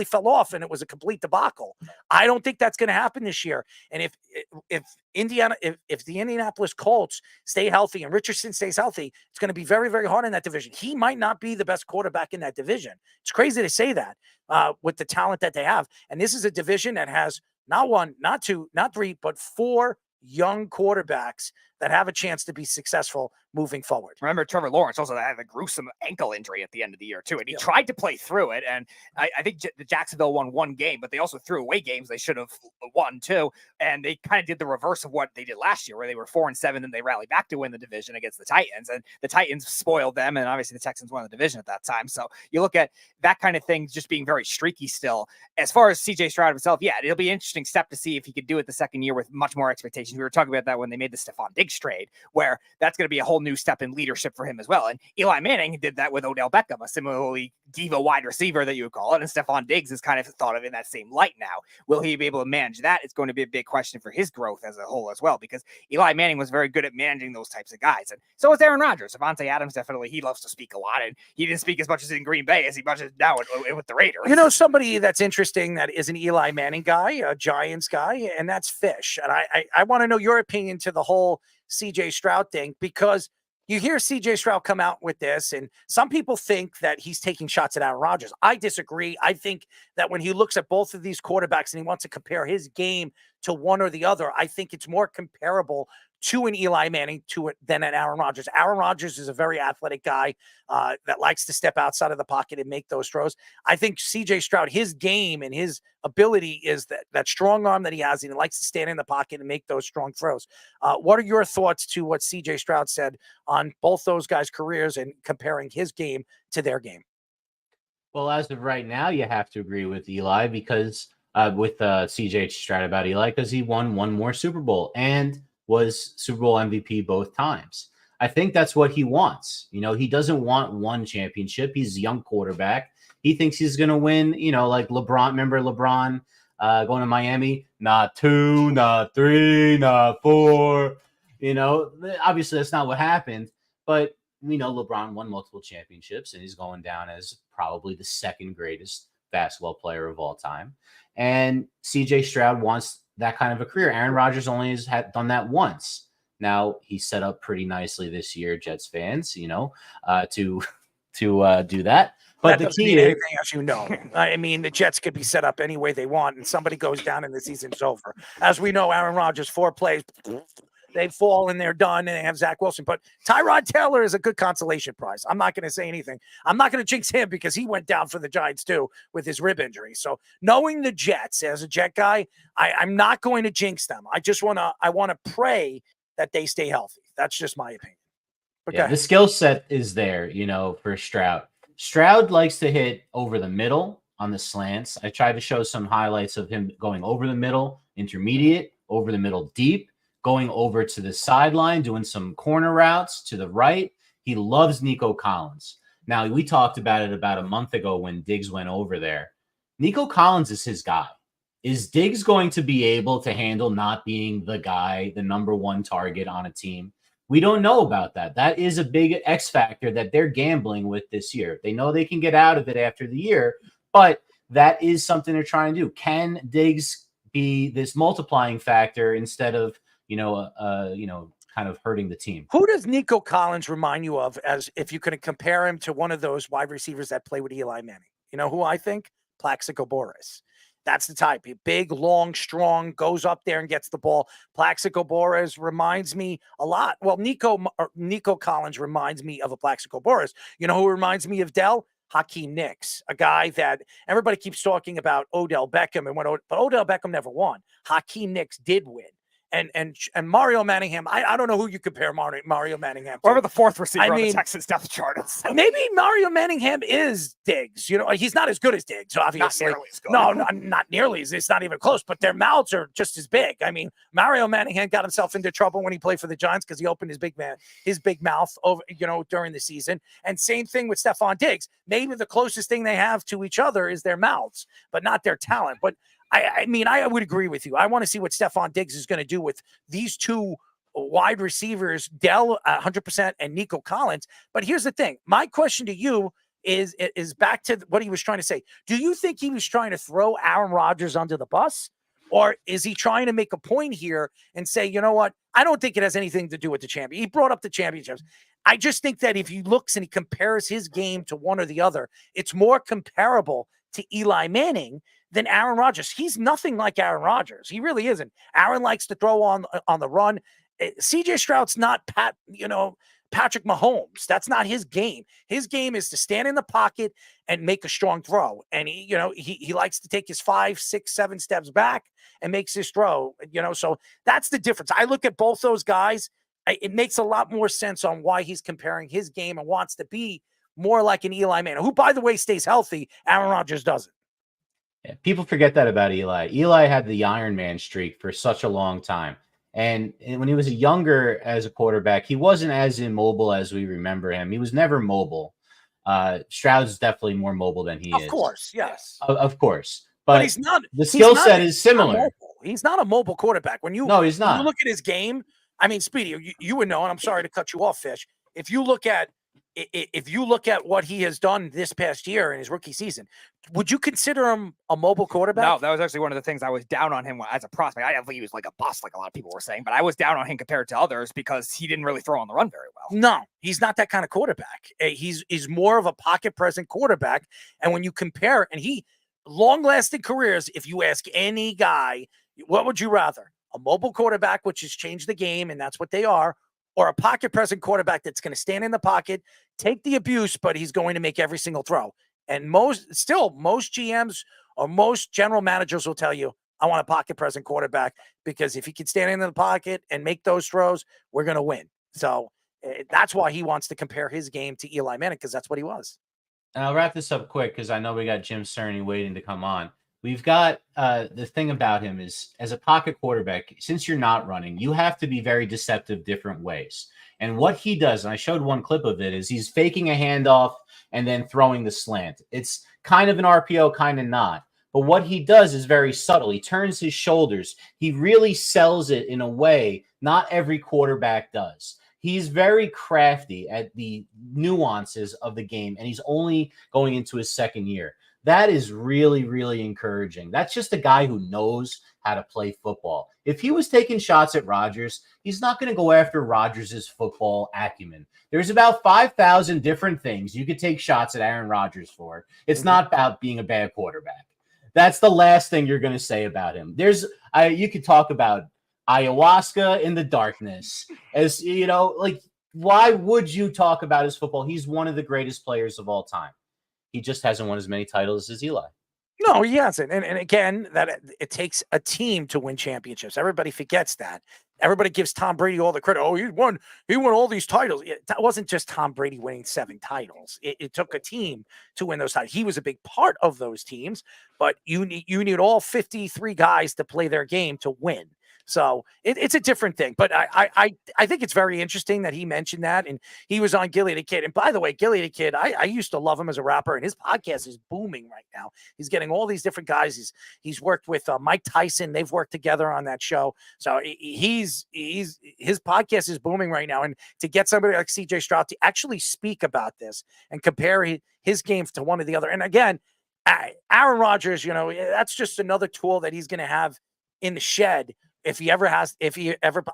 fell off, and it was a complete debacle. I don't think that's going to happen this year. And if the Indianapolis Colts stay healthy and Richardson stays healthy, it's going to be very, very hard in that division. He might not be the best quarterback in that division. It's crazy to say that with the talent that they have. And this is a division that has not 1, not 2, not 3, but 4 young quarterbacks that have a chance to be successful moving forward. Remember, Trevor Lawrence also had a gruesome ankle injury at the end of the year too, and he tried to play through it. And I think the Jacksonville won 1 game, but they also threw away games they should have won too. And they kind of did the reverse of what they did last year, where they were 4-7 and they rallied back to win the division against the Titans, and the Titans spoiled them. And obviously the Texans won the division at that time. So you look at that kind of thing just being very streaky still. As far as CJ Stroud himself, yeah, it'll be an interesting step to see if he could do it the second year with much more expectations. We were talking about that when they made the Stephon Diggs trade, where that's going to be a whole new step in leadership for him as well. And Eli Manning did that with Odell Beckham, a similarly diva wide receiver that you would call it. And Stephon Diggs is kind of thought of in that same light now. Will he be able to manage that? It's going to be a big question for his growth as a whole as well, because Eli Manning was very good at managing those types of guys. And so was Aaron Rodgers. Devontae Adams, definitely, he loves to speak a lot, and he didn't speak as much as in Green Bay as he much as now with the Raiders. Somebody that's interesting that is an Eli Manning guy, a Giants guy, and that's Fish. And I want to know your opinion to the whole CJ Stroud thing, because you hear CJ Stroud come out with this, and some people think that he's taking shots at Aaron Rodgers. I disagree. I think that when he looks at both of these quarterbacks and he wants to compare his game to one or the other. I think it's more comparable to an Eli Manning than an Aaron Rodgers. Aaron Rodgers is a very athletic guy that likes to step outside of the pocket and make those throws. I think CJ Stroud, his game and his ability is that strong arm that he has, and he likes to stand in the pocket and make those strong throws. What are your thoughts to what CJ Stroud said on both those guys' careers and comparing his game to their game? Well, as of right now, you have to agree with Eli because with CJ Stroud about Eli because he won one more Super Bowl and was Super Bowl MVP both times. I think that's what he wants. He doesn't want one championship. He's a young quarterback. He thinks he's going to win, like LeBron. Remember LeBron going to Miami? Not 2, not 3, not 4. Obviously that's not what happened, but we know LeBron won multiple championships and he's going down as probably the second greatest basketball player of all time. And CJ Stroud wants that kind of a career. Aaron Rodgers only has done that once. Now he's set up pretty nicely this year, Jets fans, to do that. But the key is, as you know, I mean, the Jets could be set up any way they want, and somebody goes down and the season's over. As we know, Aaron Rodgers, 4 plays, they fall and they're done, and they have Zach Wilson. But Tyrod Taylor is a good consolation prize. I'm not going to say anything. I'm not going to jinx him because he went down for the Giants too with his rib injury. So knowing the Jets as a Jet guy, I'm not going to jinx them. I want to pray that they stay healthy. That's just my opinion. Yeah, the skill set is there, for Stroud. Stroud likes to hit over the middle on the slants. I tried to show some highlights of him going over the middle, intermediate, over the middle, deep, going over to the sideline, doing some corner routes to the right. He loves Nico Collins. Now, we talked about it about a month ago when Diggs went over there. Nico Collins is his guy. Is Diggs going to be able to handle not being the guy, the number one target on a team? We don't know about that. That is a big X factor that they're gambling with this year. They know they can get out of it after the year, but that is something they're trying to do. Can Diggs be this multiplying factor instead of, kind of hurting the team? Who does Nico Collins remind you of as if you could compare him to one of those wide receivers that play with Eli Manning? You know who I think? Plaxico Burress. That's the type. Big, long, strong, goes up there and gets the ball. Plaxico Burress reminds me a lot. Well, Nico Collins reminds me of a Plaxico Burress. You know who reminds me of Dell? Hakeem Nicks, a guy that everybody keeps talking about Odell Beckham, but Odell Beckham never won. Hakeem Nicks did win. And Mario Manningham, I don't know who you compare Mario Manningham to. Whoever the 4th receiver on the Texans depth chart is. Maybe Mario Manningham is Diggs. He's not as good as Diggs, obviously. Not nearly as good. No, not nearly. It's not even close, but their mouths are just as big. I mean, Mario Manningham got himself into trouble when he played for the Giants because he opened his big mouth over, during the season. And same thing with Stephon Diggs. Maybe the closest thing they have to each other is their mouths, but not their talent. But I mean, I would agree with you. I want to see what Stephon Diggs is going to do with these two wide receivers, Dell 100% and Nico Collins. But here's the thing. My question to you is back to what he was trying to say. Do you think he was trying to throw Aaron Rodgers under the bus? Or is he trying to make a point here and say, you know what? I don't think it has anything to do with the champion. He brought up the championships. I just think that if he looks and he compares his game to one or the other, it's more comparable to Eli Manning than Aaron Rodgers. He's nothing like Aaron Rodgers. He really isn't. Aaron likes to throw on the run. CJ Stroud's not Patrick Mahomes. That's not his game. His game is to stand in the pocket and make a strong throw. And he likes to take his 5, 6, 7 steps back and makes his throw. So that's the difference. I look at both those guys. It makes a lot more sense on why he's comparing his game and wants to be more like an Eli Manning, who, by the way, stays healthy. Aaron Rodgers doesn't. Yeah, people forget that about Eli. Eli had the Iron Man streak for such a long time. And when he was younger as a quarterback, he wasn't as immobile as we remember him. He was never mobile. Stroud's definitely more mobile than he is. Of course, yes. Of course. But he's not. The skill set is similar. He's not a mobile quarterback. No, he's not. When you look at his game, I mean, Speedy, you would know, and I'm sorry to cut you off, Fish. If you look at what he has done this past year in his rookie season, would you consider him a mobile quarterback? No, that was actually one of the things I was down on him as a prospect. I didn't think he was like a bust, like a lot of people were saying, but I was down on him compared to others because he didn't really throw on the run very well. No, he's not that kind of quarterback. He's more of a pocket present quarterback. And when you compare, and he long-lasting careers, if you ask any guy What would you rather? A mobile quarterback, which has changed the game, and that's what they are, or a pocket present quarterback that's going to stand in the pocket, take the abuse, but he's going to make every single throw. And most GMs or most general managers will tell you, I want a pocket present quarterback because if he can stand in the pocket and make those throws, we're going to win. So that's why he wants to compare his game to Eli Manning, because that's what he was. And I'll wrap this up quick because I know we got Jim Cerny waiting to come on. We've got the thing about him is, as a pocket quarterback, since you're not running, you have to be very deceptive different ways. And what he does, and I showed one clip of it, is he's faking a handoff and then throwing the slant. It's kind of an RPO, kind of not. But what he does is very subtle. He turns his shoulders. He really sells it in a way not every quarterback does. He's very crafty at the nuances of the game, and he's only going into his second year. That is really, really encouraging. That's just a guy who knows how to play football. If he was taking shots at Rodgers, he's not going to go after Rodgers' football acumen. There's about 5,000 different things you could take shots at Aaron Rodgers for. It's not about being a bad quarterback. That's the last thing you're going to say about him. You could talk about ayahuasca in the darkness. As you know, like, why would you talk about his football? He's one of the greatest players of all time. He just hasn't won as many titles as Eli. No, he hasn't. And again, that it takes a team to win championships. Everybody forgets that. Everybody gives Tom Brady all the credit. Oh, he won all these titles. That wasn't just Tom Brady winning 7 titles. It took a team to win those titles. He was a big part of those teams, but you need all 53 guys to play their game to win. So it's a different thing. But I think it's very interesting that he mentioned that, and he was on Gilly the Kid. And by the way, Gilly the Kid, I used to love him as a rapper, and his podcast is booming right now. He's getting all these different guys. He's worked with Mike Tyson. They've worked together on that show. So his podcast is booming right now. And to get somebody like CJ Stroud to actually speak about this and compare his game to one of the other. And again, Aaron Rodgers, that's just another tool that he's going to have in the shed. If he ever,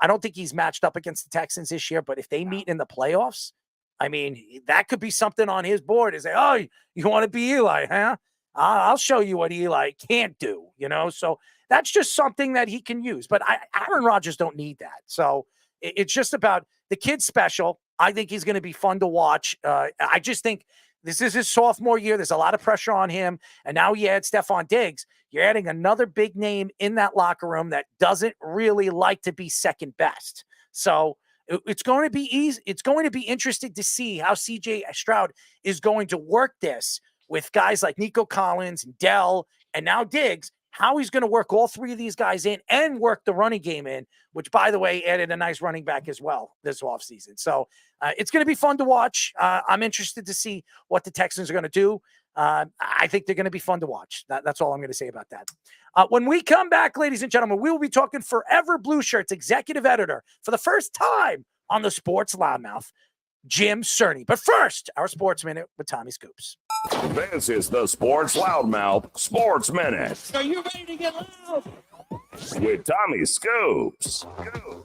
I don't think he's matched up against the Texans this year, but if they meet in the playoffs, I mean, that could be something on his board to say, oh, you want to be Eli, huh? I'll show you what Eli can't do, So that's just something that he can use. But Aaron Rodgers don't need that. So it's just about the kid's special. I think he's going to be fun to watch. I just think this is his sophomore year. There's a lot of pressure on him. And now you add Stephon Diggs. You're adding another big name in that locker room that doesn't really like to be second best. So it's going to be easy. It's going to be interesting to see how CJ Stroud is going to work this with guys like Nico Collins and Dell and now Diggs, how he's going to work all 3 of these guys in and work the running game in, which, by the way, added a nice running back as well this offseason. So it's going to be fun to watch. I'm interested to see what the Texans are going to do. I think they're going to be fun to watch. That's all I'm going to say about that. When we come back, ladies and gentlemen, we will be talking Forever Blue Shirts executive editor for the first time on the Sports Loudmouth, Jim Cerny. But first, our Sports Minute with Tommy Scoops. This is the Sports Loudmouth Sports Minute. Are you ready to get loud? With Tommy Scoops.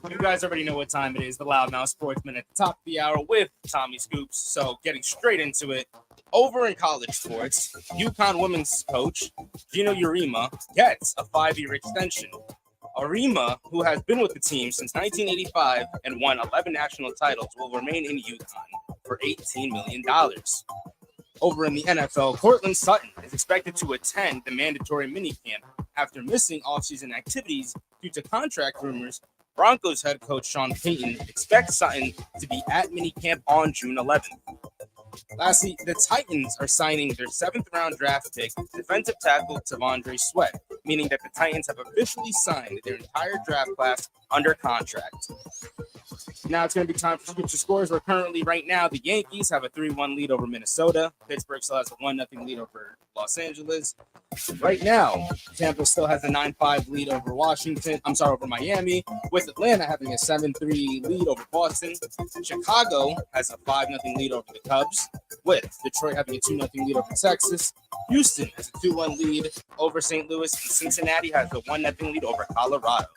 You guys already know what time it is. The Loudmouth Sports Minute, top of the hour with Tommy Scoops. So getting straight into it. Over in college sports, UConn women's coach Gino Urema gets a 5-year extension. Urema, who has been with the team since 1985 and won 11 national titles, will remain in UConn for $18 million. Over in the NFL, Cortland Sutton is expected to attend the mandatory minicamp after missing offseason activities due to contract rumors. Broncos head coach Sean Payton expects Sutton to be at minicamp on June 11th. Lastly, the Titans are signing their 7th-round draft pick, defensive tackle T'Vondre Sweat, meaning that the Titans have officially signed their entire draft class under contract. Now it's going to be time for Scoops Scores, where currently right now the Yankees have a 3-1 lead over Minnesota. Pittsburgh still has a 1-0 lead over Los Angeles. Right now, Tampa still has a 9-5 lead over Miami, with Atlanta having a 7-3 lead over Boston. Chicago has a 5-0 lead over the Cubs, with Detroit having a 2-0 lead over Texas. Houston has a 2-1 lead over St. Louis, and Cincinnati has a 1-0 lead over Colorado.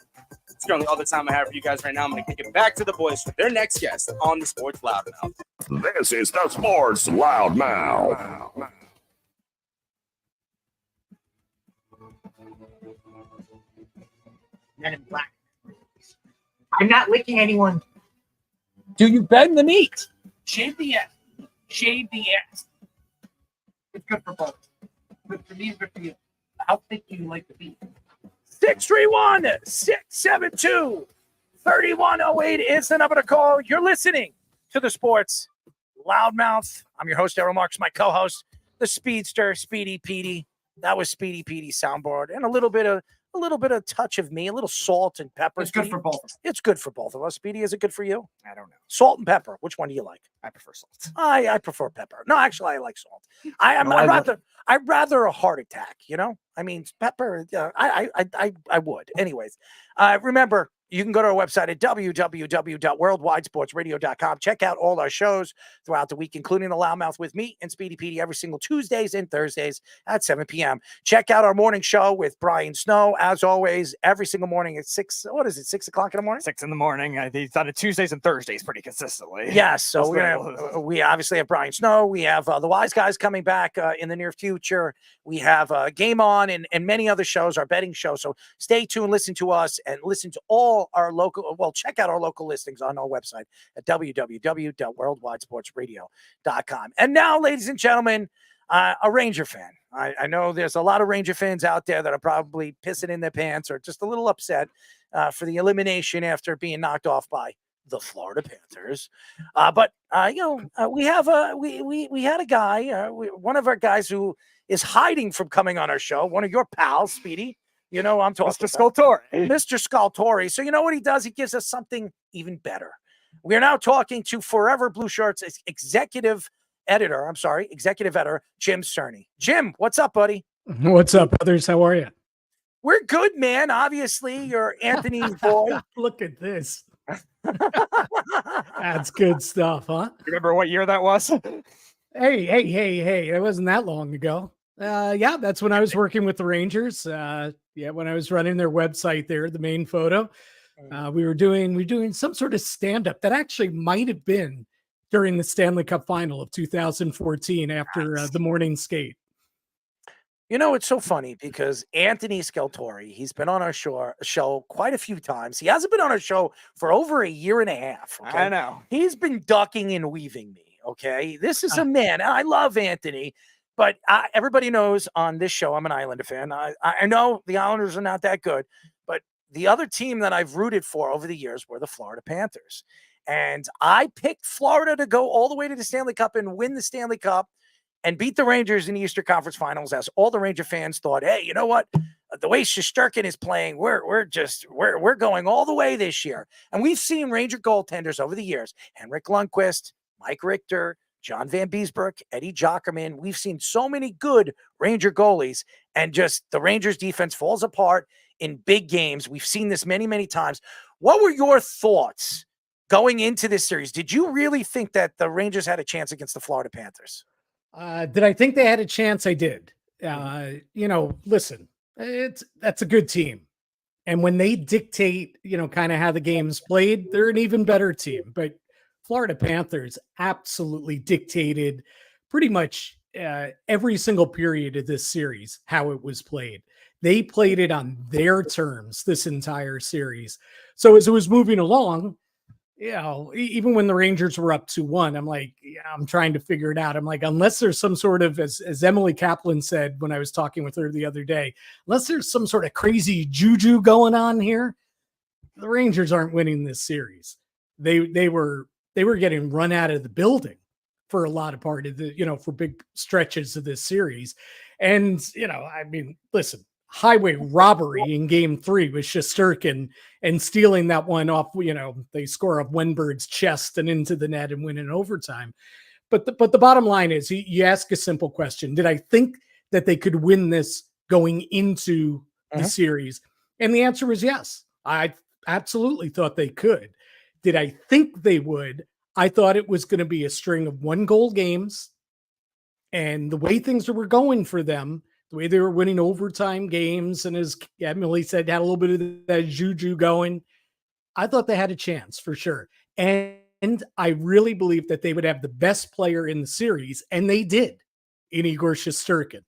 It's currently all the time I have for you guys right now. I'm going to kick it back to the boys for their next guest on the Sports Loudmouth. This is the Sports Loudmouth. Men in Black. I'm not licking anyone. Do you bend the meat? Shave the ass. Shave the ass. It's good for both. Good for me and good for you. How thick do you like the beef? 631-672-3108 is the number to call. You're listening to the Sports Loudmouth. I'm your host, Errol Marks, my co-host, the Speedster, Speedy Petey. That was Speedy Petey's soundboard, and a little bit of touch of me, a little salt and pepper. It's good for both. It's good for both of us. Speedy, is it good for you? I don't know. Salt and pepper. Which one do you like? I prefer salt. I prefer pepper. No, actually, I like salt. I'd rather a heart attack. You know, I mean, pepper. I would. Anyways, remember, you can go to our website at www.worldwidesportsradio.com. Check out all our shows throughout the week, including the Loudmouth with me and Speedy Petey every single Tuesdays and Thursdays at 7 p.m. Check out our morning show with Brian Snow, as always, every single morning at 6. What is it, 6 o'clock in the morning? 6 in the morning. He's done it Tuesdays and Thursdays pretty consistently. Yes. So we obviously have Brian Snow. We have the Wise Guys coming back in the near future. We have Game On and many other shows, our betting show. So stay tuned, listen to us, and listen to all our local, check out our local listings on our website at www.worldwidesportsradio.com. And now, ladies and gentlemen, a Ranger fan. I know there's a lot of Ranger fans out there that are probably pissing in their pants or just a little upset for the elimination after being knocked off by the Florida Panthers. But we had a guy, one of our guys who is hiding from coming on our show, one of your pals, Speedy. You know, I'm talking Mr. Scultori. Mr. Scultori. So you know what he does? He gives us something even better. We are now talking to Forever Blueshirts executive editor, Jim Cerny. Jim, what's up, buddy? What's up, others? How are you? We're good, man. Obviously, you're Anthony's boy. Look at this. That's good stuff, huh? Remember what year that was? Hey. It wasn't that long ago. Yeah, that's when I was working with the Rangers. When I was running their website there, the main photo. We were doing some sort of stand-up that actually might have been during the Stanley Cup final of 2014 after the morning skate. You know, it's so funny because Anthony Scultori, he's been on our show quite a few times. He hasn't been on our show for over a year and a half. Okay? I know. He's been ducking and weaving me, okay? This is a man, and I love Anthony. But everybody knows on this show, I'm an Islander fan. I know the Islanders are not that good, but the other team that I've rooted for over the years were the Florida Panthers. And I picked Florida to go all the way to the Stanley Cup and win the Stanley Cup and beat the Rangers in the Eastern Conference Finals, as all the Ranger fans thought, hey, you know what? The way Shesterkin is playing, we're going all the way this year. And we've seen Ranger goaltenders over the years, Henrik Lundqvist, Mike Richter, John Van Beesbrook, Eddie Jockerman. We've seen so many good Ranger goalies, and just the Rangers defense falls apart in big games. We've seen this many, many times. What were your thoughts going into this series? Did you really think that the Rangers had a chance against the Florida Panthers? Did I think they had a chance? I did. Listen, that's a good team. And when they dictate, kind of how the game's played, they're an even better team. But Florida Panthers absolutely dictated pretty much every single period of this series, how it was played. They played it on their terms this entire series. So as it was moving along, even when the Rangers were up 2-1, I'm like, I'm trying to figure it out. I'm like, unless there's some sort of, as Emily Kaplan said when I was talking with her the other day, unless there's some sort of crazy juju going on here, the Rangers aren't winning this series. They were getting run out of the building for a lot of part of the, for big stretches of this series. And, listen, highway robbery in game 3 with Shesterkin and stealing that one off, they score off Wenberg's chest and into the net and win in overtime. But the bottom line is you ask a simple question. Did I think that they could win this going into the series? And the answer was yes. I absolutely thought they could. Did I think they would? I thought it was going to be a string of 1-goal games. And the way things were going for them, the way they were winning overtime games, and as Emily said, had a little bit of that juju going, I thought they had a chance for sure. And I really believed that they would have the best player in the series, and they did, in Igor Shesterkin.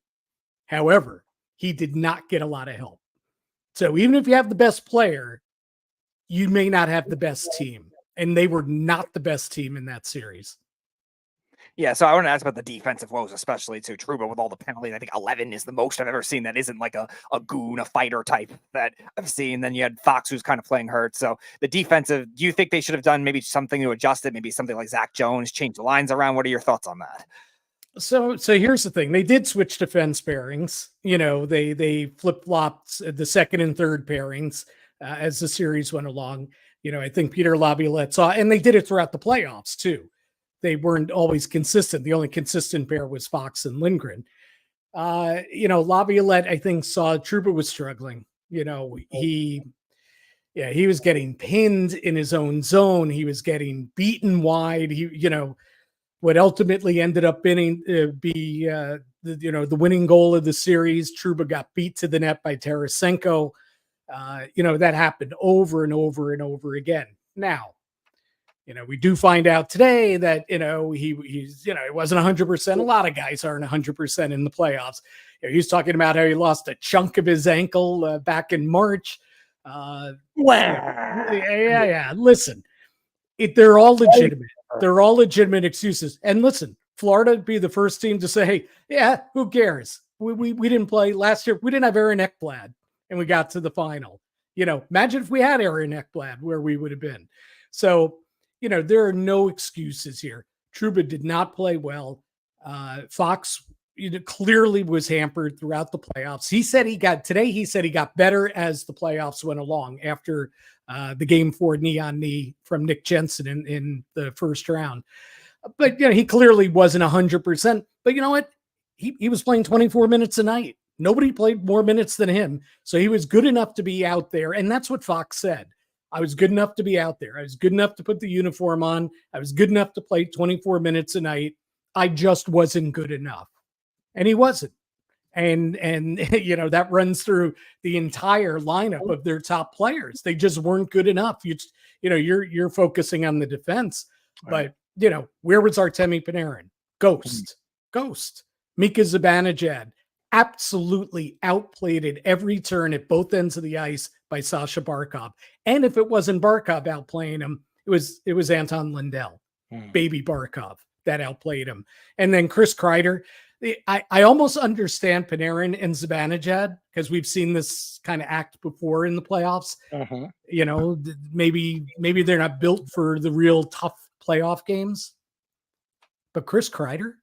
However, he did not get a lot of help. So even if you have the best player, you may not have the best team. And they were not the best team in that series. Yeah, so I want to ask about the defensive woes, especially to Trouba with all the penalties. I think 11 is the most I've ever seen that isn't like a goon, a fighter type that I've seen. Then you had Fox, who's kind of playing hurt. So the defensive, do you think they should have done maybe something to adjust it? Maybe something like Zach Jones, change the lines around? What are your thoughts on that? So here's the thing. They did switch defense pairings. You know, they flip-flopped the second and third pairings as the series went along. You know, I think Peter Laviolette saw, and they did it throughout the playoffs too. They weren't always consistent. The only consistent pair was Fox and Lindgren. You know, Laviolette, I think, saw Trouba was struggling. You know, he was getting pinned in his own zone. He was getting beaten wide. What ultimately ended up being the winning goal of the series. Trouba got beat to the net by Tarasenko. That happened over and over and over again. Now, we do find out today that, he wasn't 100%. A lot of guys aren't 100% in the playoffs. He was talking about how he lost a chunk of his ankle back in March. Listen, they're all legitimate. They're all legitimate excuses. And listen, Florida would be the first team to say, hey, yeah, who cares? We didn't play last year. We didn't have Aaron Ekblad and we got to the final. Imagine if we had Aaron Ekblad, where we would have been. So, there are no excuses here. Trouba did not play well. Fox clearly was hampered throughout the playoffs. He said he got better as the playoffs went along after the Game 4 knee from Nick Jensen in the first round. But he clearly wasn't 100%. But you know what? He was playing 24 minutes a night. Nobody played more minutes than him. So he was good enough to be out there. And that's what Fox said. I was good enough to be out there. I was good enough to put the uniform on. I was good enough to play 24 minutes a night. I just wasn't good enough. And he wasn't. And that runs through the entire lineup of their top players. They just weren't good enough. You're focusing on the defense, but where was Artemi Panarin? Ghost. Mika Zibanejad absolutely outplayed at every turn at both ends of the ice by Sasha Barkov. And if it wasn't Barkov outplaying him, it was Anton Lindell, baby Barkov, that outplayed him. And then Chris Kreider. I almost understand Panarin and Zibanejad because we've seen this kind of act before in the playoffs. Maybe they're not built for the real tough playoff games. But Chris Kreider,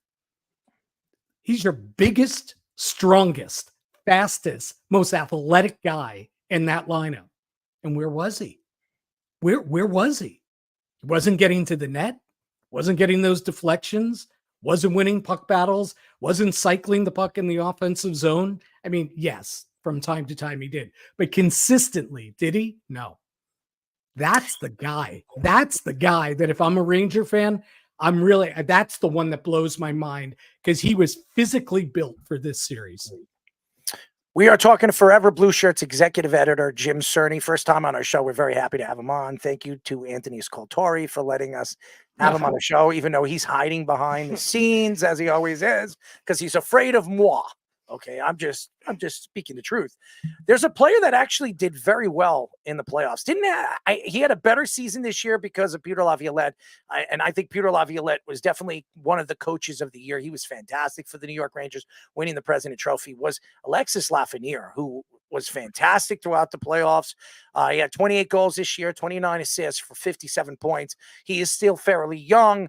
he's your biggest, strongest, fastest, most athletic guy in that lineup. And where was he? Where was he? He wasn't getting to the net, wasn't getting those deflections, wasn't winning puck battles, wasn't cycling the puck in the offensive zone. I mean, yes, from time to time he did, but consistently, did he? No. That's the guy. That's the guy that if I'm a Ranger fan, that's the one that blows my mind because he was physically built for this series. We are talking to Forever Blueshirts executive editor Jim Cerny. First time on our show. We're very happy to have him on. Thank you to Anthony Scoltori for letting us have him on the show, even though he's hiding behind the scenes as he always is, because he's afraid of moi. Okay, I'm just speaking the truth. There's a player that actually did very well in the playoffs. He had a better season this year because of Peter Laviolette. And I think Peter Laviolette was definitely one of the coaches of the year. He was fantastic for the New York Rangers, winning the President Trophy. Was Alexis Lafreniere, who was fantastic throughout the playoffs. He had 28 goals this year, 29 assists for 57 points. He is still fairly young.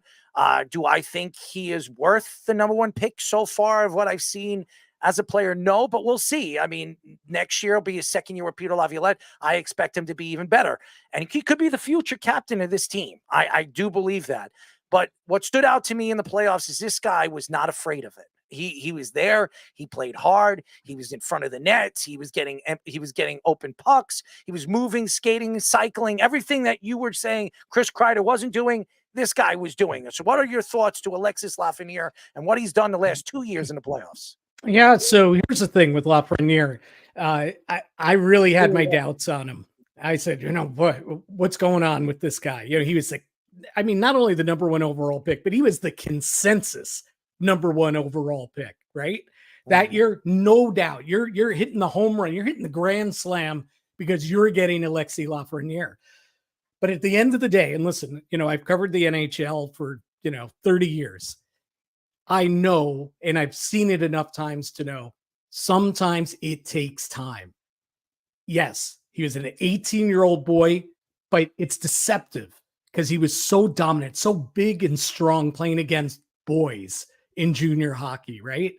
Do I think he is worth the number one pick so far of what I've seen as a player? No, but we'll see. I mean, next year will be his second year with Peter Laviolette. I expect him to be even better. And he could be the future captain of this team. I do believe that. But what stood out to me in the playoffs is this guy was not afraid of it. He was there. He played hard. He was in front of the nets. He was getting open pucks. He was moving, skating, cycling, everything that you were saying Chris Kreider wasn't doing. This guy was doing. So what are your thoughts to Alexis Lafreniere and what he's done the last 2 years in the playoffs? Yeah, so here's the thing with Lafreniere. I really had my doubts on him. I said, what's going on with this guy? He was not only the number one overall pick, but he was the consensus number one overall pick, right? That year, no doubt, you're hitting the home run, you're hitting the grand slam because you're getting Alexis Lafreniere. But at the end of the day, and listen, I've covered the NHL for 30 years. I know, and I've seen it enough times to know, sometimes it takes time. Yes, he was an 18-year-old boy, but it's deceptive because he was so dominant, so big and strong playing against boys in junior hockey, right?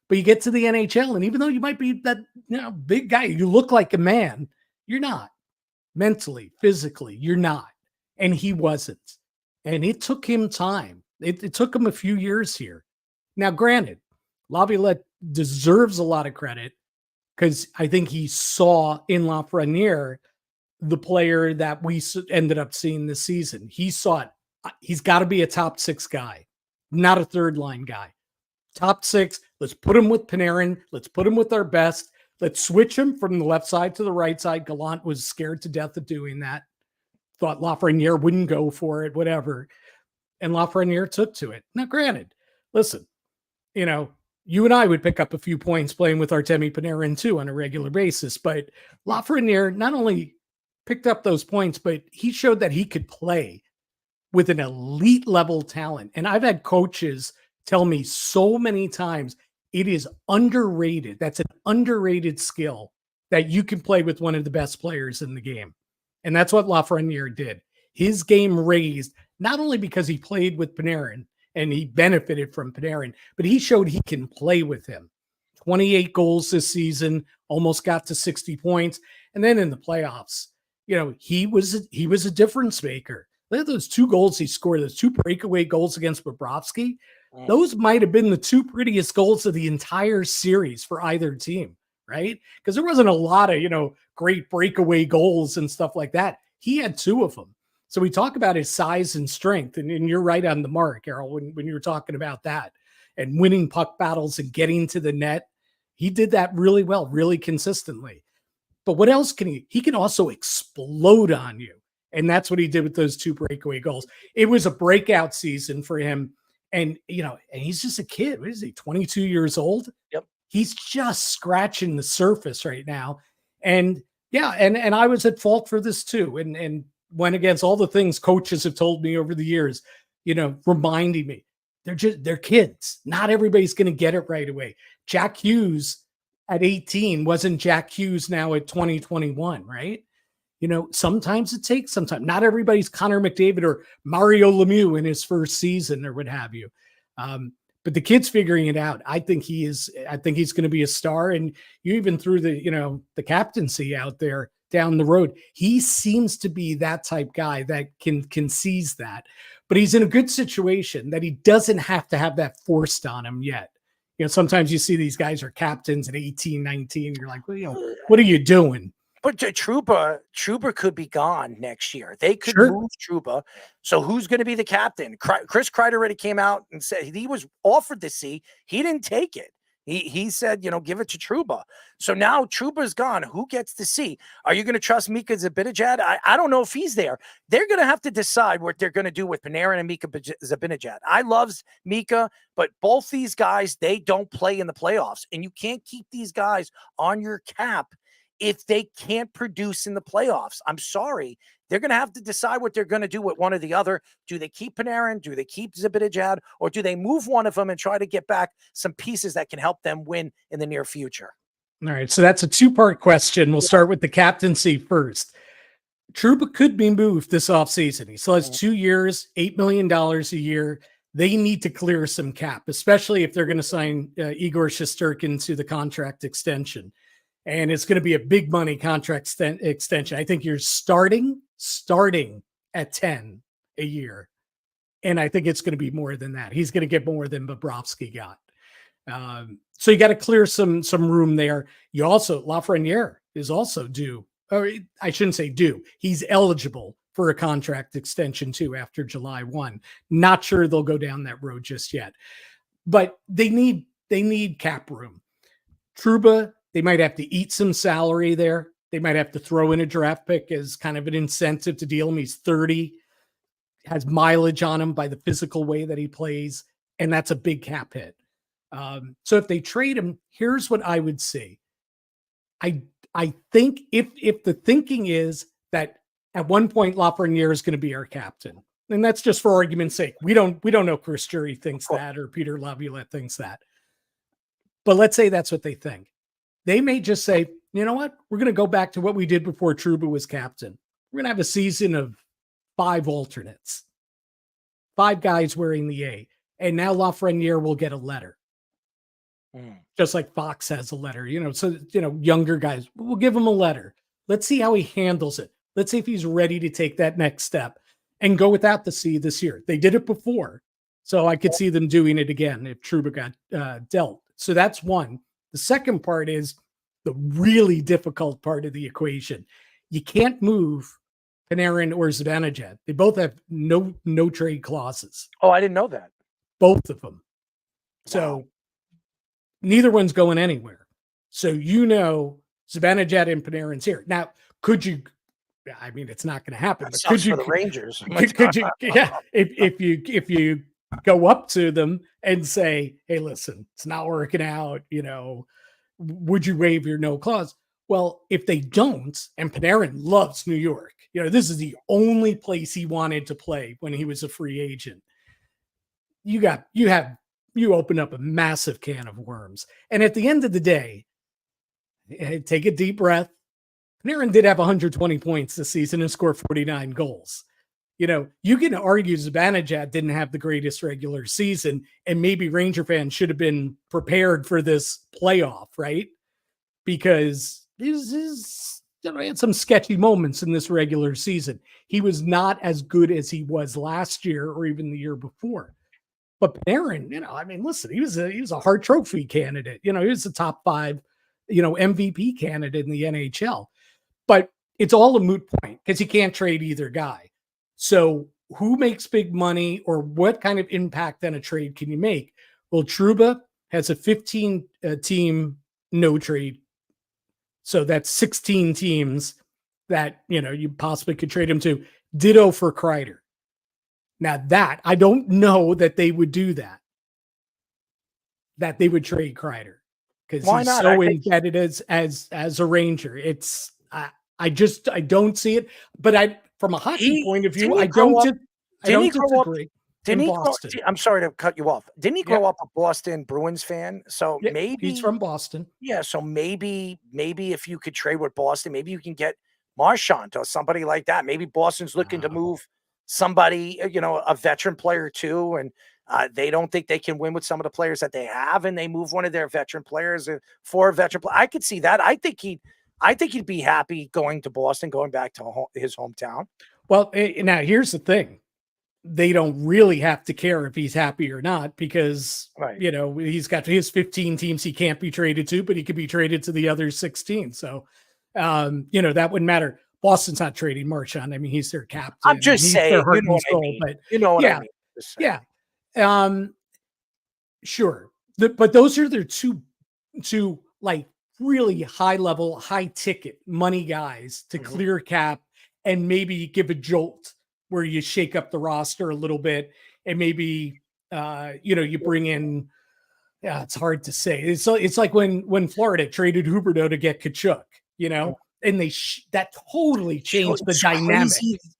But you get to the NHL, and even though you might be that big guy, you look like a man, you're not. Mentally, physically, you're not. And he wasn't. And it took him time. It took him a few years here. Now, granted, Laviolette deserves a lot of credit because I think he saw in Lafreniere the player that we ended up seeing this season. He saw it. He's got to be a top 6 guy, not a third line guy. Top 6. Let's put him with Panarin. Let's put him with our best. Let's switch him from the left side to the right side. Gallant was scared to death of doing that. Thought Lafreniere wouldn't go for it, whatever. And Lafreniere took to it. Now, granted, listen, you and I would pick up a few points playing with Artemi Panarin too on a regular basis, but Lafreniere not only picked up those points, but he showed that he could play with an elite level talent. And I've had coaches tell me so many times, it is underrated. That's an underrated skill that you can play with one of the best players in the game. And that's what Lafreniere did. His game raised, not only because he played with Panarin and he benefited from Panarin, but he showed he can play with him. 28 goals this season, almost got to 60 points. And then in the playoffs, he was a difference maker. Look at those 2 goals he scored, those 2 breakaway goals against Bobrovsky. Those might have been the 2 prettiest goals of the entire series for either team, right? Because there wasn't a lot of, great breakaway goals and stuff like that. He had 2 of them. So we talk about his size and strength, and you're right on the mark, Errol, when you were talking about that and winning puck battles and getting to the net. He did that really well, really consistently. But what else can he? He can also explode on you. And that's what he did with those 2 breakaway goals. It was a breakout season for him. And, and he's just a kid. What is he, 22 years old? Yep. He's just scratching the surface right now. And yeah, and I was at fault for this too. And went against all the things coaches have told me over the years, reminding me they're kids. Not everybody's going to get it right away. Jack Hughes at 18 wasn't Jack Hughes now at 2021, right? Sometimes it takes some time. Not everybody's Connor McDavid or Mario Lemieux in his first season or what have you. But the kid's figuring it out. I think he's going to be a star. And you even threw the captaincy out there down the road. He seems to be that type guy that can seize that. But he's in a good situation that he doesn't have to have that forced on him yet. Sometimes you see these guys are captains at 18, 19. You're like, well, what are you doing? But Trouba could be gone next year. They could move Trouba. So who's going to be the captain? Chris Kreider already came out and said he was offered the C. He didn't take it. He said, give it to Trouba. So now Trouba's gone. Who gets the C? Are you going to trust Mika Zibanejad? I don't know if he's there. They're going to have to decide what they're going to do with Panarin and Mika Zibanejad. I love Mika, but both these guys, they don't play in the playoffs. And you can't keep these guys on your cap if they can't produce in the playoffs. I'm sorry. They're going to have to decide what they're going to do with one or the other. Do they keep Panarin? Do they keep Zibanejad? Or do they move one of them and try to get back some pieces that can help them win in the near future? All right. So that's a 2-part question. We'll start with the captaincy first. Trouba could be moved this offseason. He still has 2 years, $8 million a year. They need to clear some cap, especially if they're going to sign Igor Shesterkin to the contract extension. And it's going to be a big money contract extension. I think you're starting at 10 a year. And I think it's going to be more than that. He's going to get more than Bobrovsky got. So you got to clear some room there. You also, Lafreniere is also due, or I shouldn't say due. He's eligible for a contract extension too after July 1. Not sure they'll go down that road just yet. But they need cap room. Trouba, they might have to eat some salary there. They might have to throw in a draft pick as kind of an incentive to deal him. He's 30, has mileage on him by the physical way that he plays, and that's a big cap hit. So if they trade him, here's what I would say. I think if the thinking is that at one point Lafreniere is going to be our captain, and that's just for argument's sake. We don't know Chris Jury thinks that or Peter Laviolette thinks that. But let's say that's what they think. They may just say, you know what? We're going to go back to what we did before Trouba was captain. We're going to have a season of 5 alternates, 5 guys wearing the A. And now Lafreniere will get a letter. Just like Fox has a letter, so, younger guys, we'll give him a letter. Let's see how he handles it. Let's see if he's ready to take that next step and go without the C this year. They did it before. So I could see them doing it again if Trouba got dealt. So that's one. The second part is the really difficult part of the equation. You can't move Panarin or Zibanejad. They both have no trade clauses. Oh, I didn't know that. Both of them. So neither one's going anywhere. So Zibanejad and Panarin's here. Now, could you? I mean, it's not going to happen. But could you? For the Rangers. Could you? Yeah. If you go up to them and say, "Hey, listen, it's not working out. Would you waive your no clause?" Well, if they don't, and Panarin loves New York, this is the only place he wanted to play when he was a free agent. You open up a massive can of worms. And at the end of the day, take a deep breath. Panarin did have 120 points this season and scored 49 goals. You can argue Zibanejad didn't have the greatest regular season, and maybe Ranger fans should have been prepared for this playoff, right? Because he had some sketchy moments in this regular season. He was not as good as he was last year or even the year before. But Panarin, listen, he was a Hart Trophy candidate. He was the top 5, MVP candidate in the NHL. But it's all a moot point because you can't trade either guy. So who makes big money or what kind of impact on a trade can you make? Well, Trouba has a 15-team no trade. So that's 16 teams that, you possibly could trade him to. Ditto for Kreider. Now that I don't know that they would do that they would trade Kreider because he's so embedded as a Ranger. It's I don't see it. But from a hockey point of view, I don't disagree. I'm sorry to cut you off. Didn't he grow up a Boston Bruins fan? So maybe he's from Boston. Yeah. So maybe if you could trade with Boston, maybe you can get Marchand or somebody like that. Maybe Boston's looking to move somebody, a veteran player too, and they don't think they can win with some of the players that they have, and they move one of their veteran players for a veteran player. I could see that. I think he'd be happy going to Boston, going back to his hometown. Well, now here's the thing. They don't really have to care if he's happy or not because, he's got his 15 teams he can't be traded to, but he could be traded to the other 16. So, that wouldn't matter. Boston's not trading Marchand. I mean, he's their captain. I'm just saying, but I mean. Yeah. Sure. But those are their two like really high level, high ticket money guys to clear cap and maybe give a jolt where you shake up the roster a little bit and maybe, you bring in, it's hard to say. It's like when Florida traded Huberdeau to get Tkachuk, and that totally changed the dynamic.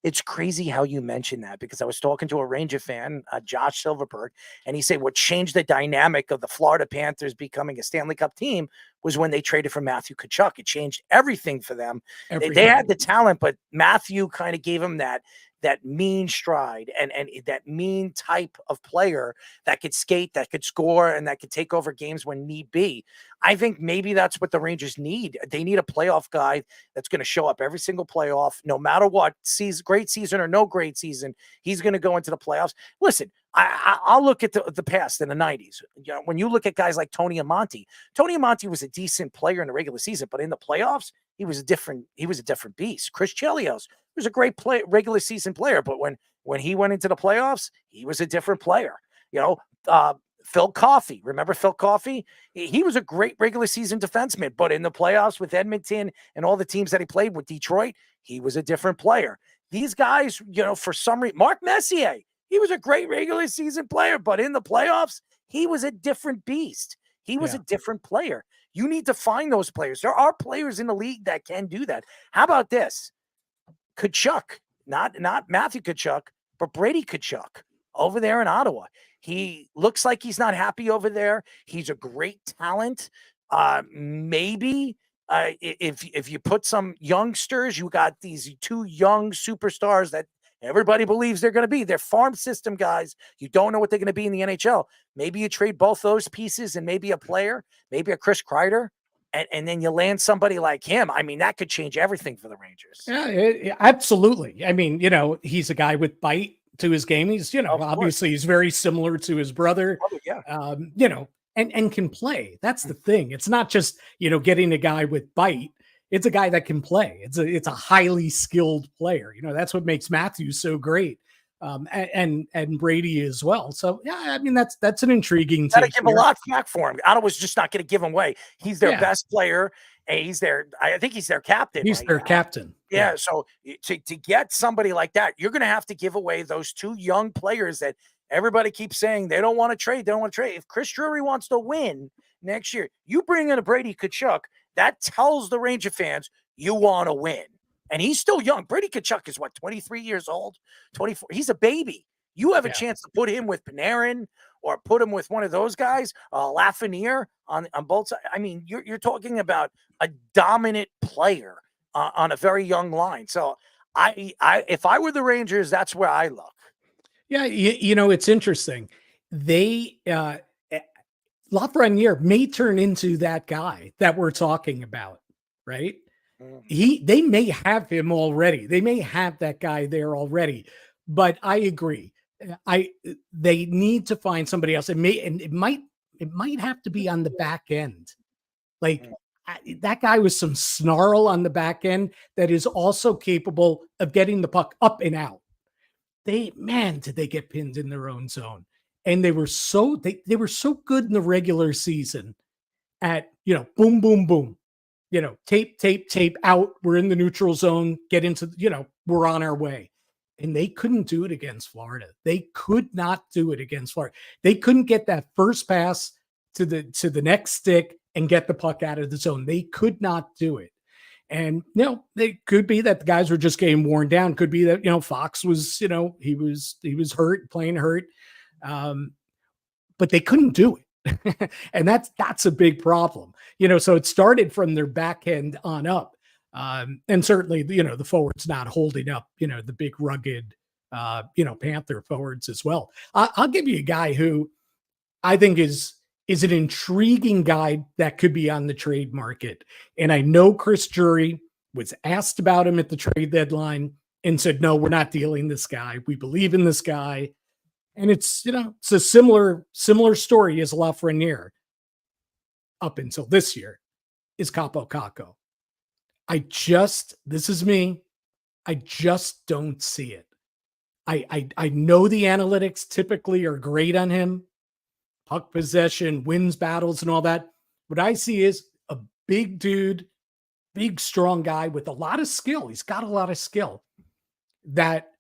It's crazy how you mentioned that because I was talking to a Ranger fan, Josh Silverberg, and he said what changed the dynamic of the Florida Panthers becoming a Stanley Cup team was when they traded for Matthew Tkachuk. It changed everything for them. They had the talent, but Matthew kind of gave them that mean stride and that mean type of player that could skate, that could score, and that could take over games when need be. I think maybe that's what the Rangers need. They need a playoff guy that's going to show up every single playoff, no matter what, great season or no great season. He's going to go into the playoffs. Listen, I'll look at the past in the 90s. When you look at guys like Tony Amonte was a decent player in the regular season, but in the playoffs, he was a different beast. Chris Chelios was a great regular season player, but when he went into the playoffs, he was a different player. Phil Coffey, remember Phil Coffey? He was a great regular season defenseman, but in the playoffs with Edmonton and all the teams that he played with Detroit, he was a different player. These guys, for some reason, Mark Messier, he was a great regular season player, but in the playoffs, he was a different beast. He was a different player. You need to find those players. There are players in the league that can do that. How about this? Kachuk, not Matthew Kachuk, but Brady Kachuk over there in Ottawa. He looks like he's not happy over there. He's a great talent. Maybe if you put some youngsters, you got these two young superstars that everybody believes they're going to be. They're farm system guys. You don't know what they're going to be in the NHL. Maybe you trade both those pieces and maybe a player, maybe a Chris Kreider, and then you land somebody like him. I mean, that could change everything for the Rangers. Yeah, absolutely. I mean, he's a guy with bite to his game. He's, obviously he's very similar to his brother, and can play. That's the thing. It's not just, getting a guy with bite. It's a guy that can play. It's a highly skilled player. That's what makes Matthews so great. And Brady as well. So yeah, I mean that's an intriguing. Got to give a lot back for him. Ottawa's just not going to give him away. He's their best player, and I think he's their captain. He's their captain. Yeah. So to get somebody like that, you're going to have to give away those two young players that everybody keeps saying they don't want to trade. They don't want to trade. If Chris Drury wants to win next year, you bring in a Brady Kachuk. That tells the Ranger fans you want to win. And he's still young. Brady Kachuk is 23 years old, 24. He's a baby. You have a chance to put him with Panarin or put him with one of those guys, Lafreniere on both sides. I mean, you're talking about a dominant player on a very young line. So if I were the Rangers, that's where I look. Yeah, it's interesting. They Lafreniere may turn into that guy that we're talking about, right? They may have him already. They may have that guy there already. But I agree. They need to find somebody else. It might have to be on the back end. Like that guy with some snarl on the back end that is also capable of getting the puck up and out. Did they get pinned in their own zone? And they were so good in the regular season at, boom, boom, boom. Tape out. We're in the neutral zone. Get into, we're on our way. And they couldn't do it against Florida. They could not do it against Florida. They couldn't get that first pass to the next stick and get the puck out of the zone. They could not do it. And, they could be that the guys were just getting worn down. Could be that, Fox was, he was hurt, playing hurt. But they couldn't do it. And that's a big problem, so it started from their back end on up. And certainly, the forwards not holding up, the big rugged, Panther forwards as well. I'll give you a guy who I think is an intriguing guy that could be on the trade market. And I know Chris Drury was asked about him at the trade deadline and said, no, we're not dealing this guy. We believe in this guy. And it's a similar story as Lafreniere up until this year is Capo Caco. This is me. I just don't see it. I know the analytics typically are great on him. Puck possession, wins battles and all that. What I see is a big dude, big, strong guy with a lot of skill. He's got a lot of skill that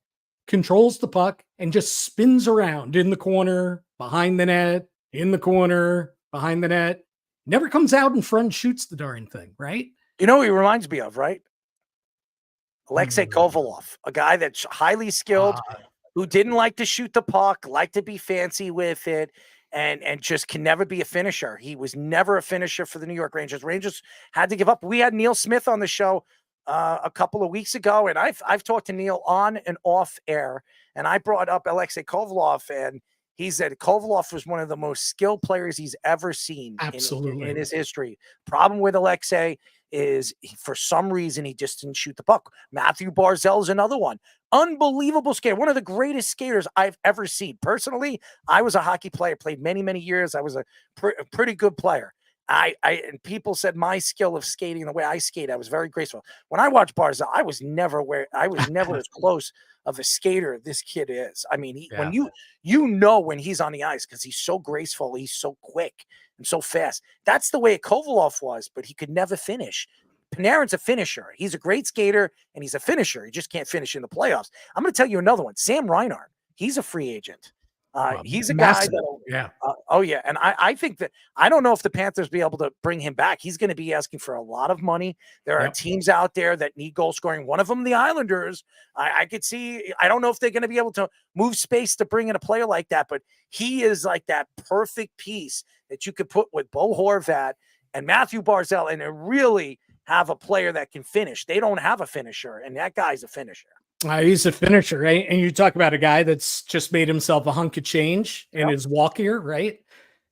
controls the puck and just spins around in the corner, behind the net, in the corner, behind the net. Never comes out in front, shoots the darn thing, right? You know who he reminds me of, right? Alexei Kovalov, a guy that's highly skilled, who didn't like to shoot the puck, liked to be fancy with it, and just can never be a finisher. He was never a finisher for the New York Rangers. Rangers had to give up. We had Neil Smith on the show a couple of weeks ago, and I've talked to Neil on and off air, and I brought up Alexei Kovalov, and he said Kovalov was one of the most skilled players he's ever seen in his history. Problem with Alexei is for some reason he just didn't shoot the puck. Matthew Barzal is another one. Unbelievable skater. One of the greatest skaters I've ever seen. Personally, I was a hockey player, played many, many years. I was a pretty good player. And people said my skill of skating, the way I skate, I was very graceful. When I watched Barzal, I was never as close of a skater this kid is. I mean, when when he's on the ice because he's so graceful, he's so quick and so fast. That's the way Kovalov was, but he could never finish. Panarin's a finisher. He's a great skater and he's a finisher. He just can't finish in the playoffs. I'm going to tell you another one. Sam Reinhart. He's a free agent. He's a guy Massive. that, Yeah. oh yeah, and I think that I don't know if the Panthers be able to bring him back. He's going to be asking for a lot of money. There are teams out there that need goal scoring. One of them, the Islanders. I could see. I don't know if they're going to be able to move space to bring in a player like that, but he is like that perfect piece that you could put with Bo Horvat and Matthew Barzal, and really have a player that can finish. They don't have a finisher, and that guy's a finisher. He's a finisher, right? And you talk about a guy that's just made himself a hunk of change in his walk here, right?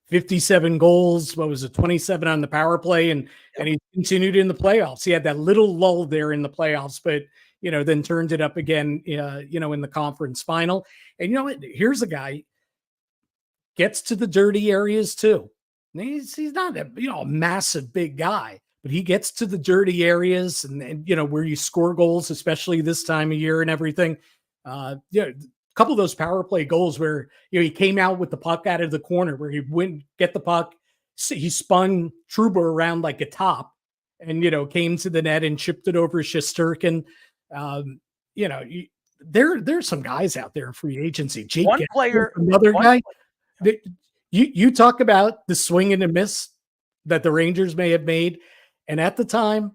57 goals. What was it? 27 on the power play. And he continued in the playoffs. He had that little lull there in the playoffs, but, then turned it up again, in the conference final. And you know what? Here's a guy gets to the dirty areas too. He's not a massive big guy, but he gets to the dirty areas and where you score goals, especially this time of year and everything. A couple of those power play goals where, he came out with the puck out of the corner where he went get the puck. He spun Trouba around like a top and, came to the net and chipped it over Shesterkin. There's some guys out there in free agency. Jake One player, another guy. You talk about the swing and a miss that the Rangers may have made. And at the time,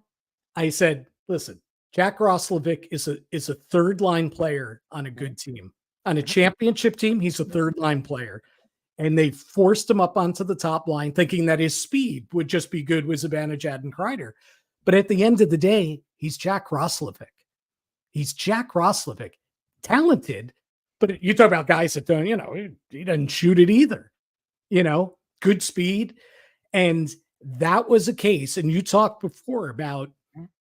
I said, listen, Jack Roslovic is a third line player on a good team. On a championship team, he's a third line player. And they forced him up onto the top line, thinking that his speed would just be good with Zibanejad and Kreider. But at the end of the day, he's Jack Roslovic. He's Jack Roslovic. Talented, but you talk about guys that don't, he doesn't shoot it either. Good speed. And that was a case. And you talked before about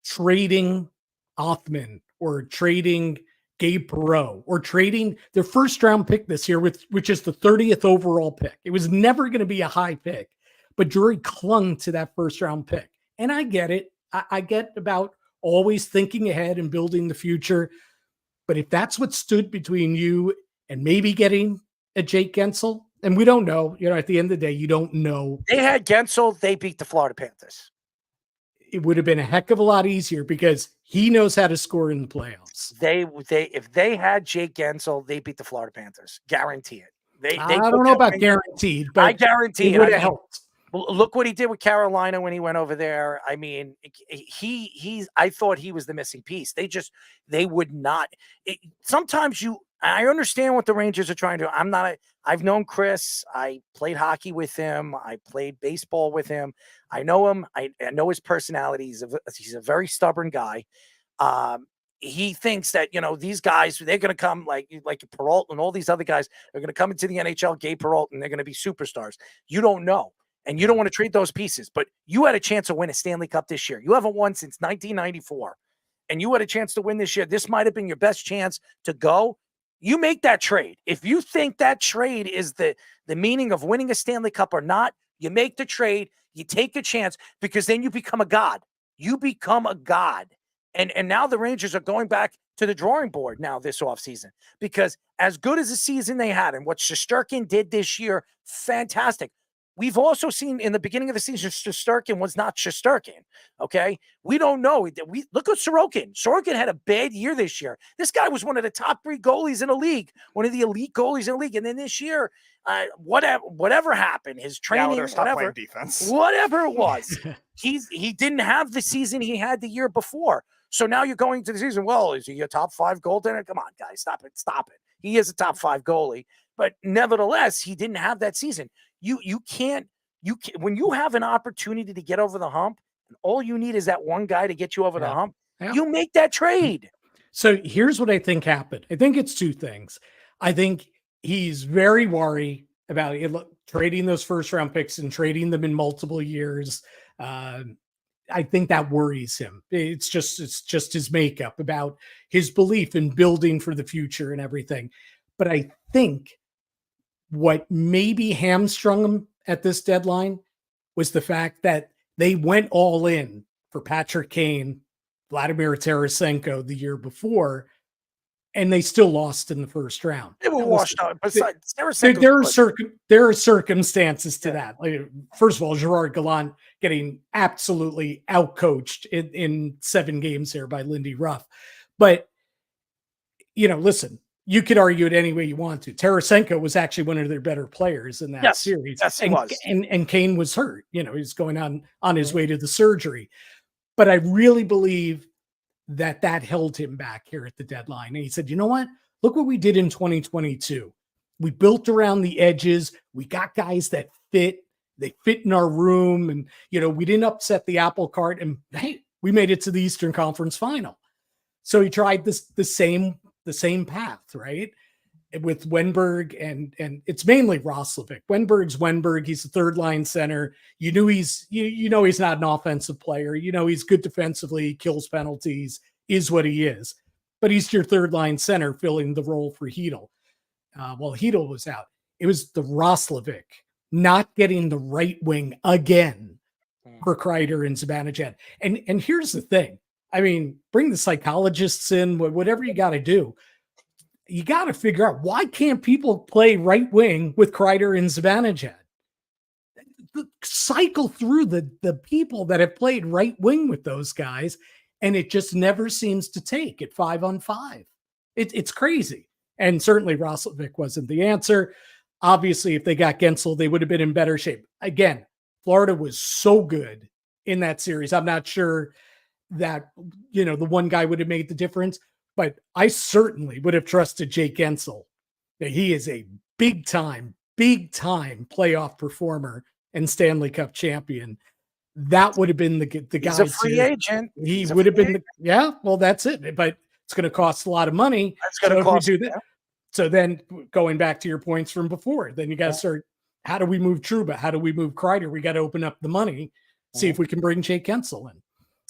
trading Othman or trading Gabe Perreault or trading their first round pick this year, which is the 30th overall pick. It was never going to be a high pick, but Drury clung to that first round pick. And I get it. I get about always thinking ahead and building the future. But if that's what stood between you and maybe getting a Jake Gensel, and we don't know, at the end of the day, you don't know. They had Gensel, they beat the Florida Panthers. It would have been a heck of a lot easier because he knows how to score in the playoffs. If they had Jake Gensel, they beat the Florida Panthers. Guarantee it. I don't know about guaranteed, but I guarantee it would have helped. Look what he did with Carolina when he went over there. I mean, I thought he was the missing piece. They would not. Sometimes I understand what the Rangers are trying to do. I've known Chris. I played hockey with him. I played baseball with him. I know him. I know his personality. He's a very stubborn guy. He thinks that, these guys, they're going to come like Perreault and all these other guys are going to come into the NHL, Gabe Perreault, and they're going to be superstars. You don't know. And you don't want to trade those pieces, but you had a chance to win a Stanley Cup this year. You haven't won since 1994, and you had a chance to win this year. This might have been your best chance to go. You make that trade. If you think that trade is the meaning of winning a Stanley Cup or not, you make the trade, you take a chance, because then you become a god. You become a god. And now the Rangers are going back to the drawing board now this offseason, because as good as the season they had and what Shesterkin did this year, fantastic. We've also seen in the beginning of the season, Shesterkin was not Shesterkin. Okay. We don't know. Look at Sorokin. Sorokin had a bad year this year. This guy was one of the top 3 goalies in the league, one of the elite goalies in the league. And then this year, whatever happened, his training, whatever it was, he didn't have the season he had the year before. So now you're going to the season. Well, is he a top 5 goaltender? Come on, guys, stop it. He is a top 5 goalie, but nevertheless, he didn't have that season. You can't when you have an opportunity to get over the hump, and all you need is that one guy to get you over the hump, you make that trade. So here's what I think happened. I think it's 2 things. I think he's very worried about trading those first round picks and trading them in multiple years. I think that worries him. It's just his makeup about his belief in building for the future and everything. But I think what maybe hamstrung him at this deadline was the fact that they went all in for Patrick Kane, Vladimir Tarasenko the year before, and they still lost in the first round. They were washed out. Besides, there are circumstances to that. Like, first of all, Gerard Gallant getting absolutely outcoached in 7 games there by Lindy Ruff. But, listen, you could argue it any way you want to. Tarasenko was actually one of their better players in that series. Yes, he and, was. And Kane was hurt. You know, he's going on his way to the surgery. But I really believe that held him back here at the deadline. And he said, you know what? Look what we did in 2022. We built around the edges. We got guys that fit. They fit in our room. And, you know, we didn't upset the apple cart. And hey, we made it to the Eastern Conference Final. So he tried the same path, right? With Wenberg and it's mainly Roslovic. Wenberg's Wenberg. He's a third line center. You knew he's not an offensive player. You know, he's good defensively, kills penalties, is what he is. But he's your third line center filling the role for Hedl. While Hedl was out, it was the Roslovic not getting the right wing again for Kreider and Zibanejad. And here's the thing. I mean, bring the psychologists in, whatever you got to do. You got to figure out, why can't people play right wing with Kreider and Zibanejad? Cycle through the people that have played right wing with those guys, and it just never seems to take at 5-on-5. It's crazy. And certainly Roslovic wasn't the answer. Obviously, if they got Gensel, they would have been in better shape. Again, Florida was so good in that series. I'm not sure that, you know, the one guy would have made the difference, but I certainly would have trusted Jake Gensel. That he is a big time playoff performer and Stanley Cup champion. That would have been the guy. He's a free agent. He would have been well, that's it. But it's going to cost a lot of money. That's going to cost. So then going back to your points from before, then you got to start, how do we move Trouba? How do we move Kreider? We got to open up the money, see if we can bring Jake Gensel in.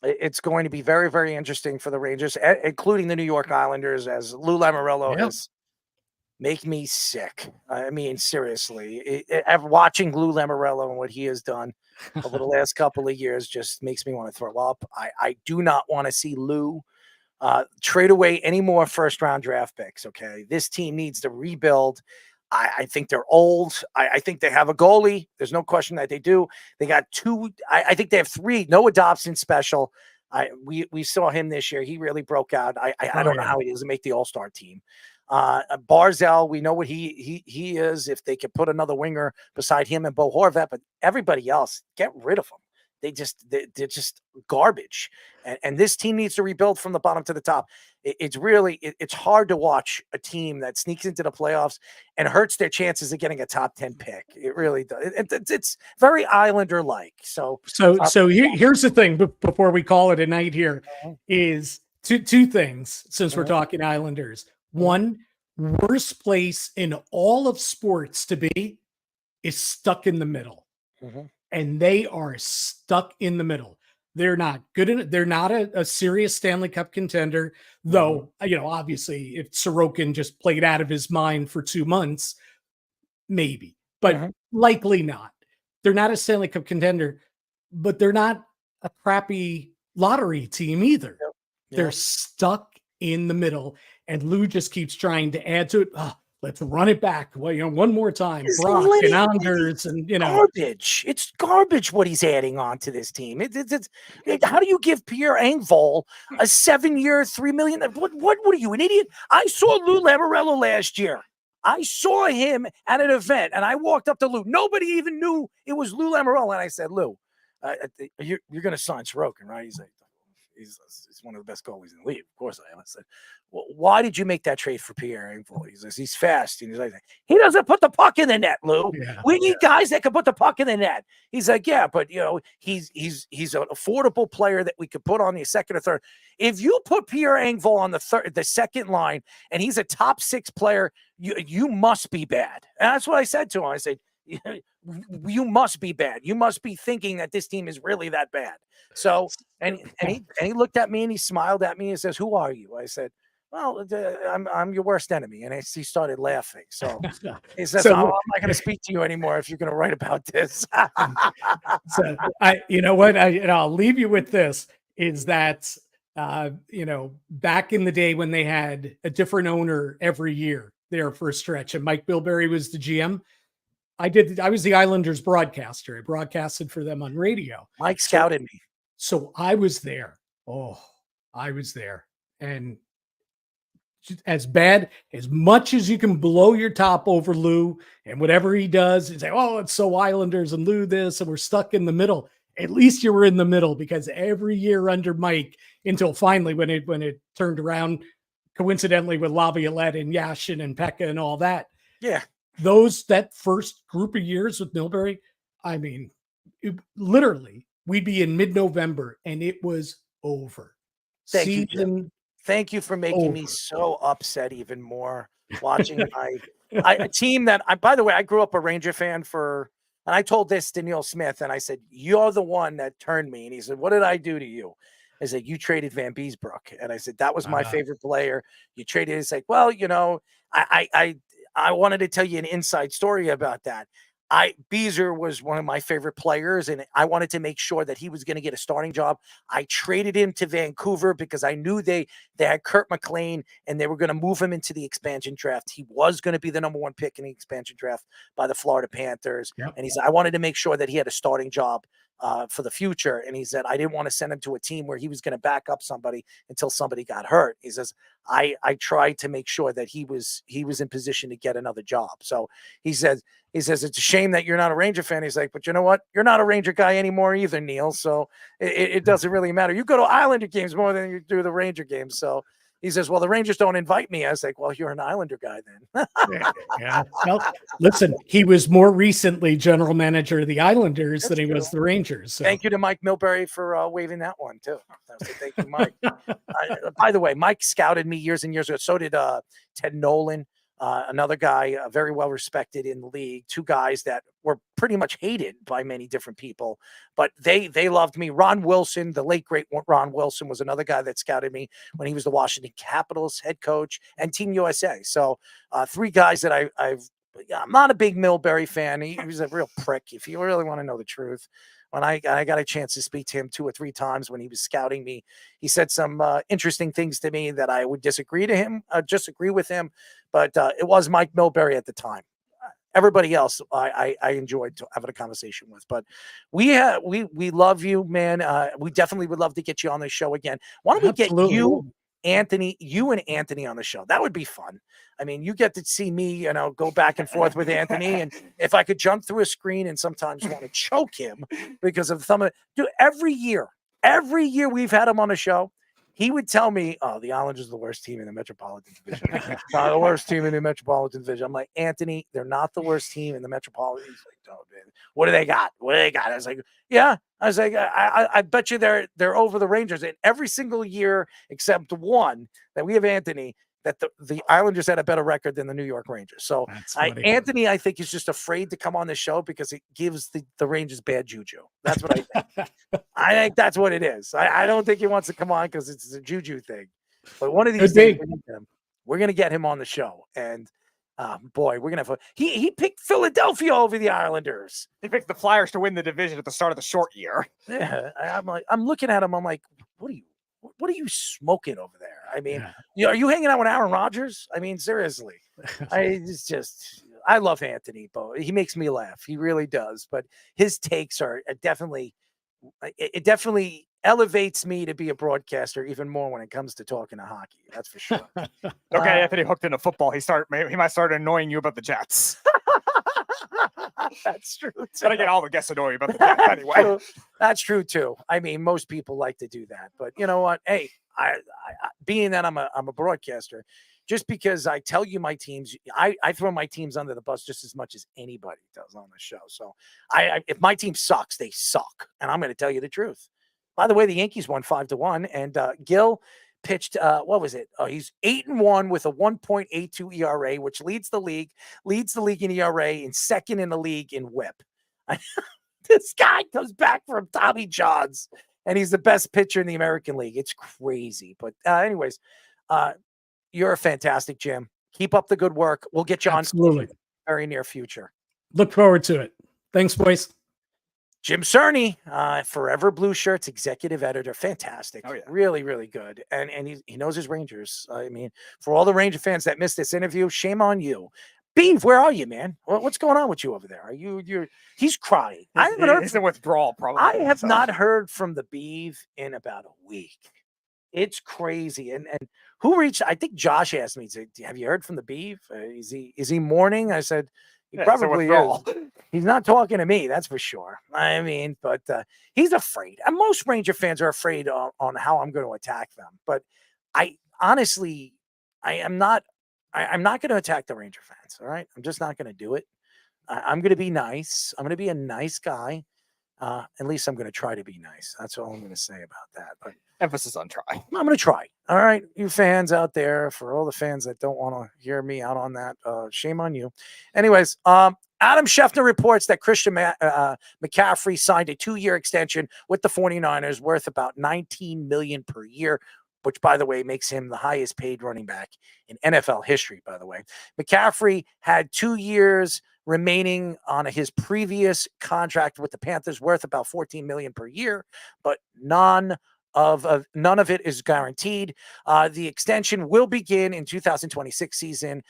It's going to be very, very interesting for the Rangers, including the New York Islanders, as Lou Lamoriello has make me sick. I mean, seriously, watching Lou Lamoriello and what he has done over the last couple of years just makes me want to throw up. I do not want to see Lou trade away any more first-round draft picks, okay? This team needs to rebuild. I think they're old. I think they have a goalie. There's no question that they do. They got two. I think they have three. Noah Dobson special. We saw him this year. He really broke out. I don't know how he doesn't make the All-Star team. Barzell, we know what he is. If they could put another winger beside him and Bo Horvat, but everybody else, get rid of them. They're just garbage. And this team needs to rebuild from the bottom to the top. It's hard to watch a team that sneaks into the playoffs and hurts their chances of getting a top 10 pick. It really does. It's very Islander-like. So here's the thing before we call it a night here is two things, since we're talking Islanders. One, worst place in all of sports to be is stuck in the middle. And they are stuck in the middle. They're not good in it. They're not a serious Stanley Cup contender, though, you know, obviously if Sorokin just played out of his mind for 2 months, maybe, but likely not. They're not a Stanley Cup contender, but they're not a crappy lottery team either. They're stuck in the middle, and Lou just keeps trying to add to it. Let's run it back. Well, you know, one more time. Brock and Anders, and you know, garbage. It's garbage what he's adding on to this team. How do you give Pierre Engvall a 7-year, $3 million? What are you, an idiot? I saw Lou Lamoriello last year. I saw him at an event, and I walked up to Lou. Nobody even knew it was Lou Lamoriello, and I said, "Lou, you're going to sign Sorokin, right?" He's like, he's one of the best goalies in the league. Of course I am. I said, well, why did you make that trade for Pierre Engvall? He says, he's fast. And he's like, he doesn't put the puck in the net, Lou. We need guys that can put the puck in the net. He's like, yeah, but you know, he's an affordable player that we could put on the second or third. If you put Pierre Engvall on the second line and he's a top 6 player, you must be bad. And that's what I said to him. I said, you must be bad. You must be thinking that this team is really that bad. So, and he looked at me and he smiled at me and says, "Who are you?" I said, "Well, I'm your worst enemy." And he started laughing. So he says, "I'm not going to speak to you anymore if you're going to write about this." So you know what? I'll leave you with this: is that you know, back in the day when they had a different owner every year there for a stretch, and Mike Bilberry was the GM. I was the Islanders broadcaster. I broadcasted for them on radio. Mike scouted me. So I was there. I was there. And as bad, as much as you can blow your top over Lou and whatever he does and say, oh, it's so Islanders and Lou this, and we're stuck in the middle. At least you were in the middle, because every year under Mike, until finally when it turned around, coincidentally with Laviolette and Yashin and Pekka and all that. Yeah. That first group of years with Milbury, I mean, literally, we'd be in mid-November and it was over. Thank you, Jim. Thank you for making me so upset even more watching a team that by the way, I grew up a Ranger fan and I told this to Neil Smith, and I said, you're the one that turned me. And he said, what did I do to you? I said, you traded Van Beesbrook. And I said, that was my favorite player. You traded. He's like, well, I wanted to tell you an inside story about that. Beezer was one of my favorite players, and I wanted to make sure that he was going to get a starting job. I traded him to Vancouver because I knew they had Kurt McLean, and they were going to move him into the expansion draft. He was going to be the number 1 pick in the expansion draft by the Florida Panthers. Yep. And he said, I wanted to make sure that he had a starting job for the future. And he said, I didn't want to send him to a team where he was going to back up somebody until somebody got hurt. He says, I tried to make sure that he was in position to get another job. So he says, it's a shame that you're not a Ranger fan. He's like, but you know what? You're not a Ranger guy anymore either, Neil. So it doesn't really matter. You go to Islander games more than you do the Ranger games. So he says, well, the Rangers don't invite me. I was like, well, you're an Islander guy then. Yeah. Well, listen, he was more recently general manager of the Islanders than he was the Rangers. So. Thank you to Mike Milbury for waving that one too. Thank you, Mike. By the way, Mike scouted me years and years ago. So did Ted Nolan. Another guy very well respected in the league. 2 guys that were pretty much hated by many different people, but they loved me. Ron Wilson, the late great Ron Wilson, was another guy that scouted me when he was the Washington Capitals head coach and Team USA. So 3 guys that I'm not a big Milbury fan. He was a real prick. If you really want to know the truth, when I got a chance to speak to him 2 or 3 times when he was scouting me, he said some interesting things to me that I would disagree with him. But it was Mike Milbury at the time. Everybody else, I enjoyed having a conversation with. But we love you, man. We definitely would love to get you on the show again. Why don't we get you and Anthony on the show? That would be fun. I mean, you get to see me, go back and forth with Anthony. And if I could jump through a screen and sometimes want to choke him because of dude, every year we've had him on the show, he would tell me, oh, the Islanders are the worst team in the Metropolitan Division. The worst team in the Metropolitan Division. I'm like, Anthony, they're not the worst team in the Metropolitan. He's like, oh, man, what do they got? I was like, yeah. I was like, I bet you they're over the Rangers. And every single year except one that we have Anthony, that the Islanders had a better record than the New York Rangers. So Anthony, I think, is just afraid to come on the show because it gives the Rangers bad juju. That's what I think. I think that's what it is. I don't think he wants to come on because it's a juju thing. But one of these days, we're going to get him on the show. And boy, we're going to have he picked Philadelphia over the Islanders. He picked the Flyers to win the division at the start of the short year. Yeah, I'm looking at him. I'm like, what are you smoking over there? I mean, are you hanging out with Aaron Rodgers? I mean, seriously, I love Anthony, but he makes me laugh. He really does. But his takes are definitely elevates me to be a broadcaster even more when it comes to talking to hockey. That's for sure. Okay, Anthony hooked into football. He might start annoying you about the Jets. That's true. But I get all the guests annoying about the Jets anyway. That's true too. I mean, most people like to do that, but you know what? Hey, I being that I'm a broadcaster, just because I tell you my teams, I throw my teams under the bus just as much as anybody does on the show. So if my team sucks, they suck, and I'm going to tell you the truth. By the way, the Yankees won 5-1, and Gil pitched, what was it? Oh, he's 8-1 with a 1.82 ERA, which leads the league in ERA and second in the league in WHIP. This guy comes back from Tommy John's, and he's the best pitcher in the American League. It's crazy. But anyways, you're a fantastic Jim. Keep up the good work. We'll get you on very near future. Look forward to it. Thanks, boys. Jim Cerny, Forever Blueshirts executive editor. Fantastic. Oh, yeah. Really, really good. And he knows his Rangers. I mean, for all the Ranger fans that missed this interview, shame on you. Beav, where are you, man? What's going on with you over there? He's crying. I haven't heard from withdrawal, probably. I have not heard from the Beav in about a week. It's crazy. And who reached? I think Josh asked me, "Have you heard from the Beef? Is he mourning?" I said, "He probably is." He's not talking to me, that's for sure. I mean, but he's afraid. And most Ranger fans are afraid on how I'm going to attack them. But I honestly, I'm not going to attack the Ranger fans. All right, I'm just not going to do it. I'm going to be nice. I'm going to be a nice guy. At least I'm going to try to be nice. That's all I'm going to say about that. But emphasis on try. I'm going to try. All right, you fans out there, for all the fans that don't want to hear me out on that, shame on you. Anyways, Adam Schefter reports that Christian McCaffrey signed a 2-year extension with the 49ers worth about $19 million per year, which, by the way, makes him the highest paid running back in NFL history, by the way. McCaffrey had 2 years remaining on his previous contract with the Panthers worth about $14 million per year, but none of it is guaranteed. The extension will begin in 2026 season,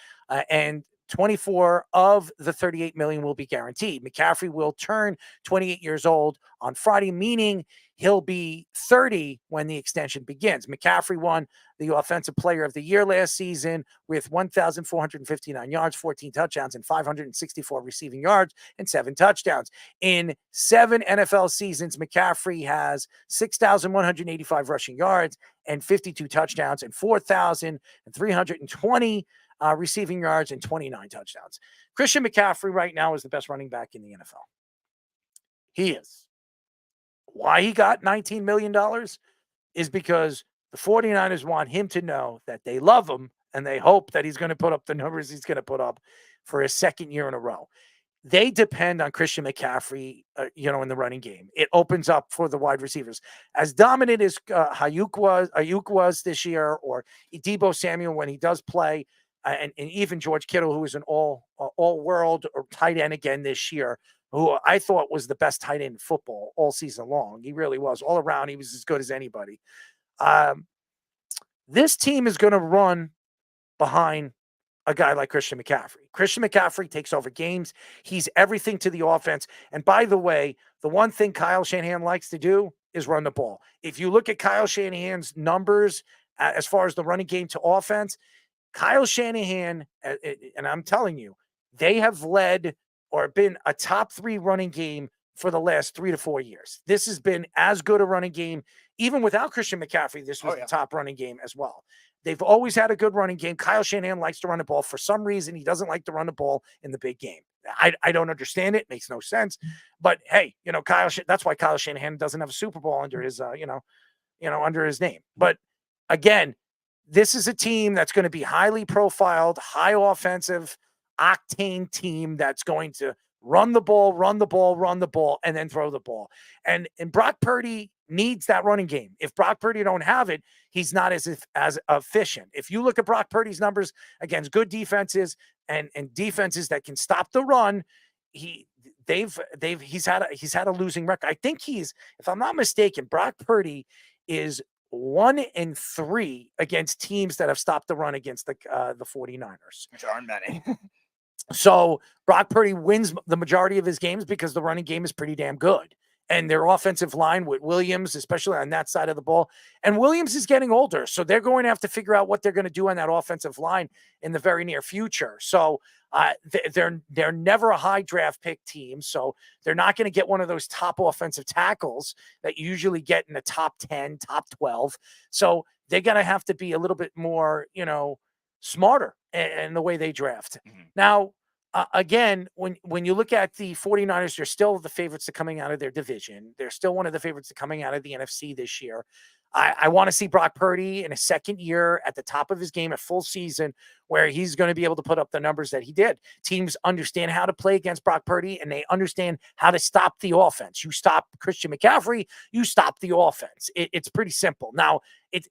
and 24 of the $38 million will be guaranteed. McCaffrey will turn 28 years old on Friday, meaning he'll be 30 when the extension begins. McCaffrey won the Offensive Player of the Year last season with 1,459 yards, 14 touchdowns, and 564 receiving yards and 7 touchdowns. In 7 NFL seasons, McCaffrey has 6,185 rushing yards and 52 touchdowns and 4,320 receiving yards and 29 touchdowns. Christian McCaffrey right now is the best running back in the NFL. He is. Why he got $19 million is because the 49ers want him to know that they love him and they hope that he's going to put up the numbers he's going to put up for his second year in a row. They depend on Christian McCaffrey, in the running game. It opens up for the wide receivers. As dominant as Ayuk was this year, or Deebo Samuel when he does play, and even George Kittle, who is an all-world or tight end again this year, who I thought was the best tight end in football all season long. He really was. All around, he was as good as anybody. This team is going to run behind a guy like Christian McCaffrey. Christian McCaffrey takes over games. He's everything to the offense. And by the way, the one thing Kyle Shanahan likes to do is run the ball. If you look at Kyle Shanahan's numbers as far as the running game to offense, Kyle Shanahan, and I'm telling you, they have led or been a top 3 running game for the last 3 to 4 years. This has been as good a running game, even without Christian McCaffrey. This was the top running game as well. They've always had a good running game. Kyle Shanahan likes to run the ball. For some reason, he doesn't like to run the ball in the big game. I don't understand it. Makes no sense. But hey, that's why Kyle Shanahan doesn't have a Super Bowl under his, under his name. But again, this is a team that's going to be highly profiled, high offensive octane team that's going to run the ball, and then throw the ball. And Brock Purdy needs that running game. If Brock Purdy don't have it, he's not as efficient. If you look at Brock Purdy's numbers against good defenses and defenses that can stop the run, he's had a losing record. I think if I'm not mistaken, Brock Purdy is 1-3 against teams that have stopped the run against the 49ers. Which aren't many. So Brock Purdy wins the majority of his games because the running game is pretty damn good. And their offensive line with Williams, especially on that side of the ball. And Williams is getting older, so they're going to have to figure out what they're going to do on that offensive line in the very near future. So they're never a high draft pick team, so they're not going to get one of those top offensive tackles that you usually get in the top 10, top 12. So they're going to have to be a little bit more, smarter in the way they draft. Now, again, when you look at the 49ers, they're still the favorites to coming out of their division. They're still one of the favorites to coming out of the NFC this year. I want to see Brock Purdy in a second year at the top of his game, a full season, where he's going to be able to put up the numbers that he did. Teams understand how to play against Brock Purdy, and they understand how to stop the offense. You stop Christian McCaffrey, you stop the offense. It's pretty simple. Now, it's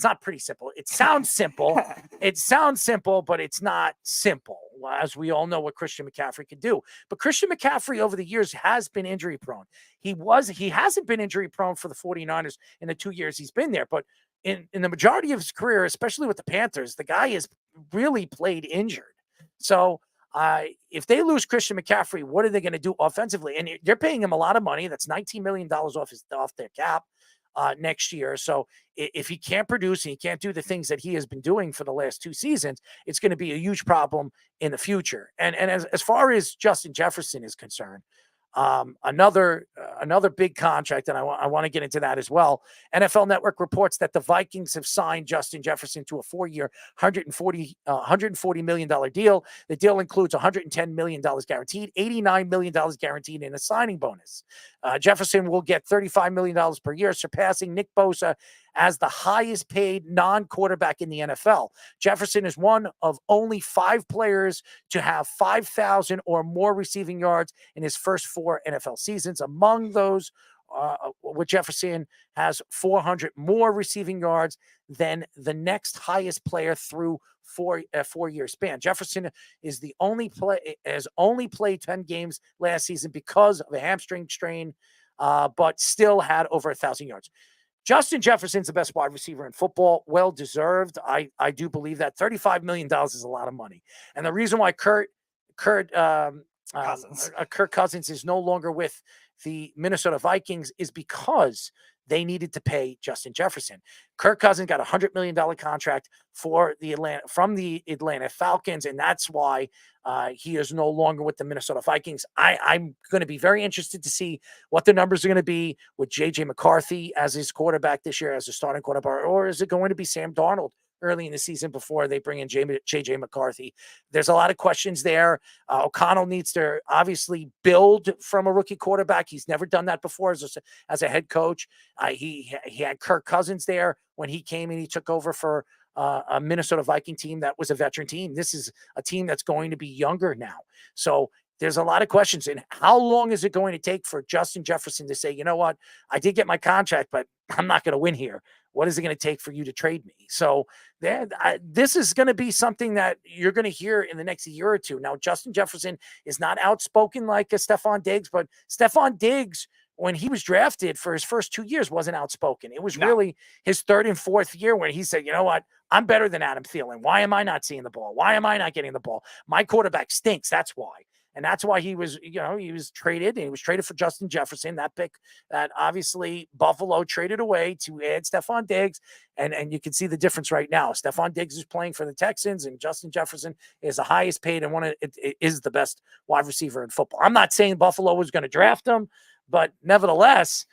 not pretty simple. It sounds simple. It sounds simple, but it's not simple, as we all know what Christian McCaffrey can do. But Christian McCaffrey over the years has been injury prone. He hasn't been injury prone for the 49ers in the 2 years he's been there, but in the majority of his career, especially with the Panthers, the guy has really played injured. So if they lose Christian McCaffrey, what are they going to do offensively? And they're paying him a lot of money. That's $19 million off their cap. next year. So if he can't produce and he can't do the things that he has been doing for the last 2 seasons, it's going to be a huge problem in the future. And as far as Justin Jefferson is concerned, another big contract, and I want to get into that as well. NFL Network reports that the Vikings have signed Justin Jefferson to a 4-year, $140 million deal. The deal includes $110 million guaranteed, $89 million guaranteed in a signing bonus. Jefferson will get $35 million per year, surpassing Nick Bosa as the highest paid non-quarterback in the NFL. Jefferson is one of only 5 players to have 5,000 or more receiving yards in his first 4 NFL seasons. Among those, with Jefferson has 400 more receiving yards than the next highest player through a 4-year span. Jefferson is has only played 10 games last season because of a hamstring strain, but still had over 1,000 yards. Justin Jefferson's the best wide receiver in football. Well deserved. I do believe that $35 million is a lot of money. And the reason why Kirk Cousins is no longer with the Minnesota Vikings is because they needed to pay Justin Jefferson. Kirk Cousins got a $100 million contract from the Atlanta Falcons, and that's why he is no longer with the Minnesota Vikings. I'm going to be very interested to see what the numbers are going to be with J.J. McCarthy as his quarterback this year, as a starting quarterback, or is it going to be Sam Darnold early in the season before they bring in J.J. McCarthy? There's a lot of questions there. O'Connell needs to obviously build from a rookie quarterback. He's never done that before as a head coach. He had Kirk Cousins there when he came and he took over for a Minnesota Viking team that was a veteran team. This is a team that's going to be younger now. So there's a lot of questions. And how long is it going to take for Justin Jefferson to say, you know what, I did get my contract, but I'm not going to win here. What is it going to take for you to trade me? So this is going to be something that you're going to hear in the next year or two. Now, Justin Jefferson is not outspoken like a Stephon Diggs, but Stephon Diggs, when he was drafted for his first 2 years, wasn't outspoken. It was really his 3rd and 4th year when he said, you know what, I'm better than Adam Thielen. Why am I not seeing the ball? Why am I not getting the ball? My quarterback stinks. That's why. And that's why he was traded. And he was traded for Justin Jefferson, that pick that obviously Buffalo traded away to add Stephon Diggs. And you can see the difference right now. Stephon Diggs is playing for the Texans, and Justin Jefferson is the highest paid and it is the best wide receiver in football. I'm not saying Buffalo was going to draft him, but nevertheless,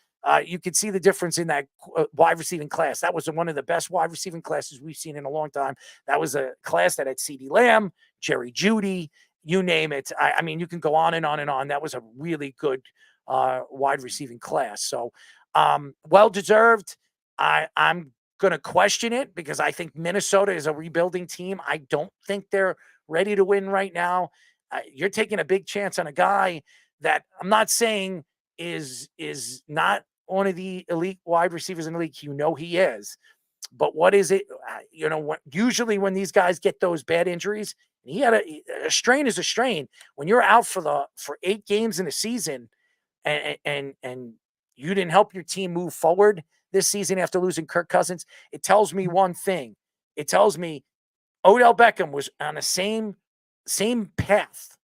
you could see the difference in that wide receiving class. That was one of the best wide receiving classes we've seen in a long time. That was a class that had CeeDee Lamb, Jerry Jeudy, you name it. I mean, you can go on and on and on. That was a really good wide receiving class. So well-deserved. I'm going to question it because I think Minnesota is a rebuilding team. I don't think they're ready to win right now. You're taking a big chance on a guy that I'm not saying is not one of the elite wide receivers in the league. You know he is. But what is it? Usually when these guys get those bad injuries, he had a strain is a strain. When you're out for 8 games in a season, and you didn't help your team move forward this season after losing Kirk Cousins, it tells me one thing. It tells me Odell Beckham was on the same path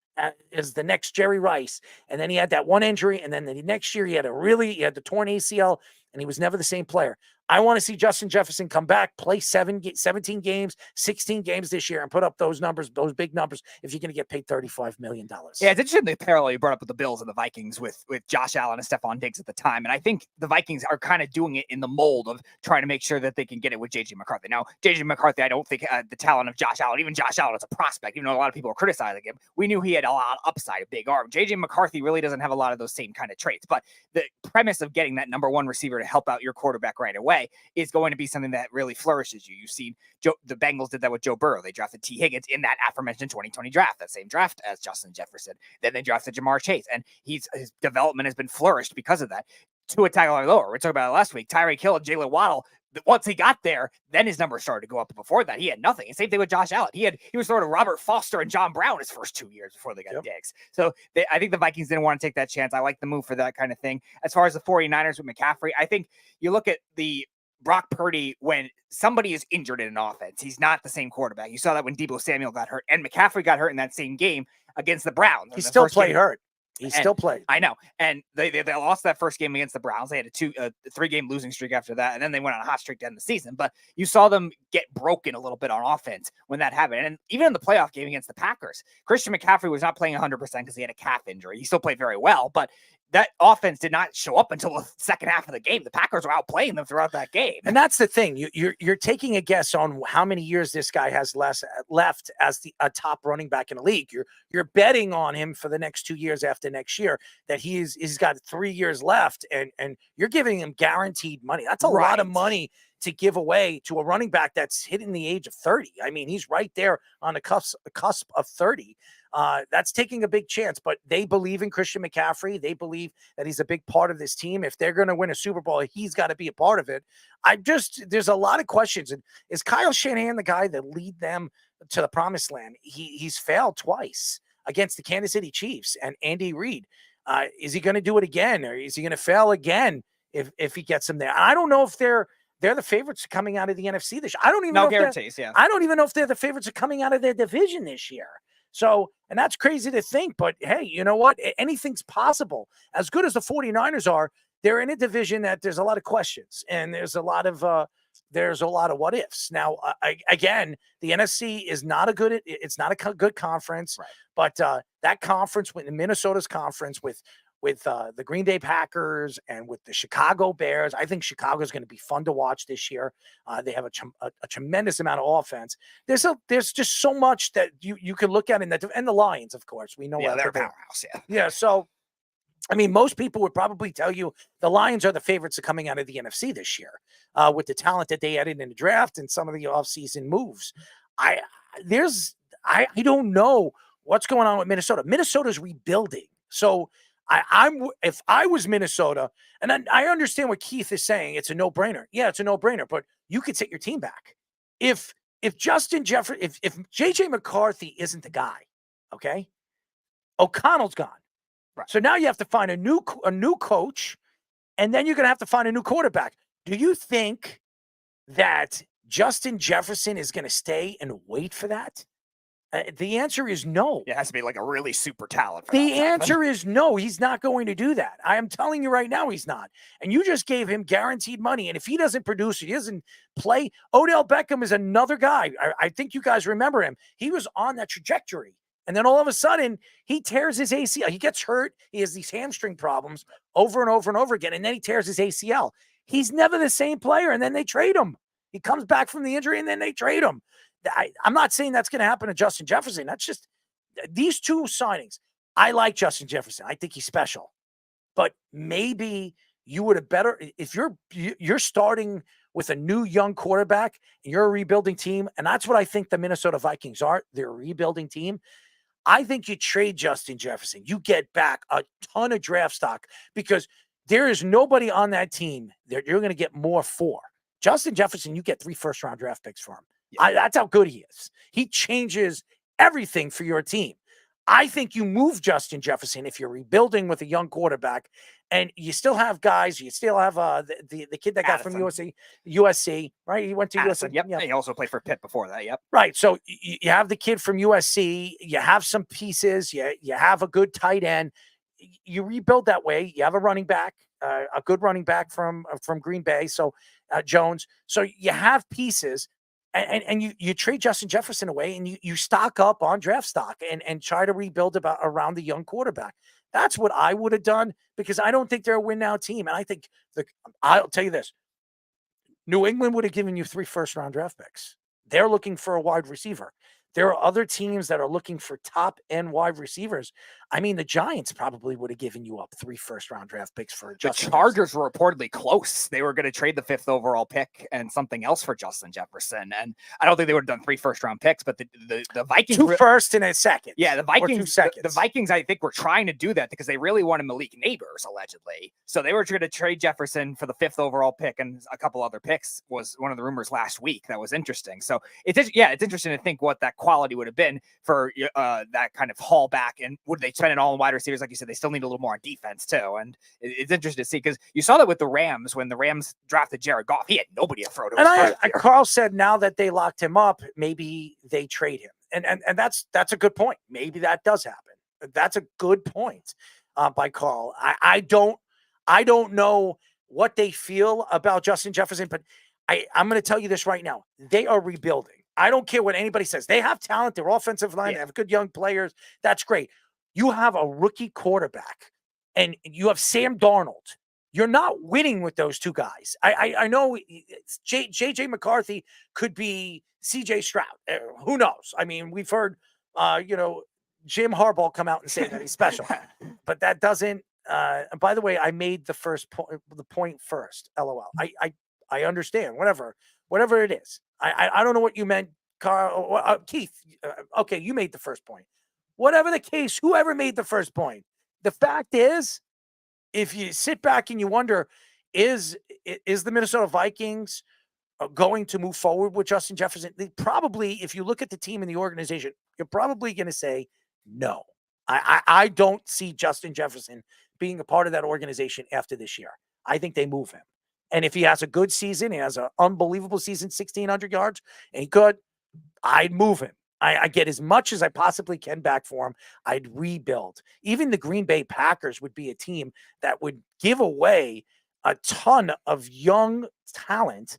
as the next Jerry Rice, and then he had that one injury, and then the next year he had the torn ACL, and he was never the same player. I want to see Justin Jefferson come back, play 17 games, 16 games this year, and put up those numbers, those big numbers, if you're going to get paid $35 million. Yeah, it's interesting the parallel you brought up with the Bills and the Vikings with Josh Allen and Stephon Diggs at the time. And I think the Vikings are kind of doing it in the mold of trying to make sure that they can get it with J.J. McCarthy. Now, J.J. McCarthy, I don't think the talent of Josh Allen, even Josh Allen as a prospect, even though a lot of people are criticizing him, we knew he had a lot of upside, a big arm. J.J. McCarthy really doesn't have a lot of those same kind of traits. But the premise of getting that number 1 receiver to help out your quarterback right away is going to be something that really flourishes you. You've seen the Bengals did that with Joe Burrow. They drafted T. Higgins in that aforementioned 2020 draft, that same draft as Justin Jefferson. Then they drafted Jamar Chase, and his development has been flourished because of that. Tua Tagovailoa, we talked about it last week. Tyreek Hill and Jalen Waddle. Once he got there, then his numbers started to go up. Before that, he had nothing. And same thing with Josh Allen. He was sort of Robert Foster and John Brown his first 2 years before they got Diggs. So I think the Vikings didn't want to take that chance. I like the move for that kind of thing. As far as the 49ers with McCaffrey, I think you look at the Brock Purdy, when somebody is injured in an offense, he's not the same quarterback. You saw that when Deebo Samuel got hurt, and McCaffrey got hurt in that same game against the Browns. He still played hurt. He still played. I know. And they lost that first game against the Browns. They had a 3-game losing streak after that. And then they went on a hot streak to end the season. But you saw them get broken a little bit on offense when that happened. And even in the playoff game against the Packers, Christian McCaffrey was not playing 100% because he had a calf injury. He still played very well, but that offense did not show up until the second half of the game. The Packers were outplaying them throughout that game. And that's the thing. You're taking a guess on how many years this guy has left as a top running back in the league. You're betting on him for the next 2 years after next year that he's got 3 years left, and you're giving him guaranteed money. That's a lot of money to give away to a running back that's hitting the age of 30. I mean, he's right there on the cusp of 30. That's taking a big chance, but they believe in Christian McCaffrey. They believe that he's a big part of this team. If they're going to win a Super Bowl, he's got to be a part of it. There's a lot of questions. And is Kyle Shanahan the guy that lead them to the promised land? He's failed twice against the Kansas City Chiefs and Andy Reid. Is he going to do it again, or is he going to fail again if he gets them there? I don't know if they're the favorites coming out of the NFC this year. I don't even know guarantees. Yeah, I don't even know if they're the favorites of coming out of their division this year. So, and that's crazy to think, but hey, you know what? Anything's possible. As good as the 49ers are, they're in a division that there's a lot of questions, and there's a lot of what ifs. Now, again, the NFC is not it's not a good conference, right? But that conference, with Minnesota's conference with the Green Bay Packers and with the Chicago Bears, I think Chicago is going to be fun to watch this year. They have a tremendous amount of offense. There's just so much that you can look at in that, and the Lions, of course, we know they're a powerhouse. Yeah. So, I mean, most people would probably tell you the Lions are the favorites of coming out of the NFC this year with the talent that they added in the draft and some of the offseason moves. I don't know what's going on with Minnesota. Minnesota's rebuilding, so. If I was Minnesota, and I understand what Keith is saying, it's a no-brainer. Yeah, it's a no-brainer, but you could set your team back. If Justin Jefferson, if JJ McCarthy isn't the guy, okay, O'Connell's gone. Right. So now you have to find a new coach, and then you're going to have to find a new quarterback. Do you think that Justin Jefferson is going to stay and wait for that? The answer is no. It has to be like a really super talent. The answer is no. He's not going to do that. I am telling you right now, he's not. And you just gave him guaranteed money. And if he doesn't produce, he doesn't play. Odell Beckham is another guy. I think you guys remember him. He was on that trajectory. And then all of a sudden, he tears his ACL. He gets hurt. He has these hamstring problems over and over and over again. And then he tears his ACL. He's never the same player. And then they trade him. He comes back from the injury, and then they trade him. I'm not saying that's going to happen to Justin Jefferson. That's just these two signings. I like Justin Jefferson. I think he's special. But maybe you would have better if you're starting with a new young quarterback and you're a rebuilding team, and that's what I think the Minnesota Vikings are. They're a rebuilding team. I think you trade Justin Jefferson. You get back a ton of draft stock because there is nobody on that team that you're going to get more for. Justin Jefferson, you get 3 first-round draft picks for him. Yeah. That's how good he is. He changes everything for your team. I think you move Justin Jefferson if you're rebuilding with a young quarterback, and you still have guys. You still have the kid that got from USC, right? He went to USC. Yep. Yeah. He also played for Pitt before that. Yep. Right. So you have the kid from USC. You have some pieces. You have a good tight end. You rebuild that way. You have a running back, a good running back from Green Bay. So Jones. So you have pieces. And you trade Justin Jefferson away, and you stock up on draft stock and try to rebuild around the young quarterback. That's what I would have done, because I don't think they're a win now team. And I think I'll tell you this: New England would have given you 3 first-round draft picks. They're looking for a wide receiver. There are other teams that are looking for top-end wide receivers. I mean, the Giants probably would have given you up 3 first-round draft picks for Justin. The Chargers were reportedly close. They were going to trade the 5th overall pick and something else for Justin Jefferson. And I don't think they would have done 3 first-round picks, but the Vikings 2 first and a second. Yeah, the Vikings. The Vikings, I think, were trying to do that because they really wanted Malik Neighbors, allegedly. So they were going to trade Jefferson for the 5th overall pick and a couple other picks. Was one of the rumors last week. That was interesting. So it's interesting to think what that quality would have been for that kind of haul back, and would they spend it all on wide receivers? Like you said, they still need a little more on defense too, and it's interesting to see, because you saw that with the Rams when the Rams drafted Jared Goff. He had nobody to throw to. And Carl said now that they locked him up, maybe they trade him, and that's a good point. Maybe that does happen. That's a good point. by Carl. I don't know what they feel about Justin Jefferson, but I'm going to tell you this right now. They are rebuilding. I don't care what anybody says. They have talent. They're offensive line. They have good young players. That's great. You have a rookie quarterback, and you have Sam Darnold. You're not winning with those two guys. I know J.J. McCarthy could be C.J. Stroud. Who knows? I mean, we've heard, Jim Harbaugh come out and say that he's special, but that doesn't. And by the way, I made the point first. LOL. I understand. Whatever it is. I don't know what you meant, Carl. Keith. Okay, you made the first point. Whatever the case, whoever made the first point. The fact is, if you sit back and you wonder, is the Minnesota Vikings going to move forward with Justin Jefferson? They probably, if you look at the team and the organization, you're probably going to say no. I don't see Justin Jefferson being a part of that organization after this year. I think they move him. And if he has a good season, he has an unbelievable season, 1,600 yards, and he could, I'd move him. I get as much as I possibly can back for him. I'd rebuild. Even the Green Bay Packers would be a team that would give away a ton of young talent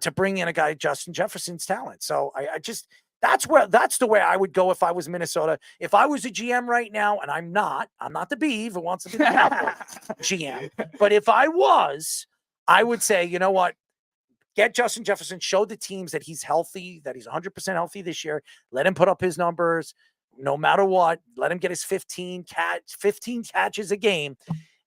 to bring in a guy, Justin Jefferson's talent. So that's the way I would go if I was Minnesota. If I was a GM right now, and I'm not the Beav who wants to be the Cowboys GM, but if I was, I would say, you know what? Get Justin Jefferson, show the teams that he's healthy, that he's 100% healthy this year. Let him put up his numbers no matter what. Let him get his 15 catches a game.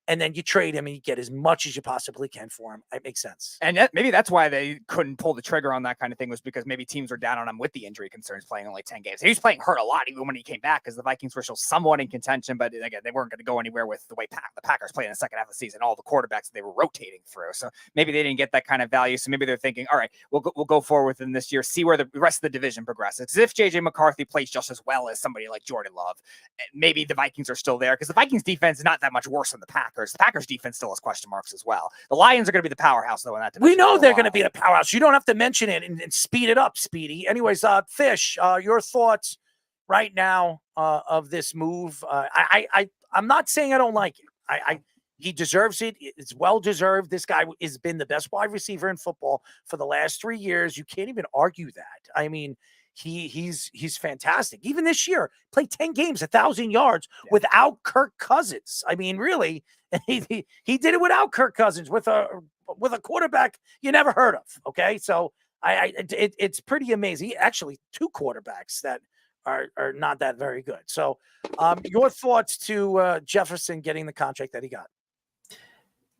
And then you trade him and you get as much as you possibly can for him. It makes sense. And maybe that's why they couldn't pull the trigger on that kind of thing, was because maybe teams were down on him with the injury concerns, playing only 10 games. He was playing hurt a lot even when he came back, because the Vikings were still somewhat in contention, but again, they weren't going to go anywhere with the way the Packers played in the second half of the season, all the quarterbacks they were rotating through. So maybe they didn't get that kind of value. So maybe they're thinking, all right, we'll go forward with them this year, see where the rest of the division progresses. As if J.J. McCarthy plays just as well as somebody like Jordan Love, maybe the Vikings are still there, because the Vikings defense is not that much worse than the Packers. The Packers defense still has question marks as well. The Lions are going to be the powerhouse, though, in that division. We know they're going to be the powerhouse. You don't have to mention it and speed it up, Speedy. Anyways, Fish, your thoughts right now of this move? I'm not saying I don't like it. He deserves it. It's well deserved. This guy has been the best wide receiver in football for the last 3 years. You can't even argue that. I mean, he's fantastic. Even this year, played 10 games, 1,000 yards without Kirk Cousins. I mean, really, he did it without Kirk Cousins with a quarterback you never heard of. Okay, so it's pretty amazing. Actually, two quarterbacks that are not that very good. So, your thoughts to Jefferson getting the contract that he got?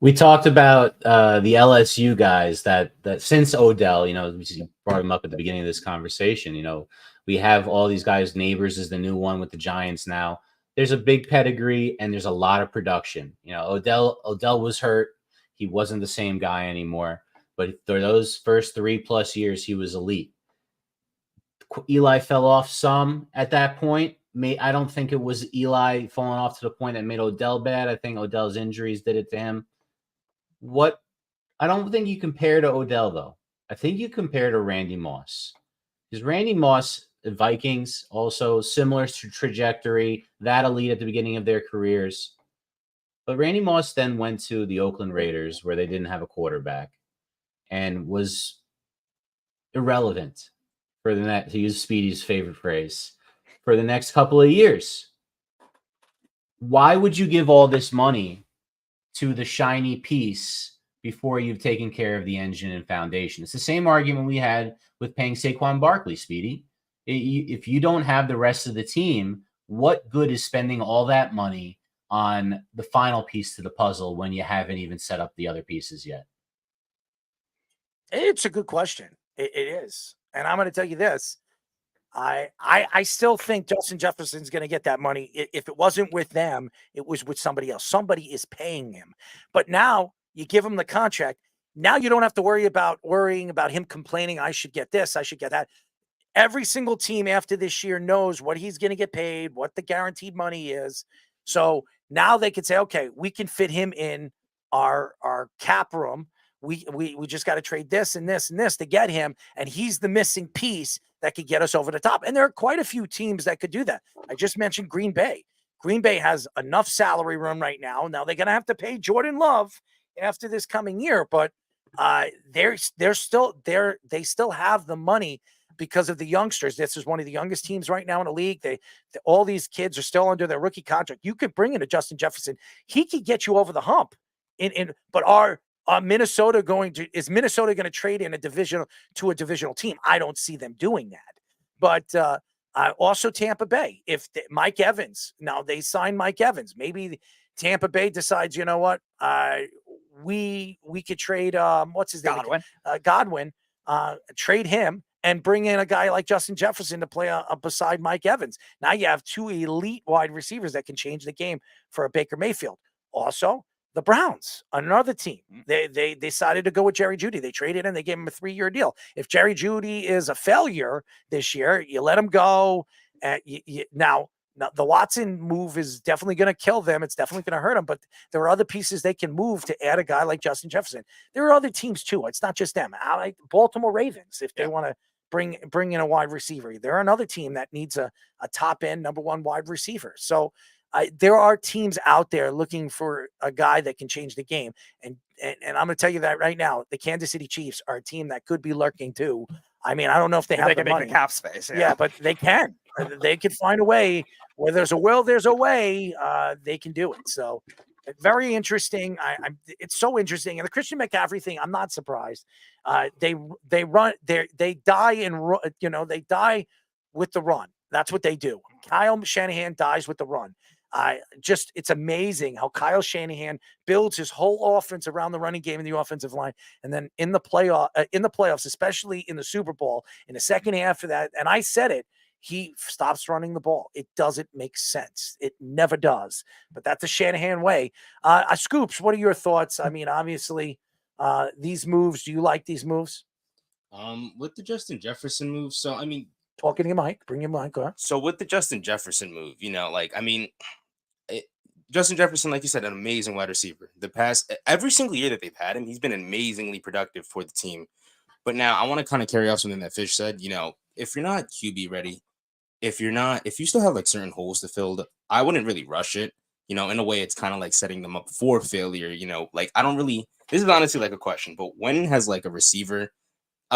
We talked about the LSU guys that since Odell, we brought him up at the beginning of this conversation. We have all these guys. Neighbors is the new one with the Giants now. There's a big pedigree and there's a lot of production. Odell was hurt. He wasn't the same guy anymore. But for those first 3+ years, he was elite. Eli fell off some at that point. I don't think it was Eli falling off to the point that made Odell bad. I think Odell's injuries did it to him. I don't think you compare to Odell, though. I think you compare to Randy Moss. Because Randy Moss, the Vikings, also similar to trajectory, that elite at the beginning of their careers. But Randy Moss then went to the Oakland Raiders, where they didn't have a quarterback, and was irrelevant for the next, to use Speedy's favorite phrase, for the next couple of years. Why would you give all this money to the shiny piece before you've taken care of the engine and foundation? It's the same argument we had with paying Saquon Barkley, Speedy. If you don't have the rest of the team, what good is spending all that money on the final piece to the puzzle when you haven't even set up the other pieces yet? It's a good question. It is. And I'm going to tell you this. I still think Justin Jefferson's going to get that money. If it wasn't with them, it was with somebody else. Somebody is paying him. But now you give him the contract. Now you don't have to worrying about him complaining, I should get this, I should get that. Every single team after this year knows what he's going to get paid, what the guaranteed money is. So now they can say, okay, we can fit him in our cap room. We just got to trade this and this and this to get him. And he's the missing piece that could get us over the top. And there are quite a few teams that could do that. I just mentioned Green Bay. Green Bay has enough salary room right now. Now they're going to have to pay Jordan Love after this coming year, but they still have the money because of the youngsters. This is one of the youngest teams right now in the league. All these kids are still under their rookie contract. You could bring in a Justin Jefferson. He could get you over the hump. But is Minnesota going to trade in a divisional team? I don't see them doing that. But also Tampa Bay. Mike Evans, now they signed Mike Evans. Maybe Tampa Bay decides, you know what, we could trade what's his name? Godwin, trade him and bring in a guy like Justin Jefferson to play beside Mike Evans. Now you have two elite wide receivers that can change the game for a Baker Mayfield. Also, the Browns, another team. They decided to go with Jerry Jeudy. They traded him. They gave him a 3-year deal. If Jerry Jeudy is a failure this year, you let him go. Now, the Watson move is definitely going to kill them. It's definitely going to hurt them. But there are other pieces they can move to add a guy like Justin Jefferson. There are other teams too. It's not just them. I like Baltimore Ravens, if they want to bring in a wide receiver. They're another team that needs a top end number one wide receiver. So there are teams out there looking for a guy that can change the game. And I'm going to tell you that right now, the Kansas City Chiefs are a team that could be lurking too. I mean, I don't know if they have the money. Make a cap space. Yeah, but they can. They can find a way. Where there's a will, there's a way. They can do it. So very interesting. It's so interesting. And the Christian McCaffrey thing, I'm not surprised. They die with the run. That's what they do. Kyle Shanahan dies with the run. It's amazing how Kyle Shanahan builds his whole offense around the running game and the offensive line. And then in the playoffs, especially in the Super Bowl, in the second half of that, and I said it, he stops running the ball. It doesn't make sense. It never does. But that's the Shanahan way. Scoops, what are your thoughts? I mean, obviously, these moves, do you like these moves? With the Justin Jefferson move, so I mean, talking to your mic, bring your mic on. So with the Justin Jefferson move, Justin Jefferson, like you said, an amazing wide receiver. Every single year that they've had him, he's been amazingly productive for the team. But now I want to kind of carry off something that Fish said. If you're not QB ready, if you still have like certain holes to fill, I wouldn't really rush it. In a way, it's kind of like setting them up for failure. This is honestly like a question, but when has like a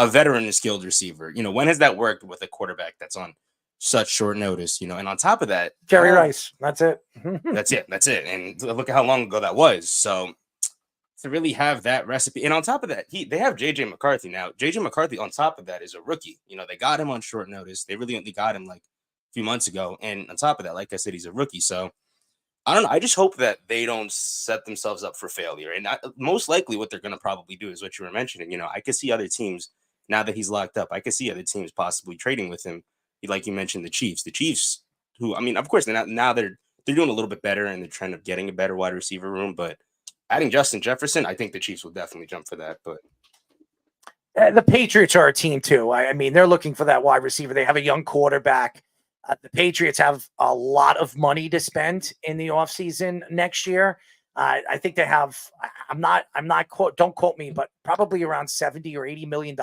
veteran and skilled receiver, when has that worked with a quarterback that's on such short notice, and on top of that, Jerry Rice, that's it. That's it. And look at how long ago that was. So to really have that recipe, and on top of that, they have JJ McCarthy now. JJ McCarthy on top of that is a rookie. They got him on short notice. They really only got him like a few months ago. And on top of that, like I said, he's a rookie. So I don't know. I just hope that they don't set themselves up for failure. And most likely what they're going to probably do is what you were mentioning. I could see other teams, now that he's locked up, I could see other teams possibly trading with him. Like you mentioned, the Chiefs, who, of course, they're doing a little bit better and they're trying to getting a better wide receiver room. But adding Justin Jefferson, I think the Chiefs will definitely jump for that. But the Patriots are a team too. I mean, they're looking for that wide receiver. They have a young quarterback. The Patriots have a lot of money to spend in the offseason next year. I think they have, don't quote me, but probably around $70 or $80 million.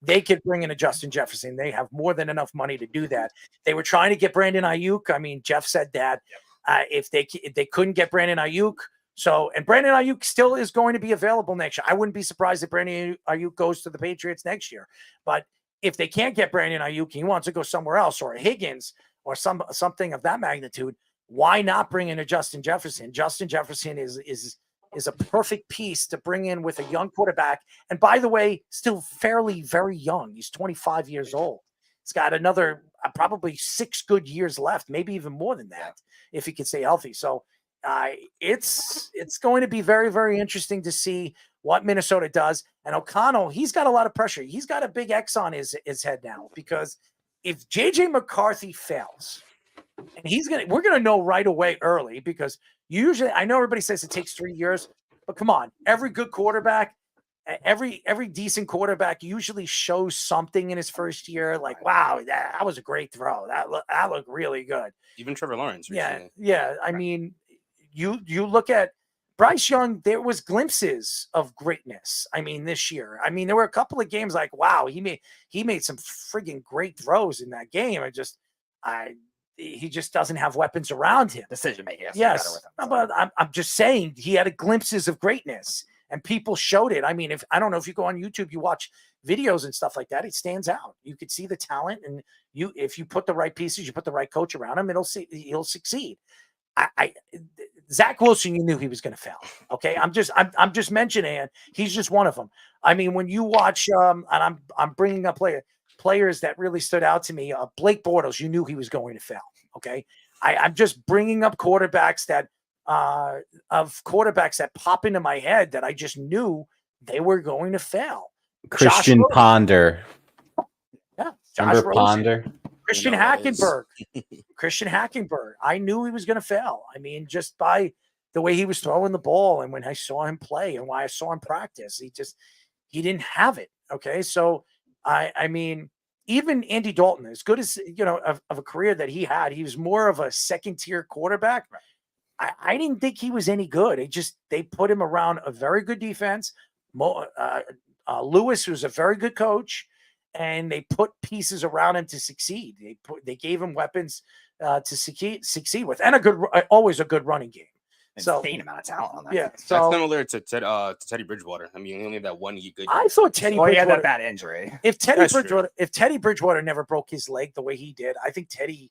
They could bring in a Justin Jefferson. They have more than enough money to do that. They were trying to get Brandon Ayuk. I mean, Jeff said that if they couldn't get Brandon Ayuk, and Brandon Ayuk still is going to be available next year. I wouldn't be surprised if Brandon Ayuk goes to the Patriots next year. But if they can't get Brandon Ayuk, he wants to go somewhere else, or a Higgins, or something of that magnitude, why not bring in a Justin Jefferson? Justin Jefferson is a perfect piece to bring in with a young quarterback. And by the way, still fairly very young. He's 25 years old. He's got another probably 6 good years left, maybe even more than that, if he can stay healthy. So it's going to be very, very interesting to see what Minnesota does. And O'Connell, he's got a lot of pressure. He's got a big X on his head now, because if JJ McCarthy fails, and we're gonna know right away early, because usually, I know everybody says it takes 3 years, but come on, every good quarterback, every decent quarterback usually shows something in his first year. Like, wow, that was a great throw. That looked really good. Even Trevor Lawrence. Recently. Yeah. I mean, you look at Bryce Young, there was glimpses of greatness. I mean, this year, there were a couple of games like, wow, he made some friggin' great throws in that game. he just doesn't have weapons around him. Decision making. Yes, but I'm just saying he had glimpses of greatness, and people showed it. I mean, if I don't know if you go on YouTube, you watch videos and stuff like that, it stands out. You could see the talent, and if you put the right pieces, you put the right coach around him, he'll succeed. Zach Wilson, you knew he was going to fail. Okay, I'm just mentioning he's just one of them. I mean, when you watch, and I'm bringing up players that really stood out to me. Blake Bortles, you knew he was going to fail. Okay, I'm just bringing up quarterbacks that pop into my head that I just knew they were going to fail. Christian Ponder. Yeah, Remember Ponder? Christian Hackenberg. Christian Hackenberg. I knew he was going to fail. I mean, just by the way he was throwing the ball, and when I saw him play, and why I saw him practice, he didn't have it. Okay, so I mean, even Andy Dalton, as good as of a career that he had, he was more of a second tier quarterback. I didn't think he was any good. They put him around a very good defense. Lewis, who's a very good coach, and they put pieces around him to succeed. They gave him weapons to succeed with, and always a good running game. Insane amount of talent on that. Yeah, That's similar to Teddy Bridgewater. I mean, he only had that one good. I thought Teddy. He had that bad injury. If Teddy Bridgewater never broke his leg the way he did, I think Teddy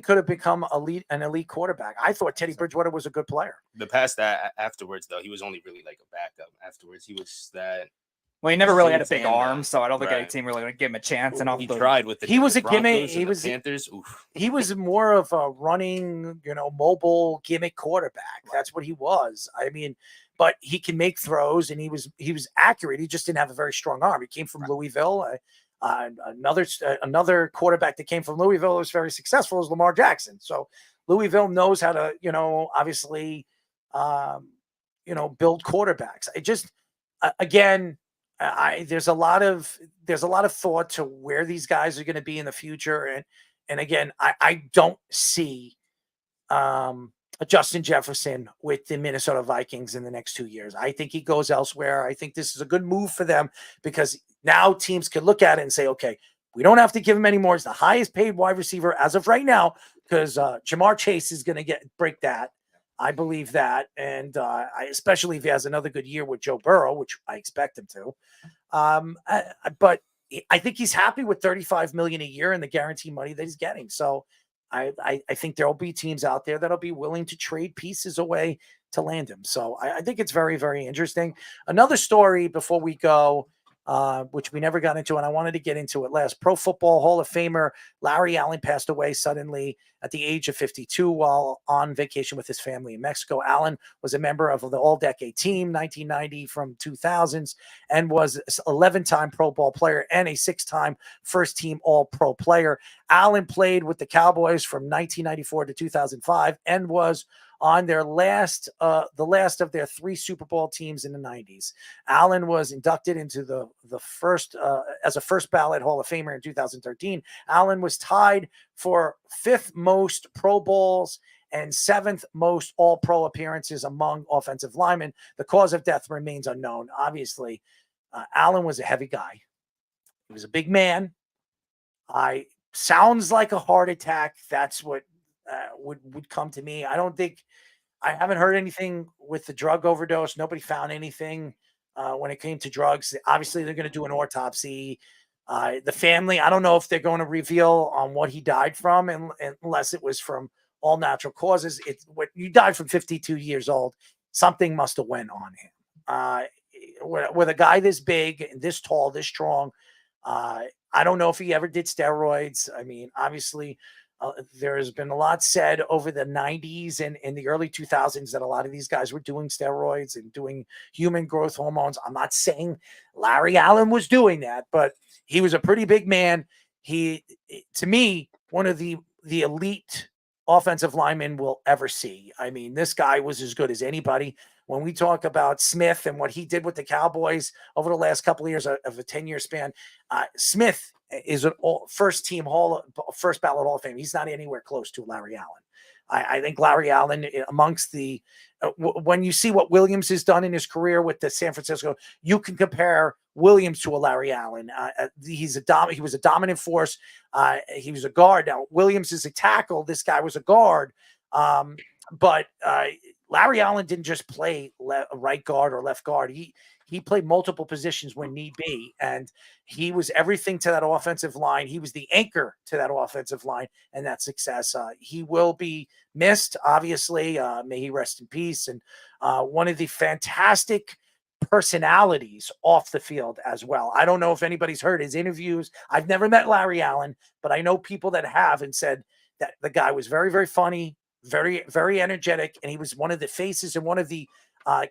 could have become an elite quarterback. I thought Teddy Bridgewater was a good player. The past that afterwards, though, he was only really like a backup. Afterwards, he was that. Well, he never really had a big arm, so I don't think any team really would give him a chance. And he tried with he was a Broncos gimmick. and the Panthers. Oof. He was more of a running, mobile gimmick quarterback. That's what he was. I mean, but he can make throws, and he was accurate. He just didn't have a very strong arm. He came from Louisville. Another quarterback that came from Louisville was very successful is Lamar Jackson. So Louisville knows how to, obviously, build quarterbacks. There's a lot of thought to where these guys are going to be in the future, and again, I don't see a Justin Jefferson with the Minnesota Vikings in the next 2 years. I think he goes elsewhere. I think this is a good move for them because now teams can look at it and say, okay, we don't have to give him any more. He's the highest paid wide receiver as of right now because Jamar Chase is going to break that. I believe that, and especially if he has another good year with Joe Burrow, which I expect him to. But I think he's happy with $35 million a year and the guaranteed money that he's getting. So I think there'll be teams out there that'll be willing to trade pieces away to land him. So I think it's very, very interesting. Another story before we go, which we never got into, and I wanted to get into it last. Pro Football Hall of Famer Larry Allen passed away suddenly at the age of 52 while on vacation with his family in Mexico. Allen was a member of the All-Decade Team, 1990 from 2000s, and was an 11-time Pro Bowl player and a 6-time first-team All-Pro player. Allen played with the Cowboys from 1994 to 2005 and was on the last of their 3 Super Bowl teams in the 90s. Allen was inducted into the first as a first ballot Hall of Famer in 2013. Allen was tied for 5th most Pro Bowls and 7th most All-Pro appearances among offensive linemen. The cause of death remains unknown. Obviously, Allen was a heavy guy. He was a big man. Sounds like a heart attack. That's what would come to me. I haven't heard anything with the drug overdose. Nobody found anything when it came to drugs. Obviously, they're going to do an autopsy. The family, I don't know if they're going to reveal on what he died from, unless it was from all natural causes. You died from 52 years old. Something must have went on him. With a guy this big and this tall, this strong, I don't know if he ever did steroids. I mean, obviously, there has been a lot said over the 90s and in the early 2000s that a lot of these guys were doing steroids and doing human growth hormones. I'm not saying Larry Allen was doing that, but he was a pretty big man. He, to me, one of the elite offensive linemen we'll ever see. I mean, this guy was as good as anybody. When we talk about Smith and what he did with the Cowboys over the last couple of years of a 10-year span, Smith is an first ballot Hall of Fame. He's not anywhere close to Larry Allen. I think Larry Allen, amongst the when you see what Williams has done in his career with the San Francisco, you can compare Williams to a Larry Allen. He was a dominant force. He was a guard. Now Williams is a tackle. This guy was a guard. But Larry Allen didn't just play right guard or left guard. He played multiple positions when need be, and he was everything to that offensive line. He was the anchor to that offensive line and that success. He will be missed, obviously. May he rest in peace. And one of the fantastic personalities off the field as well. I don't know if anybody's heard his interviews. I've never met Larry Allen, but I know people that have and said that the guy was very, very funny, very, very energetic, and he was one of the faces and one of the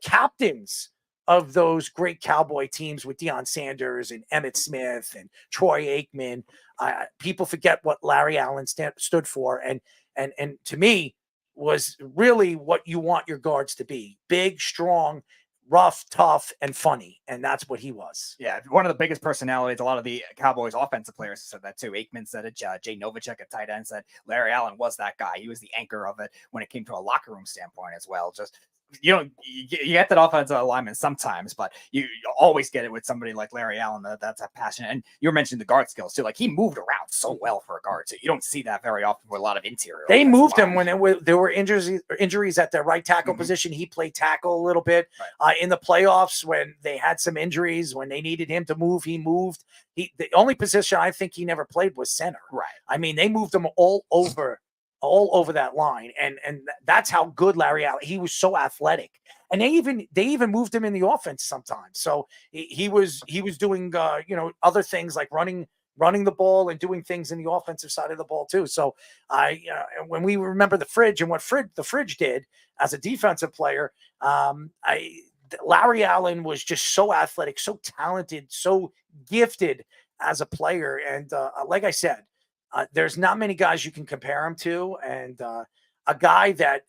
captains of those great Cowboy teams with Deion Sanders and Emmitt Smith and Troy Aikman. People forget what Larry Allen stood for, and to me was really what you want your guards to be: big, strong, rough, tough, and funny. And that's what he was. Yeah, one of the biggest personalities. A lot of the Cowboys offensive players said that too. Aikman said it. Jay Novacek at tight end said Larry Allen was that guy. He was the anchor of it when it came to a locker room standpoint as well. Just you get that offensive alignment sometimes, but you always get it with somebody like Larry Allen. That's a passion. And you were mentioning the guard skills too. Like, he moved around so well for a guard. So you don't see that very often with a lot of interior. They moved him when there were injuries at the right tackle position. He played tackle a little bit in the playoffs when they had some injuries. When they needed him to move, he moved. The only position I think he never played was center. Right. I mean, they moved him all over that line, and that's how good Larry Allen. He was so athletic, and they even moved him in the offense sometimes. So he was doing other things like running the ball and doing things in the offensive side of the ball too. So when we remember the Fridge and what the Fridge did as a defensive player, Larry Allen was just so athletic, so talented, so gifted as a player, and like I said. There's not many guys you can compare him to, and a guy that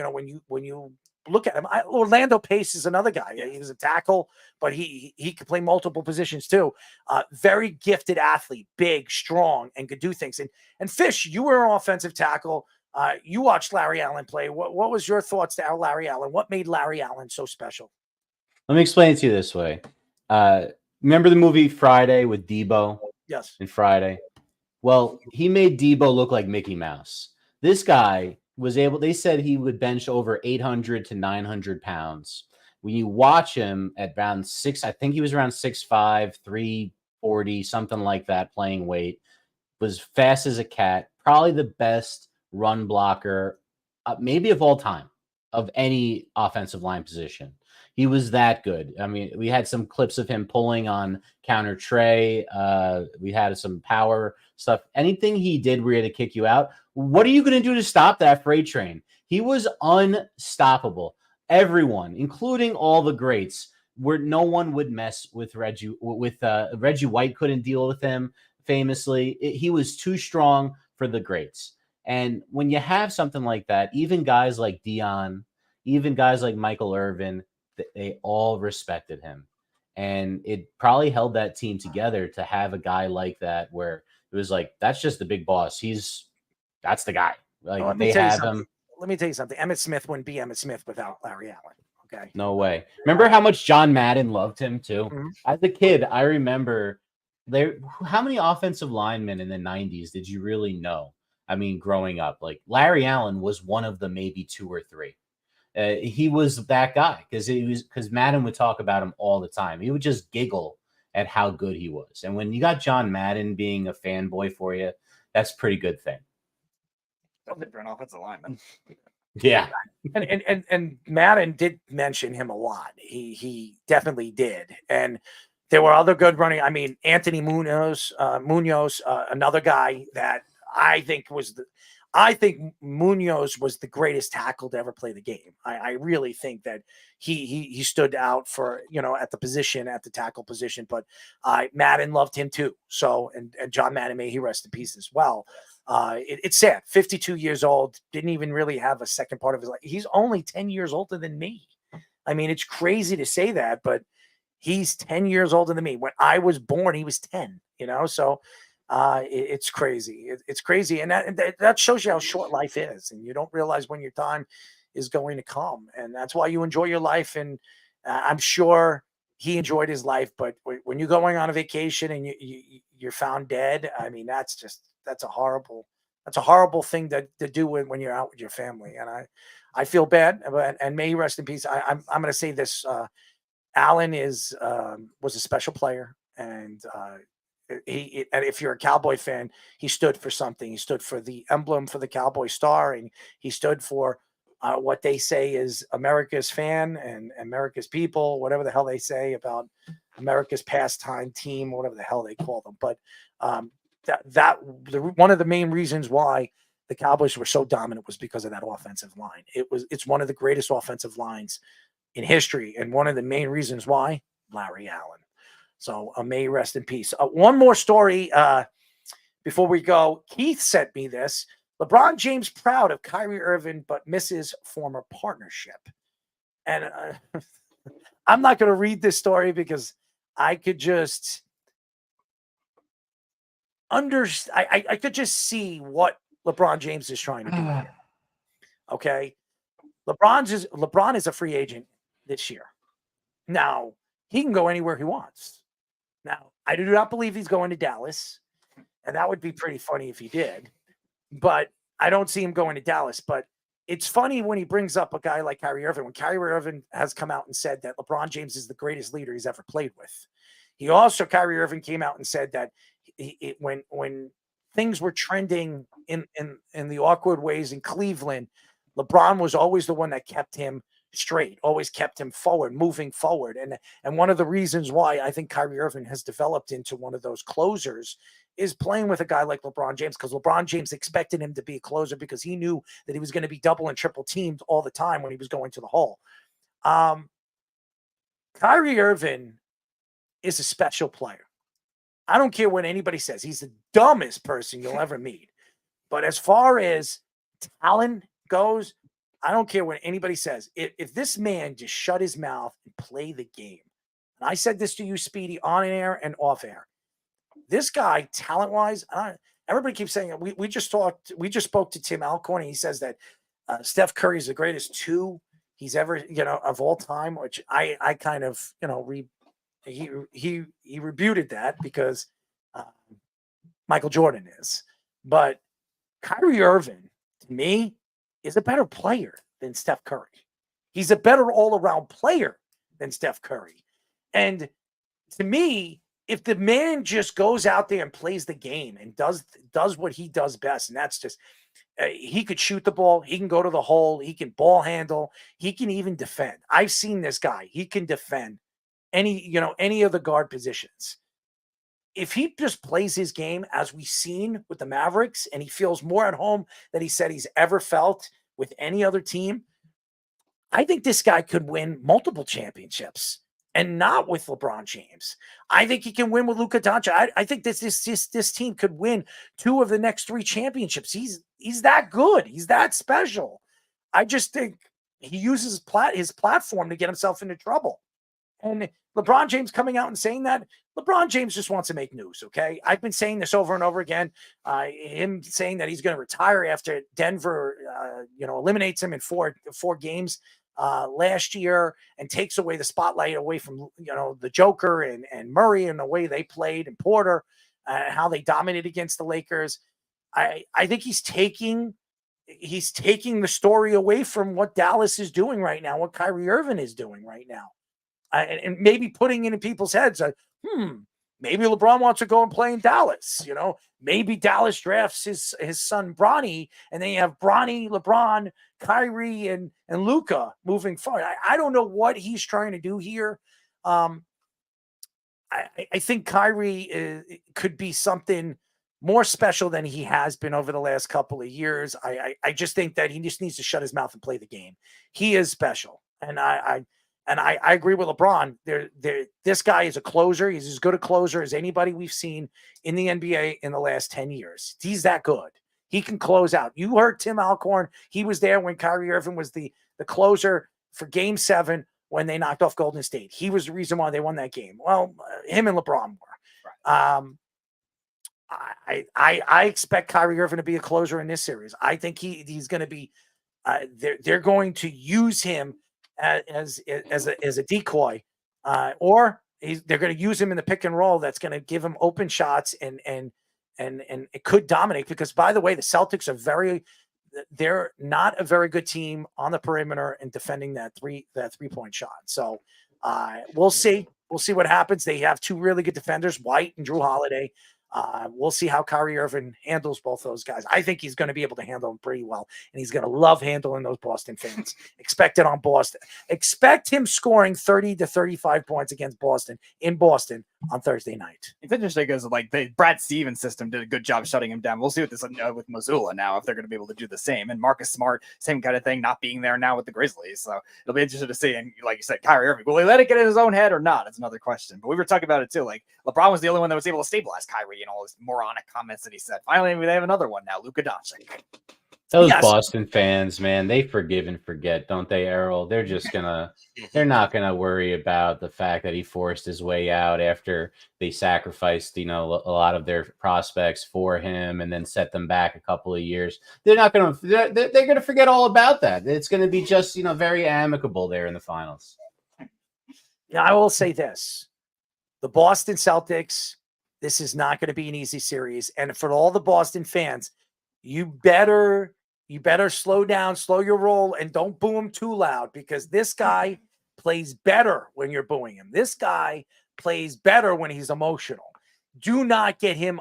when you look at him, Orlando Pace is another guy. He was a tackle, but he could play multiple positions too. Very gifted athlete, big, strong, and could do things. And Fish, you were an offensive tackle. You watched Larry Allen play. What was your thoughts to Larry Allen? What made Larry Allen so special? Let me explain it to you this way. Remember the movie Friday with Debo? Yes. In Friday. Well, he made Debo look like Mickey Mouse. This guy was able, they said he would bench over 800 to 900 pounds. When you watch him at around I think he was around 6'5", 340, something like that, playing weight, was fast as a cat, probably the best run blocker, maybe of all time, of any offensive line position. He was that good. I mean, we had some clips of him pulling on counter tray. We had some power stuff. Anything he did where he had to kick you out. What are you going to do to stop that freight train? He was unstoppable. Everyone, including all the greats, where no one would mess with Reggie. Reggie White couldn't deal with him. Famously, he was too strong for the greats. And when you have something like that, even guys like Deion, even guys like Michael Irvin, they all respected him. And it probably held that team together to have a guy like that, where it was like, that's just the big boss. That's the guy. Like, they have him. Let me tell you something. Emmitt Smith wouldn't be Emmitt Smith without Larry Allen. Okay. No way. Remember how much John Madden loved him too? Mm-hmm. As a kid, I remember how many offensive linemen in the 90s did you really know? I mean, growing up, like Larry Allen was one of the maybe 2 or 3. He was that guy because Madden would talk about him all the time. He would just giggle at how good he was. And when you got John Madden being a fanboy for you, that's a pretty good thing. For an offensive lineman. Yeah. And Madden did mention him a lot. He definitely did. And there were other good running. I mean, Anthony Munoz, another guy that I think Munoz was the greatest tackle to ever play the game. I really think that he stood out for, at the tackle position, but Madden loved him too. So, and John Madden, may he rest in peace as well. It's sad. 52 years old, didn't even really have a second part of his life. He's only 10 years older than me. I mean, it's crazy to say that, but he's 10 years older than me. When I was born, he was 10, so It's crazy. It's crazy, and that shows you how short life is, and you don't realize when your time is going to come, and that's why you enjoy your life. And I'm sure he enjoyed his life, but when you're going on a vacation and you're found dead, I mean, that's a horrible thing to do when you're out with your family. And I feel bad, and may he rest in peace. I'm going to say this: Allen was a special player, and and if you're a Cowboy fan, he stood for something. He stood for the emblem for the Cowboy star, and he stood for what they say is America's fan and America's people, whatever the hell they say about America's pastime team, whatever the hell they call them. But one of the main reasons why the Cowboys were so dominant was because of that offensive line. It's one of the greatest offensive lines in history, and one of the main reasons why, Larry Allen. So may he rest in peace. One more story before we go. Keith sent me this. LeBron James proud of Kyrie Irving, but misses former partnership. And I'm not going to read this story because I could just I could just see what LeBron James is trying to do here. Okay. LeBron is a free agent this year. Now, he can go anywhere he wants. Now, I do not believe he's going to Dallas, and that would be pretty funny if he did. But I don't see him going to Dallas. But it's funny when he brings up a guy like Kyrie Irving. When Kyrie Irving has come out and said that LeBron James is the greatest leader he's ever played with. Kyrie Irving came out and said that when things were trending in the awkward ways in Cleveland, LeBron was always the one that kept him straight, always kept him forward, moving forward. And one of the reasons why I think Kyrie Irving has developed into one of those closers is playing with a guy like LeBron James, because LeBron James expected him to be a closer because he knew that he was going to be double and triple teamed all the time when he was going to the hole. Kyrie Irving is a special player. I don't care what anybody says. He's the dumbest person you'll ever meet. But as far as talent goes, I don't care what anybody says. If this man just shut his mouth and play the game, and I said this to you, Speedy, on air and off air, this guy, talent-wise, everybody keeps saying it. We just spoke to Tim Alcorn, and he says that Steph Curry is the greatest two he's ever, of all time, which I kind of, he rebuted that because Michael Jordan is. But Kyrie Irving, to me, is a better player than Steph Curry. He's a better all-around player than Steph Curry. And to me, if the man just goes out there and plays the game and does what he does best, and that's just he could shoot the ball, he can go to the hole, he can ball handle, he can even defend. I've seen this guy. He can defend any of the guard positions. If he just plays his game as we've seen with the Mavericks, and he feels more at home than he said he's ever felt with any other team, I think this guy could win multiple championships, and not with LeBron James. I think he can win with Luka Doncic. I think this team could win 2 of the next 3 championships. He's that good. He's that special. I just think he uses his platform to get himself into trouble. And LeBron James coming out and saying that, LeBron James just wants to make news, okay? I've been saying this over and over again. Him saying that he's going to retire after Denver, eliminates him in four games last year and takes away the spotlight away from, the Joker and Murray and the way they played and Porter, how they dominated against the Lakers. I think he's taking the story away from what Dallas is doing right now, what Kyrie Irving is doing right now. And maybe putting it in people's heads, maybe LeBron wants to go and play in Dallas. Maybe Dallas drafts his son Bronny, and then you have Bronny, LeBron, Kyrie, and Luka moving forward. I don't know what he's trying to do here. I think Kyrie could be something more special than he has been over the last couple of years. I just think that he just needs to shut his mouth and play the game. He is special, and I agree with LeBron. This guy is a closer. He's as good a closer as anybody we've seen in the NBA in the last 10 years. He's that good. He can close out. You heard Tim Alcorn. He was there when Kyrie Irving was the closer for Game 7 when they knocked off Golden State. He was the reason why they won that game. Well, him and LeBron were. I expect Kyrie Irving to be a closer in this series. I think he's going to be. They're going to use him as a decoy, or they're going to use him in the pick and roll. That's going to give him open shots and it could dominate. Because by the way, the Celtics are they're not a very good team on the perimeter and defending that 3-point shot. So we'll see. We'll see what happens. They have two really good defenders, White and Drew Holiday. We'll see how Kyrie Irving handles both those guys. I think he's going to be able to handle them pretty well, and he's going to love handling those Boston fans. Expect it on Boston. Expect him scoring 30 to 35 points against Boston in Boston on Thursday night. It's interesting because like the Brad Stevens system did a good job shutting him down. We'll see what this with Missoula now, if they're going to be able to do the same. And Marcus Smart, same kind of thing, not being there now with the Grizzlies. So it'll be interesting to see. And like you said, Kyrie Irving, will he let it get in his own head or not? It's another question. But we were talking about it too. Like LeBron was the only one that was able to stabilize Kyrie and all his moronic comments that he said. Finally, they have another one now, Luka Doncic. Those Boston fans, man, they forgive and forget, don't they, Errol? They're not gonna worry about the fact that he forced his way out after they sacrificed, a lot of their prospects for him and then set them back a couple of years. They're gonna forget all about that. It's gonna be just, very amicable there in the finals. Now, I will say this. The Boston Celtics, this is not going to be an easy series. And for all the Boston fans, you better slow down, slow your roll, and don't boo him too loud, because this guy plays better when you're booing him. This guy plays better when he's emotional. Do not get him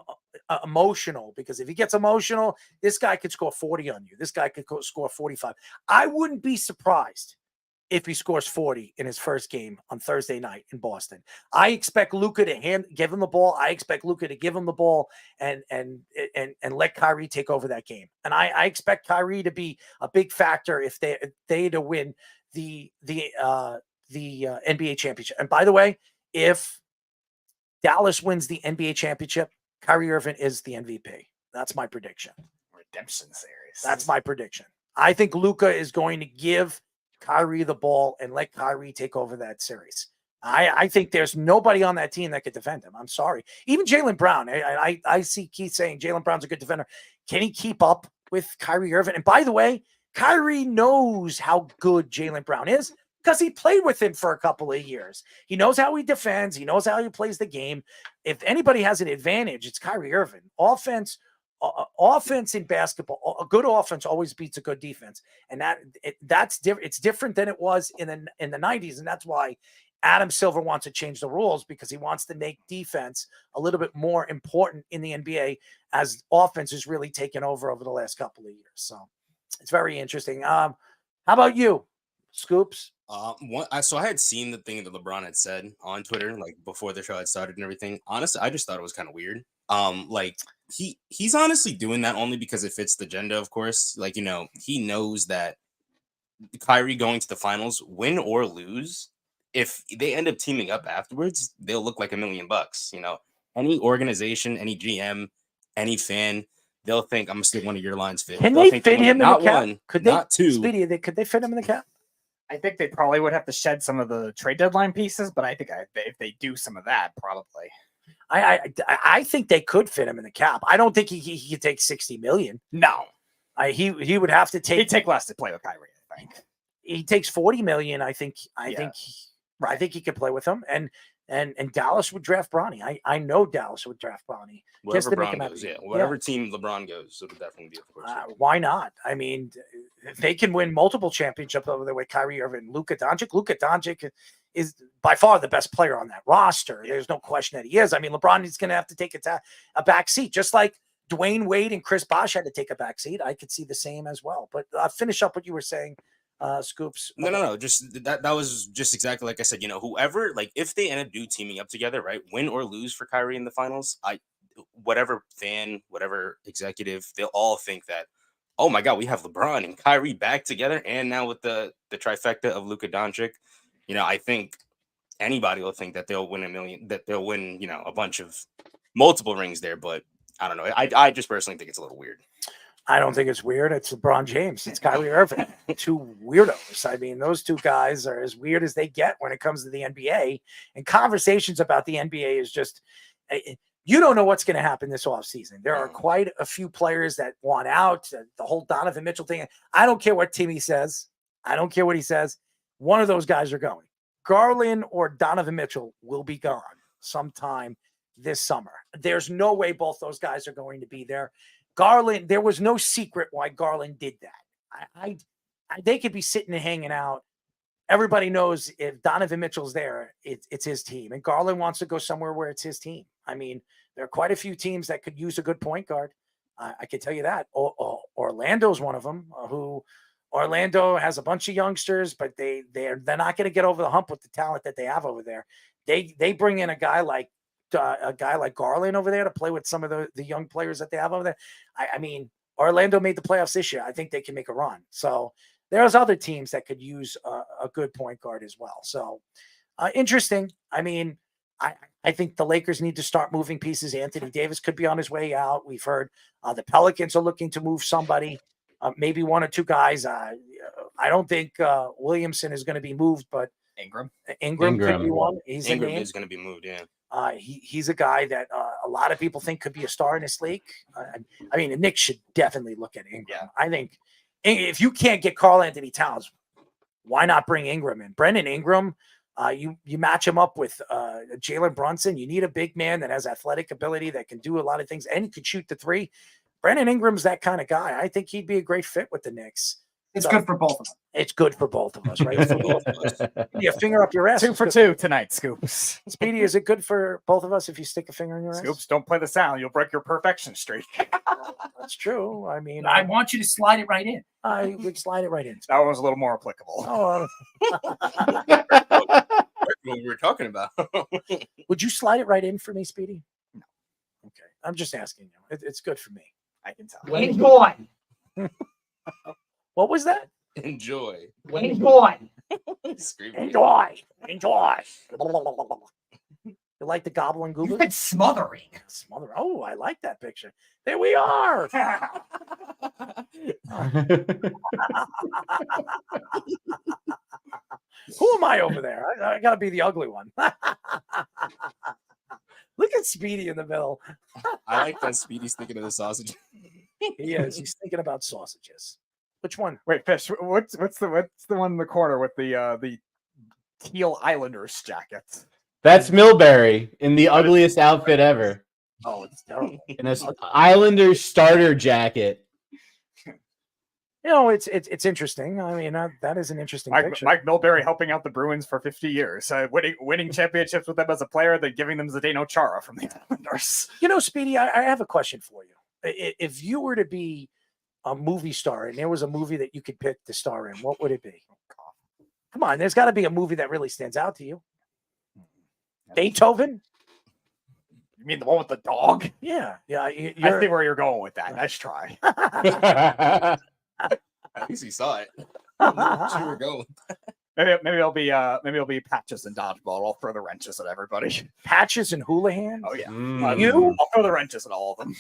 emotional, because if he gets emotional, this guy could score 40 on you. This guy could score 45. I wouldn't be surprised if he scores 40 in his first game on Thursday night in Boston. I expect Luka to give him the ball. I expect Luka to give him the ball and let Kyrie take over that game. And I expect Kyrie to be a big factor if they to win the NBA championship. And by the way, if Dallas wins the NBA championship, Kyrie Irving is the MVP. That's my prediction. Redemption series. That's my prediction. I think Luka is going to give Kyrie the ball and let Kyrie take over that series. I think there's nobody on that team that could defend him. I'm sorry. Even Jaylen Brown. I see Keith saying Jaylen Brown's a good defender. Can he keep up with Kyrie Irving? And by the way, Kyrie knows how good Jaylen Brown is because he played with him for a couple of years. He knows how he defends. He knows how he plays the game. If anybody has an advantage, it's Kyrie Irving. Offense in basketball, a good offense always beats a good defense, and that's different. It's different than it was in the 90s, and that's why Adam Silver wants to change the rules, because he wants to make defense a little bit more important in the NBA as offense has really taken over the last couple of years. So it's very interesting. How about you, Scoops? So I had seen the thing that LeBron had said on Twitter, like before the show had started and everything. Honestly, I just thought it was kind of weird. He's honestly doing that only because it fits the agenda, of course. He knows that Kyrie going to the finals, win or lose, if they end up teaming up afterwards, they'll look like $1 million. Any organization, any GM, any fan, they'll think, I'm gonna steal one of your lines fit. Can They'll they fit him in the not cap? one, Could they, not two. Speedy, could they fit him in the cap? I think they probably would have to shed some of the trade deadline pieces, but I think if they do some of that, probably. I think they could fit him in the cap. I don't think he could take $60 million. No, he would have to take. He'd take less to play with Kyrie. I think he takes $40 million. I think he could play with him, and Dallas would draft Bronny. I know Dallas would draft Bronny. Wherever LeBron goes, whatever team LeBron goes, it would definitely be, of course. Why not? I mean, they can win multiple championships over there with Kyrie Irving, Luka Doncic. Luka Doncic is by far the best player on that roster. There's no question that he is. I mean, LeBron is going to have to take a back seat, just like Dwayne Wade and Chris Bosh had to take a back seat. I could see the same as well. But finish up what you were saying, Scoops. No. Just that was just exactly like I said. Whoever, if they end up teaming up together, right, win or lose for Kyrie in the finals, whatever fan, whatever executive, they'll all think that, oh my God, we have LeBron and Kyrie back together, and now with the trifecta of Luka Doncic, I think anybody will think that they'll win $1 million, that they'll win, a bunch of multiple rings there. But I don't know. I just personally think it's a little weird. I don't think it's weird. It's LeBron James. It's Kyrie Irving. Two weirdos. I mean, those two guys are as weird as they get when it comes to the NBA. And conversations about the NBA is just You don't know what's going to happen this offseason. There are quite a few players that want out. The whole Donovan Mitchell thing. I don't care what Timmy says. I don't care what he says. One of those guys are going. Garland or Donovan Mitchell will be gone sometime this summer. There's no way both those guys are going to be there. Garland, there was no secret why Garland did that. They could be sitting and hanging out. Everybody knows if Donovan Mitchell's there, it's his team. And Garland wants to go somewhere where it's his team. I mean, there are quite a few teams that could use a good point guard. I can tell you that. Orlando's one of them. Orlando has a bunch of youngsters, but they're not going to get over the hump with the talent that they have over there. They bring in a guy like Garland over there to play with some of the young players that they have over there. I mean, Orlando made the playoffs this year. I think they can make a run. So there's other teams that could use a good point guard as well. So interesting. I mean, I think the Lakers need to start moving pieces. Anthony Davis could be on his way out. We've heard the Pelicans are looking to move somebody, maybe one or two guys. I don't think Williamson is going to be moved, but Ingram could be one. He's Ingram is going to be moved, yeah. He's a guy that a lot of people think could be a star in this league. I mean, the Knicks should definitely look at Ingram. Yeah. I think if you can't get Karl Anthony Towns, why not bring Ingram in? Brendan Ingram, you match him up with Jalen Brunson. You need a big man that has athletic ability that can do a lot of things and can shoot the three. Brendan Ingram's that kind of guy. I think he'd be a great fit with the Knicks. It's good for both of them. It's good for both of us, right? For both of us. You finger up your ass. 2 for 2 tonight, Scoops. Speedy, is it good for both of us if you stick a finger in your ass? Scoops, don't play the sound. You'll break your perfection streak. That's true. I mean, I want you to slide it right in. I would slide it right in. That one was a little more applicable. Oh, What we were talking about. would you slide it right in for me, Speedy? No. Okay. I'm just asking you. It's good for me. I can tell. Enjoy. What was that? Enjoy. Enjoy. Screaming. Enjoy. Enjoy. You like the gobbling goober? It's smothering. Smothering. Oh, I like that picture. There we are. Who am I over there? I got to be the ugly one. Look at Speedy in the middle. I like that Speedy's thinking of the sausage. He is. He's thinking about sausages. Which one? Wait, Fish. What's the one in the corner with the teal Islanders jacket? That's Milbury in the ugliest outfit ever. Oh, it's terrible. In a Islanders starter jacket. You know, it's interesting. I mean, that is an interesting picture. Mike Milbury helping out the Bruins for 50 years, winning championships with them as a player, then giving them Zdeno Chara from the Islanders. You know, Speedy, I have a question for you. If you were to be a movie star and there was a movie that you could pick to star in, what would it be? Come on, there's got to be a movie that really stands out to you. Beethoven? You mean the one with the dog? Yeah. I see where you're going with that. Nice try. At least he saw it. Where you were going. Maybe it'll be Patches and Dodgeball. I'll throw the wrenches at everyody. Patches and Houlihan? Oh yeah. I'll throw the wrenches at all of them.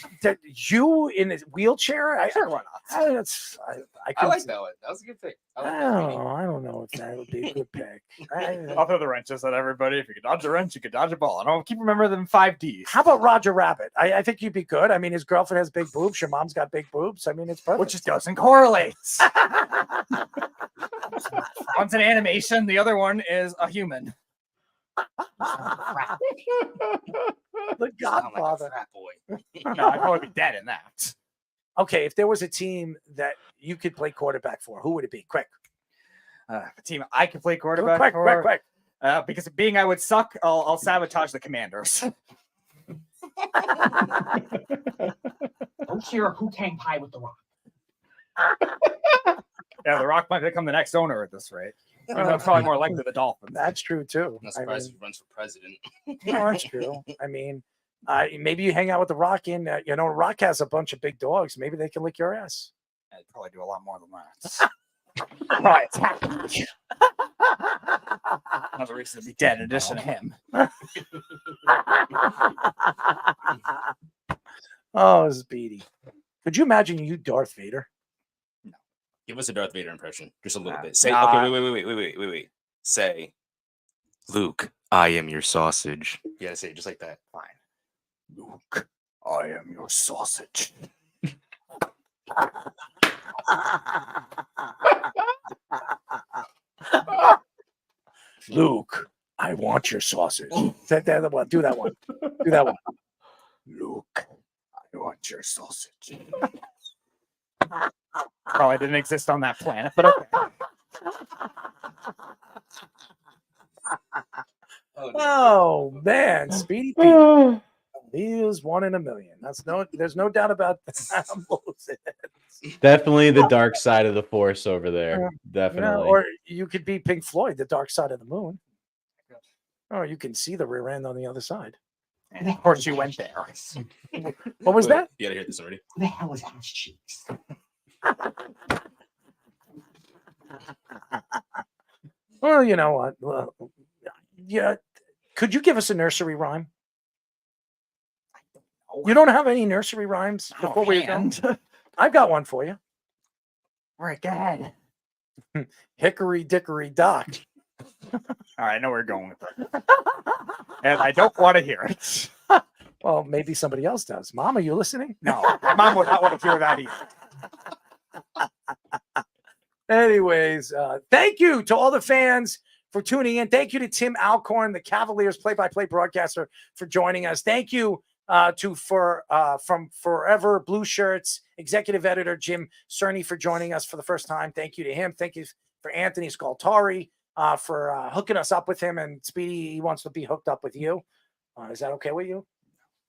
You in a wheelchair? Sure, why not? I like that one. That was a good pick. I don't know if that would be a good pick. I'll throw the wrenches at everybody. If you can dodge a wrench, you can dodge a ball. I don't keep remembering them 5Ds. How about Roger Rabbit? I think you'd be good. I mean, his girlfriend has big boobs. Your mom's got big boobs. I mean, it's perfect. Which just doesn't correlate. One's an animation. The other one is a human. The Godfather. Boy. No, I'd probably be dead in that. Okay, if there was a team that you could play quarterback for, who would it be? Quick. A team I could play quarterback Quick. Because being I would suck, I'll sabotage the Commanders. Don't share a Wu-Tang pie with the Rock. Yeah, the Rock might become the next owner at this rate. Probably more likely the Dolphins. That's true too. I'm not surprised if he runs for president. No, that's true. I mean, maybe you hang out with the Rock and Rock has a bunch of big dogs. Maybe they can lick your ass. I'd probably do a lot more than that. Right. Another reason to be dead in addition to him. Oh, Speedy. Could you imagine you Darth Vader? Give us a Darth Vader impression, just a little bit. Say, okay, wait. Say, Luke, I am your sausage. You gotta say it just like that. Fine. Luke, I am your sausage. Luke, I want your sausage. Say that one. Do that one. Do that one. Luke, I want your sausage. Probably didn't exist on that planet, but okay. Oh man, Speedy Pete. He is 1 in a million. There's no doubt about that. Definitely the dark side of the force over there. Yeah, Definitely. or you could be Pink Floyd, the dark side of the moon. Or you can see the rear end on the other side. And of course, you went there. What was that? You gotta hear this already. The hell is ass cheeks? Well, you know what? Well, yeah. Could you give us a nursery rhyme? You don't have any nursery rhymes before we end? I've got one for you. All right, go ahead. Hickory dickory dock. All right, I know where we're going with that. And I don't want to hear it. Well, maybe somebody else does. Mom, are you listening? No, my mom would not want to hear that either. Anyways, thank you to all the fans for tuning in. Thank you to Tim Alcorn, the Cavaliers play-by-play broadcaster, for joining us. Thank you from Forever Blueshirts executive editor Jim Cerny for joining us for the first time. Thank you to him. Thank you for Anthony Scoltari for hooking us up with him. And Speedy, he wants to be hooked up with you. Is that okay with you?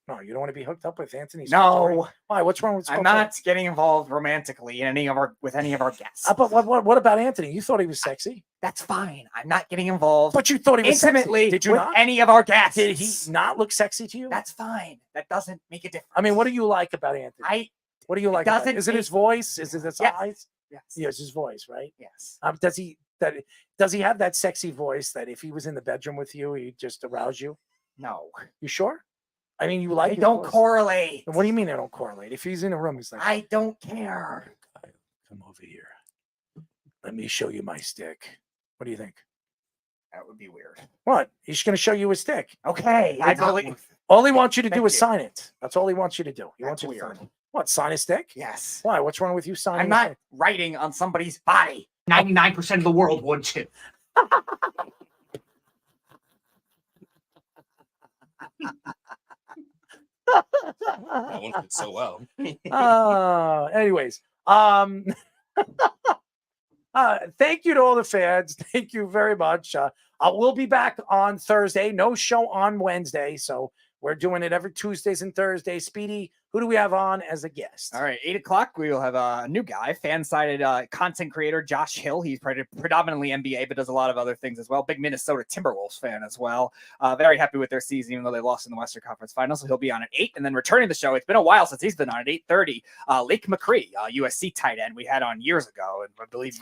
No, you don't want to be hooked up with Anthony Scoltari? No. Why? What's wrong with Scoltari? I'm not getting involved romantically in any of our guests. But what about Anthony? You thought he was sexy. That's fine. I'm not getting involved. But you thought he was intimately sexy. Did you with not? any of our guests. Did he not look sexy to you? That's fine. That doesn't make a difference. I mean, what do you like about Anthony? What do you like? About Is it his voice? Is it his eyes? Yes. Yes, his voice, right? Yes. Does he have that sexy voice that if he was in the bedroom with you, he'd just arouse you? No. You sure? I mean, you like? They don't correlate. What do you mean they don't correlate? If he's in a room, he's like, I don't care. Come over here. Let me show you my stick. What do you think? That would be weird. What? He's going to show you his stick. Okay. I believe. All he wants you to do Thank is you. sign it. That's all he wants you to do. He wants That's you to weird. sign it. What? Sign his stick? Yes. Why? What's wrong with you signing? I'm his not stick? writing on somebody's body. 99% of the world would too. That one fits so well. Anyways, thank you to all the fans. Thank you very much. We'll be back on Thursday. No show on Wednesday, so we're doing it every Tuesdays and Thursdays. Speedy, who do we have on as a guest? All right, 8 o'clock, we will have a new guy, fan-sided content creator, Josh Hill. He's predominantly NBA, but does a lot of other things as well. Big Minnesota Timberwolves fan as well. Very happy with their season, even though they lost in the Western Conference Finals. So he'll be on at 8, and then returning the show. It's been a while since he's been on at 8:30. Lake McCree, USC tight end we had on years ago, and I believe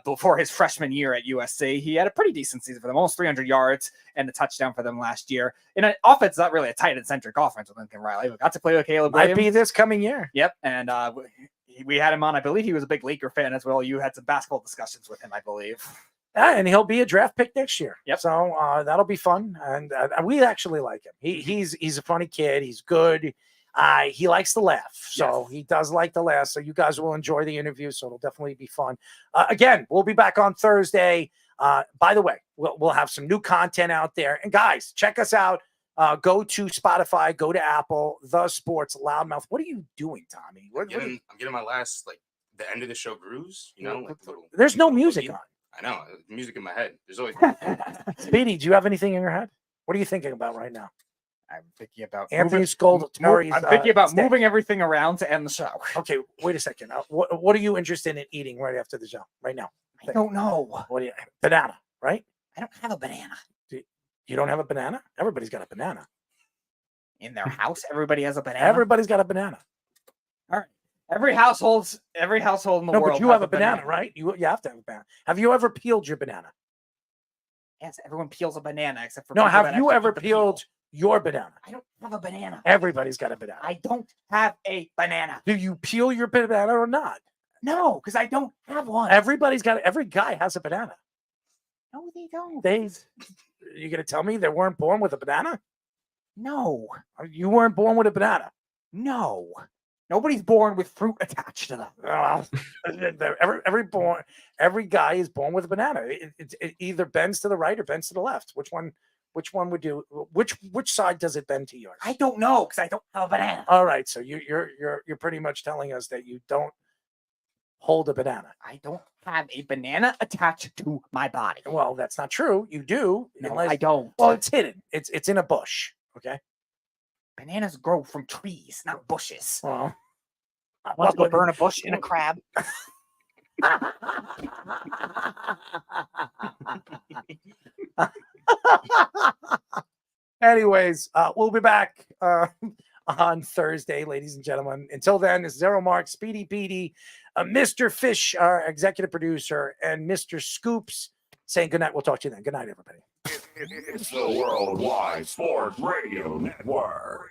before his freshman year at USC, he had a pretty decent season for them, almost 300 yards and a touchdown for them last year. In an offense, not really a tight end-centric offense with Lincoln Riley. We got to play with Caleb Williams. Might be this coming year. Yep, and we had him on. I believe he was a big Laker fan as well. You had some basketball discussions with him, I believe. Yeah, and he'll be a draft pick next year. Yep. So that'll be fun, and we actually like him. He's a funny kid. He's good. He likes to laugh, so he does like to laugh. So you guys will enjoy the interview. So it'll definitely be fun. Again, we'll be back on Thursday. By the way, we'll have some new content out there. And guys, check us out. Go to Spotify, go to Apple, The Sports Loudmouth. What are you doing, Tommy? I'm getting my last, the end of the show grooves, There's no music on. I know, music in my head. There's always. Speedy, do you have anything in your head? What are you thinking about right now? I'm thinking about Anthony Scoltari's. I'm thinking about moving everything around to end the show. Okay, wait a second. What are you interested in eating right after the show? Right now? I don't know. What do you? Banana, right? I don't have a banana. You don't have a banana? Everybody's got a banana. In their house, everybody has a banana. Everybody's got a banana. All right. Every household in the world. But you has have a banana, right? You have to have a banana. Have you ever peeled your banana? Yes, everyone peels a banana except for No, people have that you actually ever eat the peeled your banana? I don't have a banana. Everybody's got a banana. I don't have a banana. Do you peel your banana or not? No, because I don't have one. Every guy has a banana. No, they don't. You gonna tell me they weren't born with a banana? No. You weren't born with a banana. No. Nobody's born with fruit attached to them. Well, every guy is born with a banana. It either bends to the right or bends to the left. Which one would you? Which side does it bend to yours? I don't know because I don't have a banana. All right, so you're pretty much telling us that you don't hold a banana. I don't have a banana attached to my body. Well, that's not true. You do. No, I don't. Well, it's hidden. It's in a bush. Okay. Bananas grow from trees, not bushes. Well, Want to go burn a bush in a crab? Anyways, we'll be back on Thursday, ladies and gentlemen. Until then, this is Zero Mark, Speedy Petey, Mr. Fish, our executive producer, and Mr. Scoops saying goodnight. We'll talk to you then. Good night, everybody. It's the Worldwide Sports Radio Network.